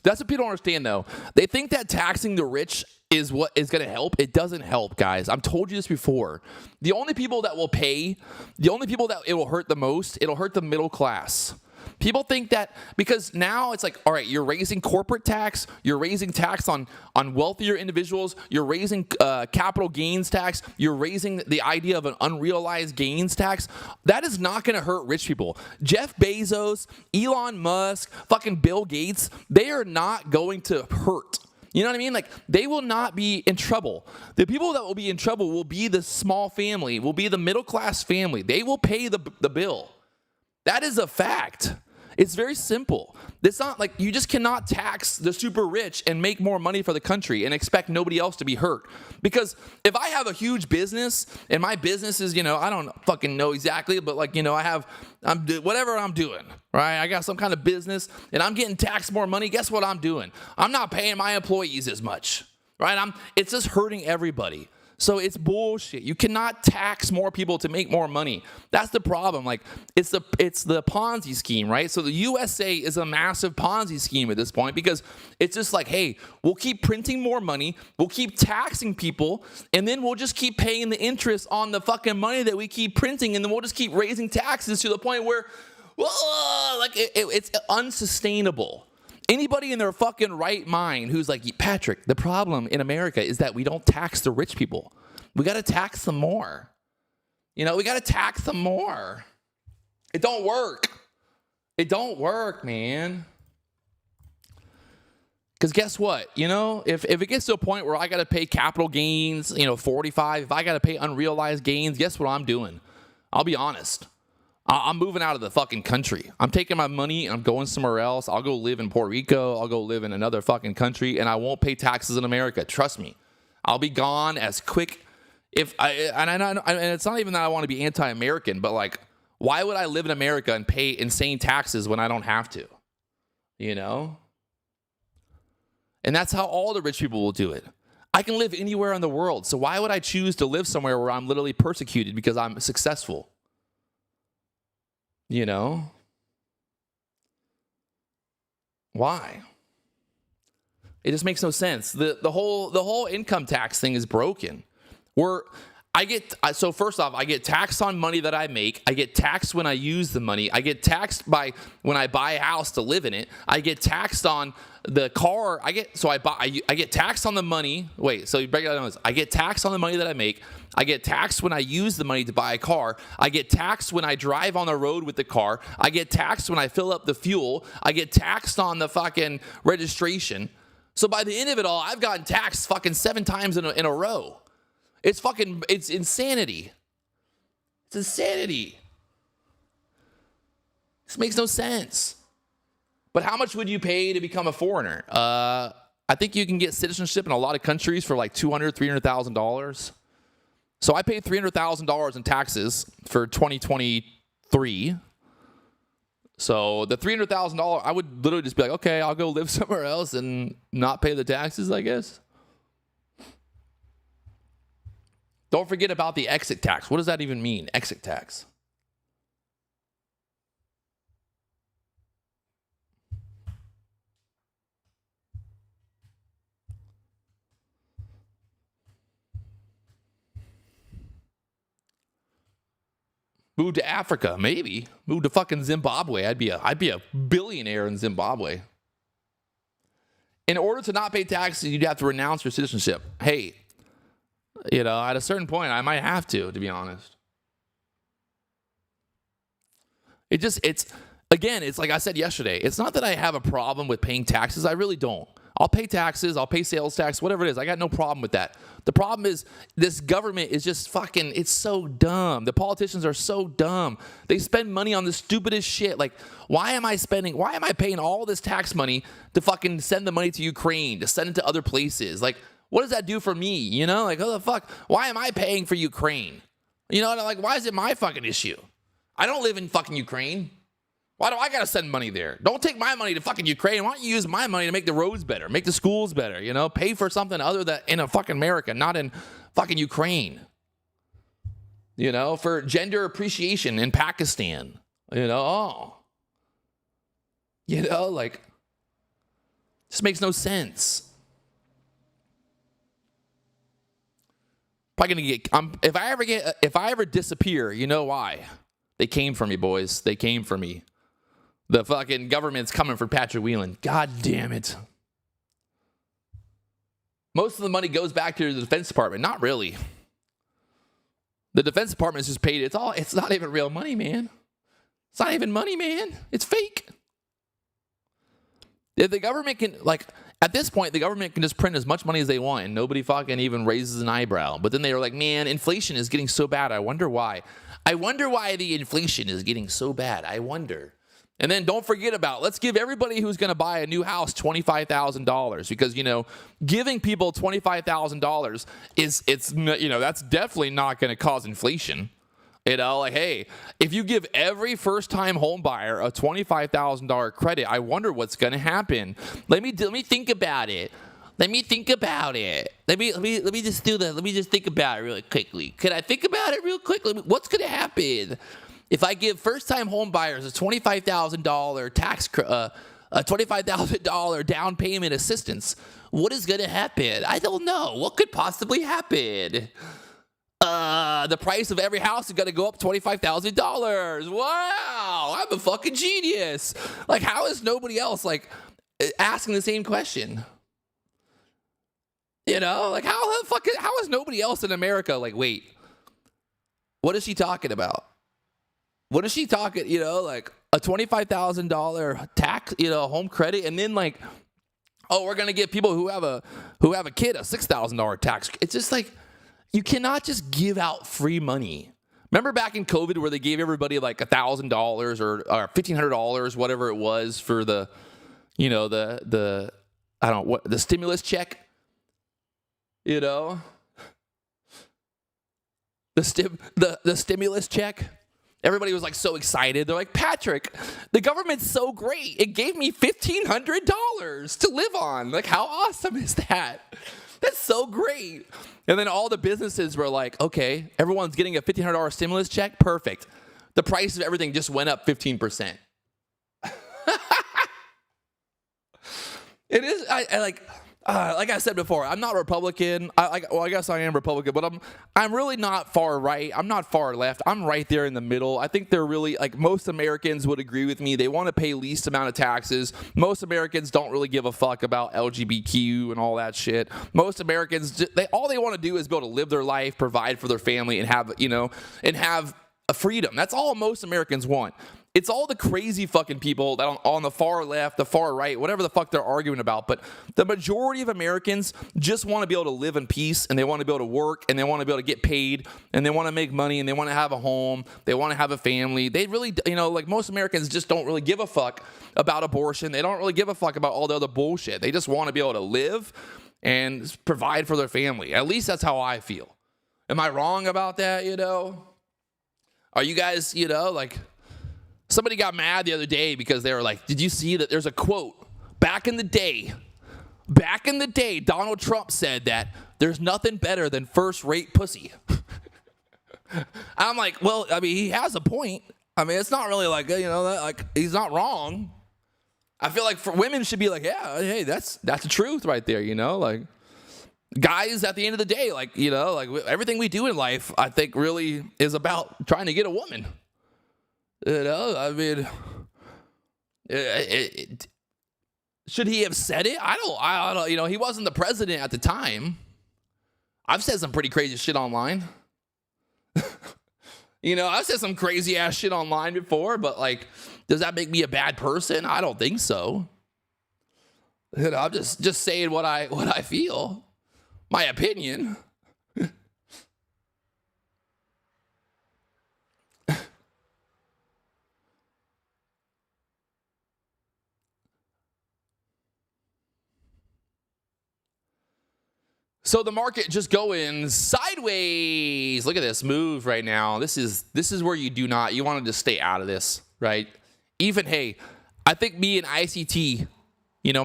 That's what people don't understand, though. They think that taxing the rich is what is going to help. It doesn't help, guys. I've told you this before. The only people that will pay, the only people that it will hurt the most, it'll hurt the middle class. People think that because now it's like, all right, you're raising corporate tax, you're raising tax on wealthier individuals, you're raising capital gains tax, you're raising the idea of an unrealized gains tax. That is not going to hurt rich people. Jeff Bezos, Elon Musk, fucking Bill Gates, they are not going to hurt. You know what I mean? Like, they will not be in trouble. The people that will be in trouble will be the small family, will be the middle class family. They will pay the bill. That is a fact. It's very simple. It's not like you just cannot tax the super rich and make more money for the country and expect nobody else to be hurt. Because if I have a huge business and my business is, I don't fucking know exactly, but like, I'm whatever I'm doing, right? I got some kind of business and I'm getting taxed more money. Guess what I'm doing? I'm not paying my employees as much, right? It's just hurting everybody. So it's bullshit. You cannot tax more people to make more money. That's the problem. Like, it's the Ponzi scheme, right? So the USA is a massive Ponzi scheme at this point because it's just like, hey, we'll keep printing more money, we'll keep taxing people, and then we'll just keep paying the interest on the fucking money that we keep printing, and then we'll just keep raising taxes to the point where, it's unsustainable. Anybody in their fucking right mind who's like, Patrick, the problem in America is that we don't tax the rich people. We got to tax them more. We got to tax them more. It don't work. It don't work, man. Because guess what? If it gets to a point where I got to pay capital gains, 45, if I got to pay unrealized gains, guess what I'm doing? I'll be honest. I'm moving out of the fucking country. I'm taking my money and I'm going somewhere else. I'll go live in Puerto Rico. I'll go live in another fucking country, and I won't pay taxes in America. Trust me. I'll be gone as quick. And it's not even that I want to be anti-American, but like, why would I live in America and pay insane taxes when I don't have to? And that's how all the rich people will do it. I can live anywhere in the world. So why would I choose to live somewhere where I'm literally persecuted because I'm successful? Why? It just makes no sense. The whole income tax thing is broken. So first off, I get taxed on money that I make. I get taxed when I use the money. I get taxed when I buy a house to live in it. I get taxed on the car. I get taxed on the money. Wait, so you break it down. I get taxed on the money that I make. I get taxed when I use the money to buy a car. I get taxed when I drive on the road with the car. I get taxed when I fill up the fuel. I get taxed on the fucking registration. So by the end of it all, I've gotten taxed fucking 7 times in a row. It's insanity. It's insanity. This makes no sense. But how much would you pay to become a foreigner? I think you can get citizenship in a lot of countries for like $200,000, $300,000. So I paid $300,000 in taxes for 2023. So the $300,000, I would literally just be like, okay, I'll go live somewhere else and not pay the taxes, I guess. Don't forget about the exit tax. What does that even mean, exit tax? Move to Africa, maybe. Move to fucking Zimbabwe. I'd be a billionaire in Zimbabwe. In order to not pay taxes, you'd have to renounce your citizenship. Hey, at a certain point, I might have to be honest. It's like I said yesterday. It's not that I have a problem with paying taxes. I really don't. I'll pay taxes. I'll pay sales tax, whatever it is. I got no problem with that. The problem is this government is just fucking, it's so dumb. The politicians are so dumb. They spend money on the stupidest shit. Like, why am I paying all this tax money to fucking send the money to Ukraine, to send it to other places? Like, what does that do for me? Like, oh the fuck, why am I paying for Ukraine? Like, why is it my fucking issue? I don't live in fucking Ukraine. Why do I gotta send money there? Don't take my money to fucking Ukraine. Why don't you use my money to make the roads better, make the schools better, pay for something other than in a fucking America, not in fucking Ukraine. For gender appreciation in Pakistan. Like, this makes no sense. Probably gonna get, if I ever disappear, you know why? They came for me, boys. They came for me. The fucking government's coming for Patrick Wieland. God damn it. Most of the money goes back to the Defense Department. Not really. The Defense Department is just paid. It's not even real money, man. It's not even money, man. It's fake. If the government can, like, at this point, the government can just print as much money as they want and nobody fucking even raises an eyebrow. But then they were like, man, inflation is getting so bad. I wonder why. I wonder why the inflation is getting so bad. I wonder. And then don't forget about, let's give everybody who's going to buy a new house $25,000 because, you know, giving people $25,000 that's definitely not going to cause inflation. You know, like, hey, if you give every first-time home buyer a $25,000 credit, I wonder what's going to happen. Let me think about it. Let me think about it. Let me just do that. Let me just think about it really quickly. Can I think about it real quickly? What's going to happen if I give first-time home buyers a $25,000 a $25,000 down payment assistance? What is going to happen? I don't know. What could possibly happen? The price of every house is going to go up $25,000. Wow, I'm a fucking genius. Like, how is nobody else, like, asking the same question? You know, like, how is nobody else in America, like, wait, what is she talking about? What is she talking, you know, like, a $25,000 tax, you know, home credit, and then, like, oh, we're going to give people who have a kid a $6,000 tax. It's just like, you cannot just give out free money. Remember back in COVID where they gave everybody like $1,000 or $1,500, whatever it was for the, you know, the I don't know what, the stimulus check, you know, the stimulus check. Everybody was like so excited. They're like, Patrick, the government's so great. It gave me $1,500 to live on. Like, how awesome is that? That's so great. And then all the businesses were like, okay, everyone's getting a $1,500 stimulus check. Perfect. The price of everything just went up 15%. It is, like I said before, I'm not Republican. I guess I am Republican, but I'm really not far right. I'm not far left. I'm right there in the middle. I think they're really, like, most Americans would agree with me. They want to pay least amount of taxes. Most Americans don't really give a fuck about LGBTQ and all that shit. Most Americans, all they want to do is be able to live their life, provide for their family, and have a freedom. That's all most Americans want. It's all the crazy fucking people that on the far left, the far right, whatever the fuck they're arguing about. But the majority of Americans just want to be able to live in peace, and they want to be able to work, and they want to be able to get paid, and they want to make money, and they want to have a home. They want to have a family. They really, like, most Americans just don't really give a fuck about abortion. They don't really give a fuck about all the other bullshit. They just want to be able to live and provide for their family. At least that's how I feel. Am I wrong about that, Are you guys, like... Somebody got mad the other day because they were like, did you see that there's a quote? Back in the day, Donald Trump said that there's nothing better than first-rate pussy. I'm like, well, I mean, he has a point. I mean, it's not really like, like, he's not wrong. I feel like for women should be like, yeah, hey, that's the truth right there, like. Guys, at the end of the day, like, like everything we do in life, I think really is about trying to get a woman. I mean, should he have said it? I don't, he wasn't the president at the time. I've said some pretty crazy shit online. I've said some crazy ass shit online before, but, like, does that make me a bad person? I don't think so. I'm just saying what I feel. My opinion. So the market just going sideways. Look at this move right now. This is where you want to just stay out of this, right? Even, hey, I think me and ICT,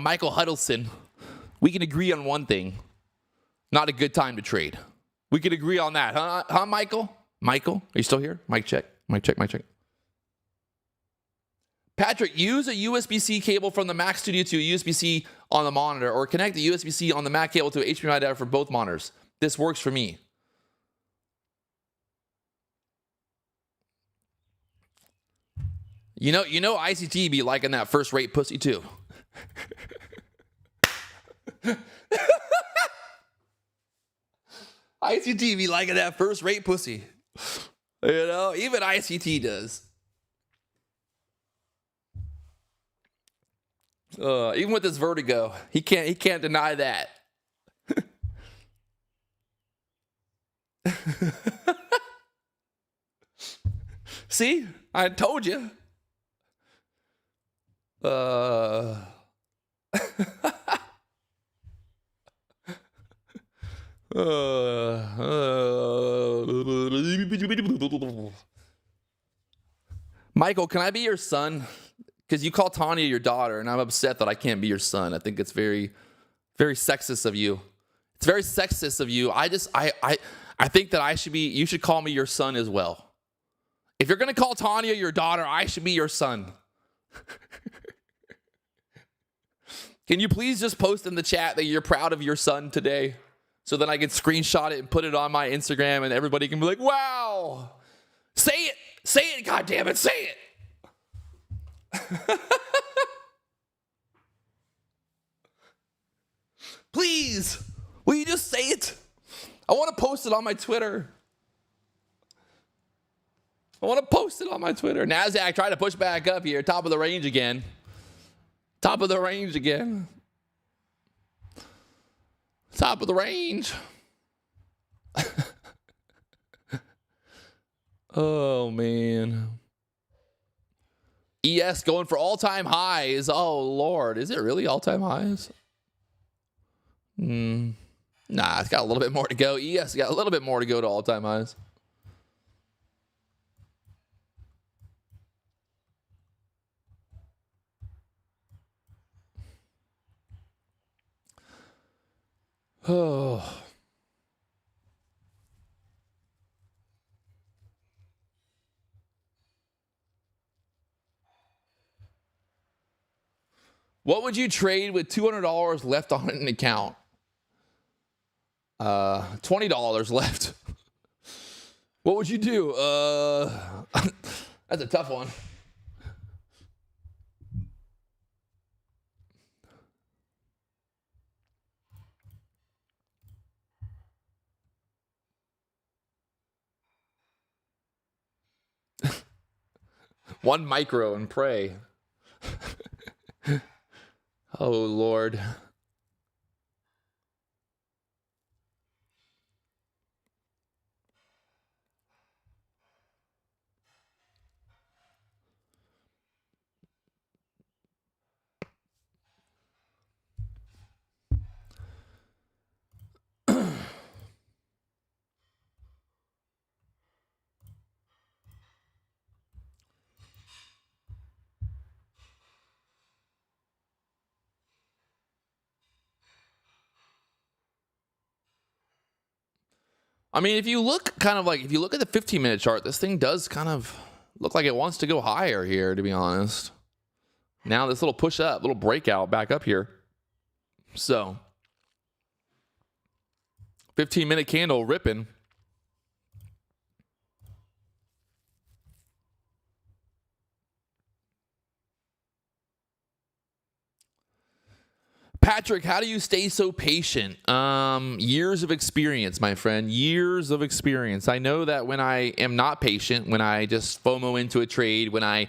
Michael Huddleston, we can agree on one thing. Not a good time to trade. We could agree on that, huh, Michael? Michael, are you still here? Mic check. Patrick, use a USB-C cable from the Mac Studio to a USB-C on the monitor, or connect the USB-C on the Mac cable to an HDMI adapter for both monitors. This works for me. You know, ICT be liking that first rate pussy too. ICT be liking that first rate pussy. You know, even ICT does. Even with his vertigo, he can't deny that. See, I told you. Michael, can I be your son? Because you call Tanya your daughter, and I'm upset that I can't be your son. I think it's very, very sexist of you. It's very sexist of you. I think that you should call me your son as well. If you're going to call Tanya your daughter, I should be your son. Can you please just post in the chat that you're proud of your son today? So then I can screenshot it and put it on my Instagram and everybody can be like, wow. Say it. Say it, goddammit. Say it. Please. Will you just say it? I want to post it on my Twitter. Nasdaq trying to push back up here. Top of the range again. Top of the range. Oh, man. ES going for all-time highs. Oh, Lord. Is it really all-time highs? Nah, it's got a little bit more to go. ES got a little bit more to go to all-time highs. Oh. What would you trade with $200 left on an account? $20 left. What would you do? That's a tough one. One micro and pray. Oh, Lord. I mean, if you look at the 15-minute chart, this thing does kind of look like it wants to go higher here, to be honest. Now this little push up, little breakout back up here. So 15-minute candle ripping. Patrick, how do you stay so patient? Years of experience, my friend. Years of experience. I know that when I am not patient, when I just FOMO into a trade, when I,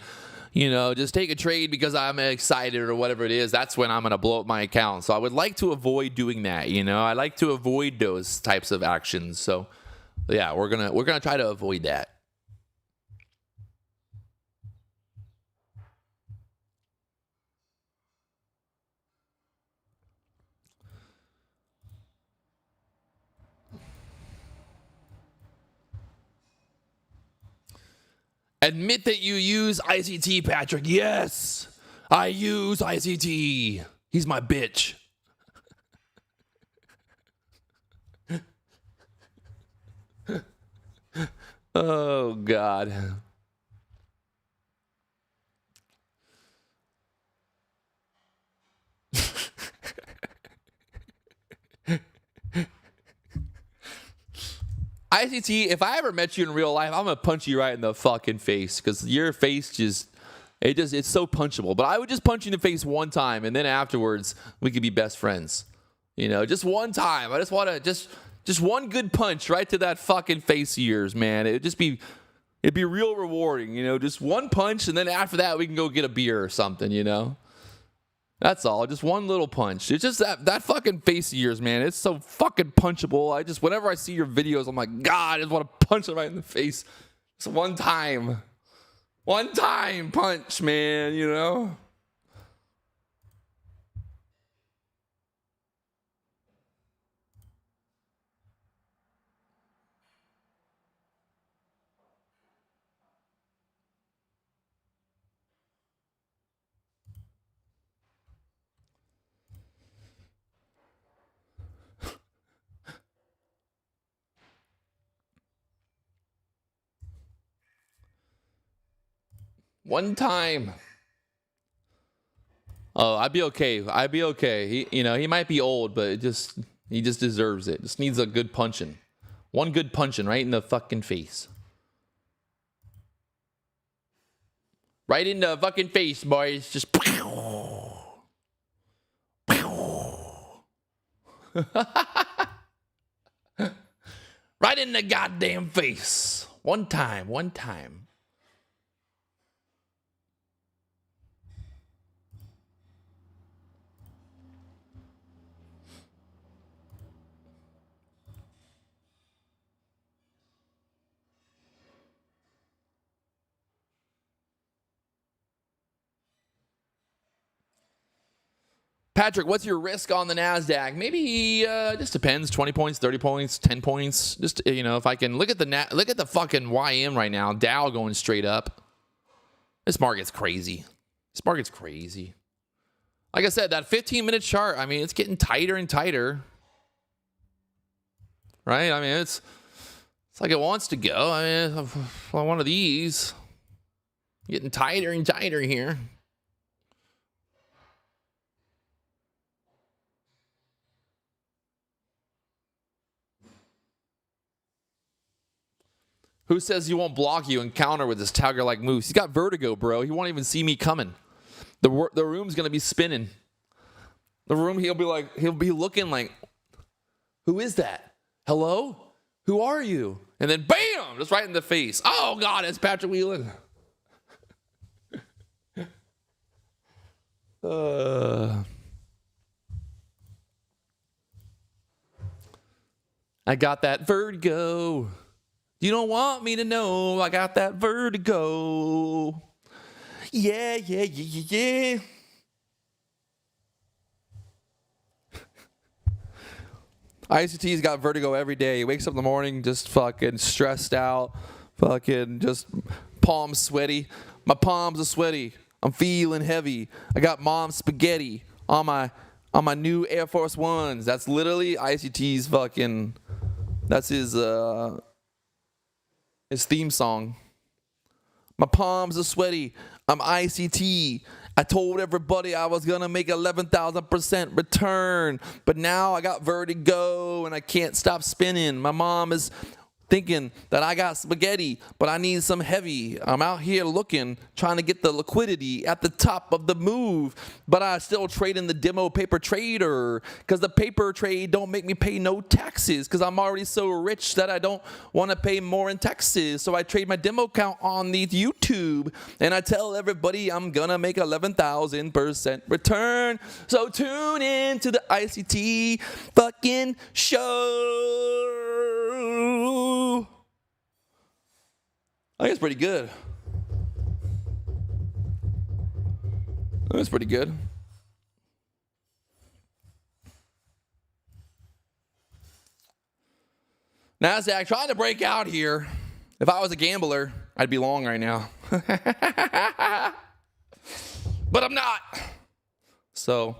just take a trade because I'm excited or whatever it is, that's when I'm going to blow up my account. So I would like to avoid doing that. I like to avoid those types of actions. So yeah, we're gonna try to avoid that. Admit that you use ICT, Patrick. Yes, I use ICT. He's my bitch. Oh, God. ICT, if I ever met you in real life, I'm going to punch you right in the fucking face because your face just It's so punchable. But I would just punch you in the face one time, and then afterwards we could be best friends. You know, just one time. I just want to just one good punch right to that fucking face of yours, man. It'd be real rewarding, you know, just one punch, and then after that we can go get a beer or something, you know. That's all. Just one little punch. It's just that fucking face of yours, man. It's so fucking punchable. Whenever I see your videos, I'm like, God, I just want to punch them right in the face. Just one time. One time punch, man, you know? One time. Oh, I'd be okay. I'd be okay. He might be old, but he just deserves it. Just needs a good punching. One good punching right in the fucking face. Right in the fucking face, boys. Just right in the goddamn face. One time. Patrick, what's your risk on the Nasdaq? Maybe just depends. 20 points, 30 points, 10 points. Just if I can look at the fucking YM right now, Dow going straight up. This market's crazy. Like I said, that 15-minute chart. I mean, it's getting tighter and tighter. Right? I mean, it's like it wants to go. I mean, one of these getting tighter and tighter here. Who says he won't block you and counter with his tiger-like moves? He's got vertigo, bro. He won't even see me coming. The room's going to be spinning. The room, he'll be looking like, who is that? Hello? Who are you? And then bam, just right in the face. Oh, God, it's Patrick Wieland. I got that vertigo. You don't want me to know I got that vertigo. Yeah. ICT's got vertigo every day. He wakes up in the morning just fucking stressed out, fucking just palms sweaty. My palms are sweaty. I'm feeling heavy. I got mom spaghetti on my new Air Force Ones. That's literally ICT's fucking, that's his theme song. My palms are sweaty. I'm ICT. I told everybody I was going to make 11,000% return, but now I got vertigo and I can't stop spinning. My mom is thinking that I got spaghetti, but I need some heavy. I'm out here looking, trying to get the liquidity at the top of the move, but I still trade in the demo paper trader because the paper trade don't make me pay no taxes because I'm already so rich that I don't want to pay more in taxes. So I trade my demo account on the YouTube and I tell everybody I'm going to make 11,000% return. So tune in to the ICT fucking show. I think it's pretty good. That's pretty good. Nasdaq trying to break out here. If I was a gambler, I'd be long right now. But I'm not. So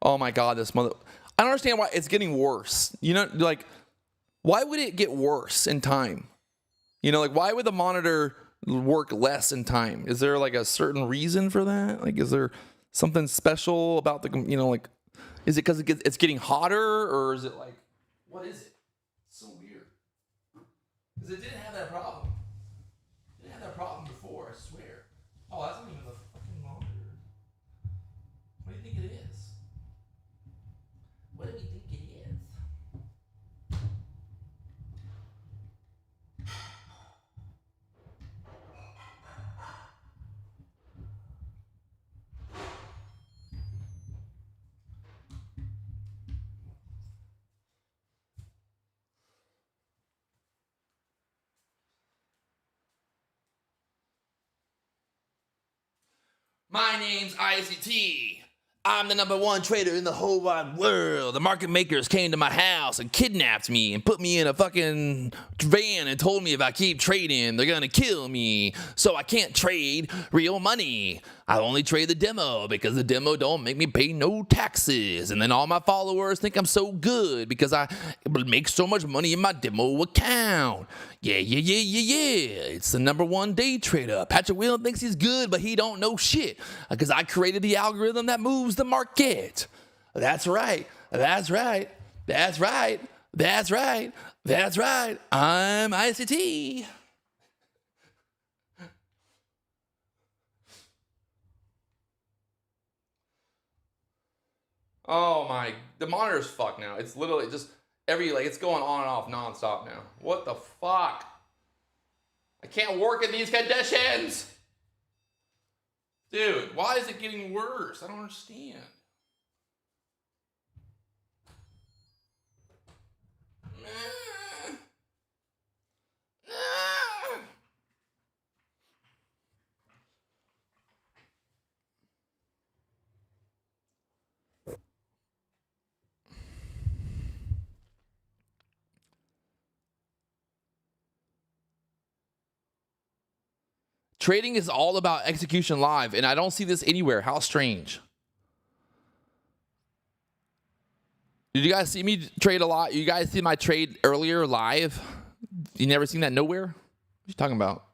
oh my God, this mother. I don't understand why it's getting worse. You know, like, why would it get worse in time? You know, like, why would the monitor work less in time? Is there like a certain reason for that? Like, is there something special about the, you know, like, is it because it's getting hotter or is it like, What is it? It's so weird. Because it didn't have that problem. It didn't have that problem before, I swear. Oh, that's not even the fucking monitor. What do you think it is? What do we think it is? My name's ICT. I'm the #1 trader in the whole wide world. The market makers came to my house and kidnapped me and put me in a fucking van and told me if I keep trading, they're gonna kill me. So I can't trade real money. I only trade the demo because the demo don't make me pay no taxes. And then all my followers think I'm so good because I make so much money in my demo account. Yeah. It's the #1 day trader. Patrick Wieland thinks he's good, but he don't know shit because I created the algorithm that moves the market. That's right. I'm ICT. Oh my, the monitor's fucked now. It's literally just it's going on and off nonstop now. What the fuck? I can't work in these conditions. Dude, why is it getting worse? I don't understand. Trading is all about execution live, and I don't see this anywhere. How strange. Did you guys see me trade a lot? You guys see my trade earlier live? You never seen that nowhere? What are you talking about?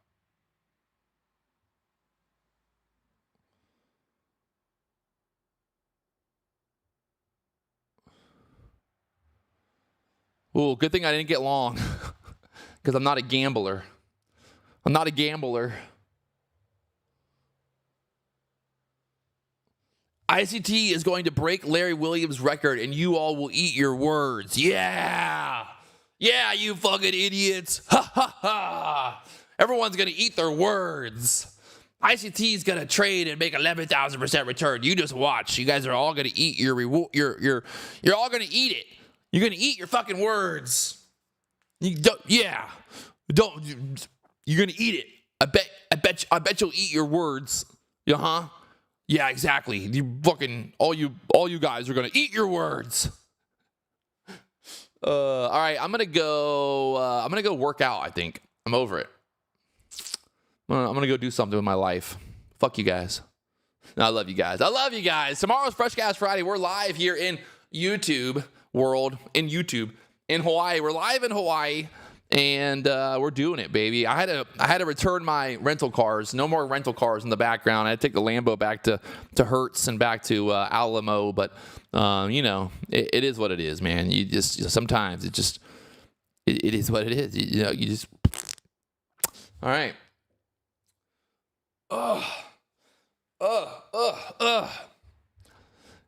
Ooh, good thing I didn't get long because I'm not a gambler. I'm not a gambler. ICT is going to break Larry Williams' record, and you all will eat your words. Yeah, you fucking idiots. Ha, ha, ha. Everyone's going to eat their words. ICT is going to trade and make 11,000% return. You just watch. You guys are all going to eat your reward. You're all going to eat it. You're going to eat your fucking words. You're going to eat it. I bet you'll eat your words. Yeah, exactly. You fucking all you guys are gonna eat your words. All right, I'm gonna go work out. I think I'm over it. I'm gonna go do something with my life. Fuck you guys. No, I love you guys. Tomorrow's Freshcast Friday. We're live here in YouTube world in Hawaii. We're live in Hawaii. And we're doing it, baby. I had to return my rental cars. No more rental cars in the background. I had to take the Lambo back to Hertz and back to Alamo. But it is what it is, man. You just sometimes it is what it is. You just all right.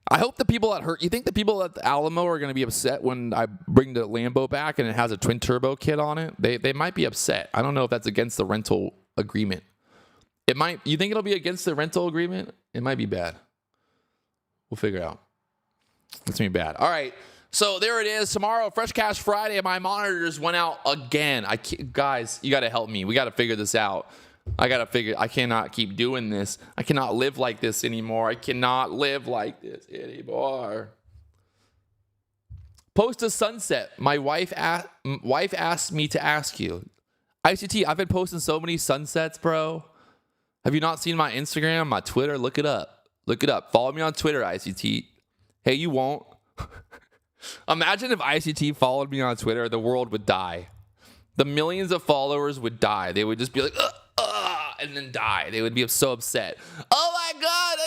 I hope the people at Hertz. You think the people at the Alamo are going to be upset when I bring the Lambo back and it has a twin turbo kit on it? They might be upset. I don't know if that's against the rental agreement. It might. You think it'll be against the rental agreement? It might be bad. We'll figure it out. It's gonna be bad. All right. So there it is. Tomorrow, Freshcast Friday. My monitors went out again. Guys, you got to help me. We got to figure this out. I cannot keep doing this. I cannot live like this anymore. Post a sunset. My wife asked me to ask you. ICT, I've been posting so many sunsets, bro. Have you not seen my Instagram, my Twitter? Look it up. Follow me on Twitter, ICT. Hey, you won't. Imagine if ICT followed me on Twitter, the world would die. The millions of followers would die. They would just be like, and then die. They would be so upset. Oh my God,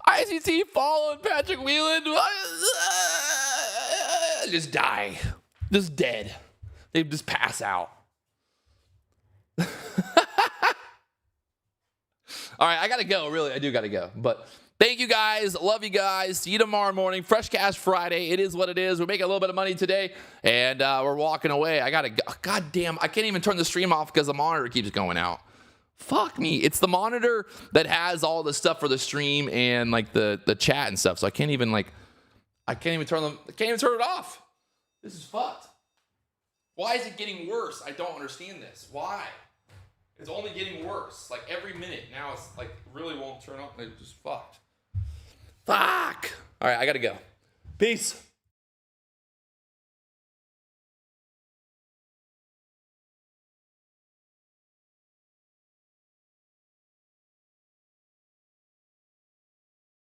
ICT followed Patrick Wieland. Just die. just dead. They just pass out. All right, I got to go. Really, I do got to go. But thank you guys. Love you guys. See you tomorrow morning. Fresh Cash Friday. It is what it is. We're making a little bit of money today, and we're walking away. I got to go. God damn, I can't even turn the stream off because the monitor keeps going out. Fuck me. It's the monitor that has all the stuff for the stream and like the chat and stuff. So I can't even turn it off. This is fucked. Why is it getting worse? I don't understand this. Why? It's only getting worse. Like every minute. Now it's like really won't turn on. It's just fucked. Fuck. All right, I gotta go. Peace.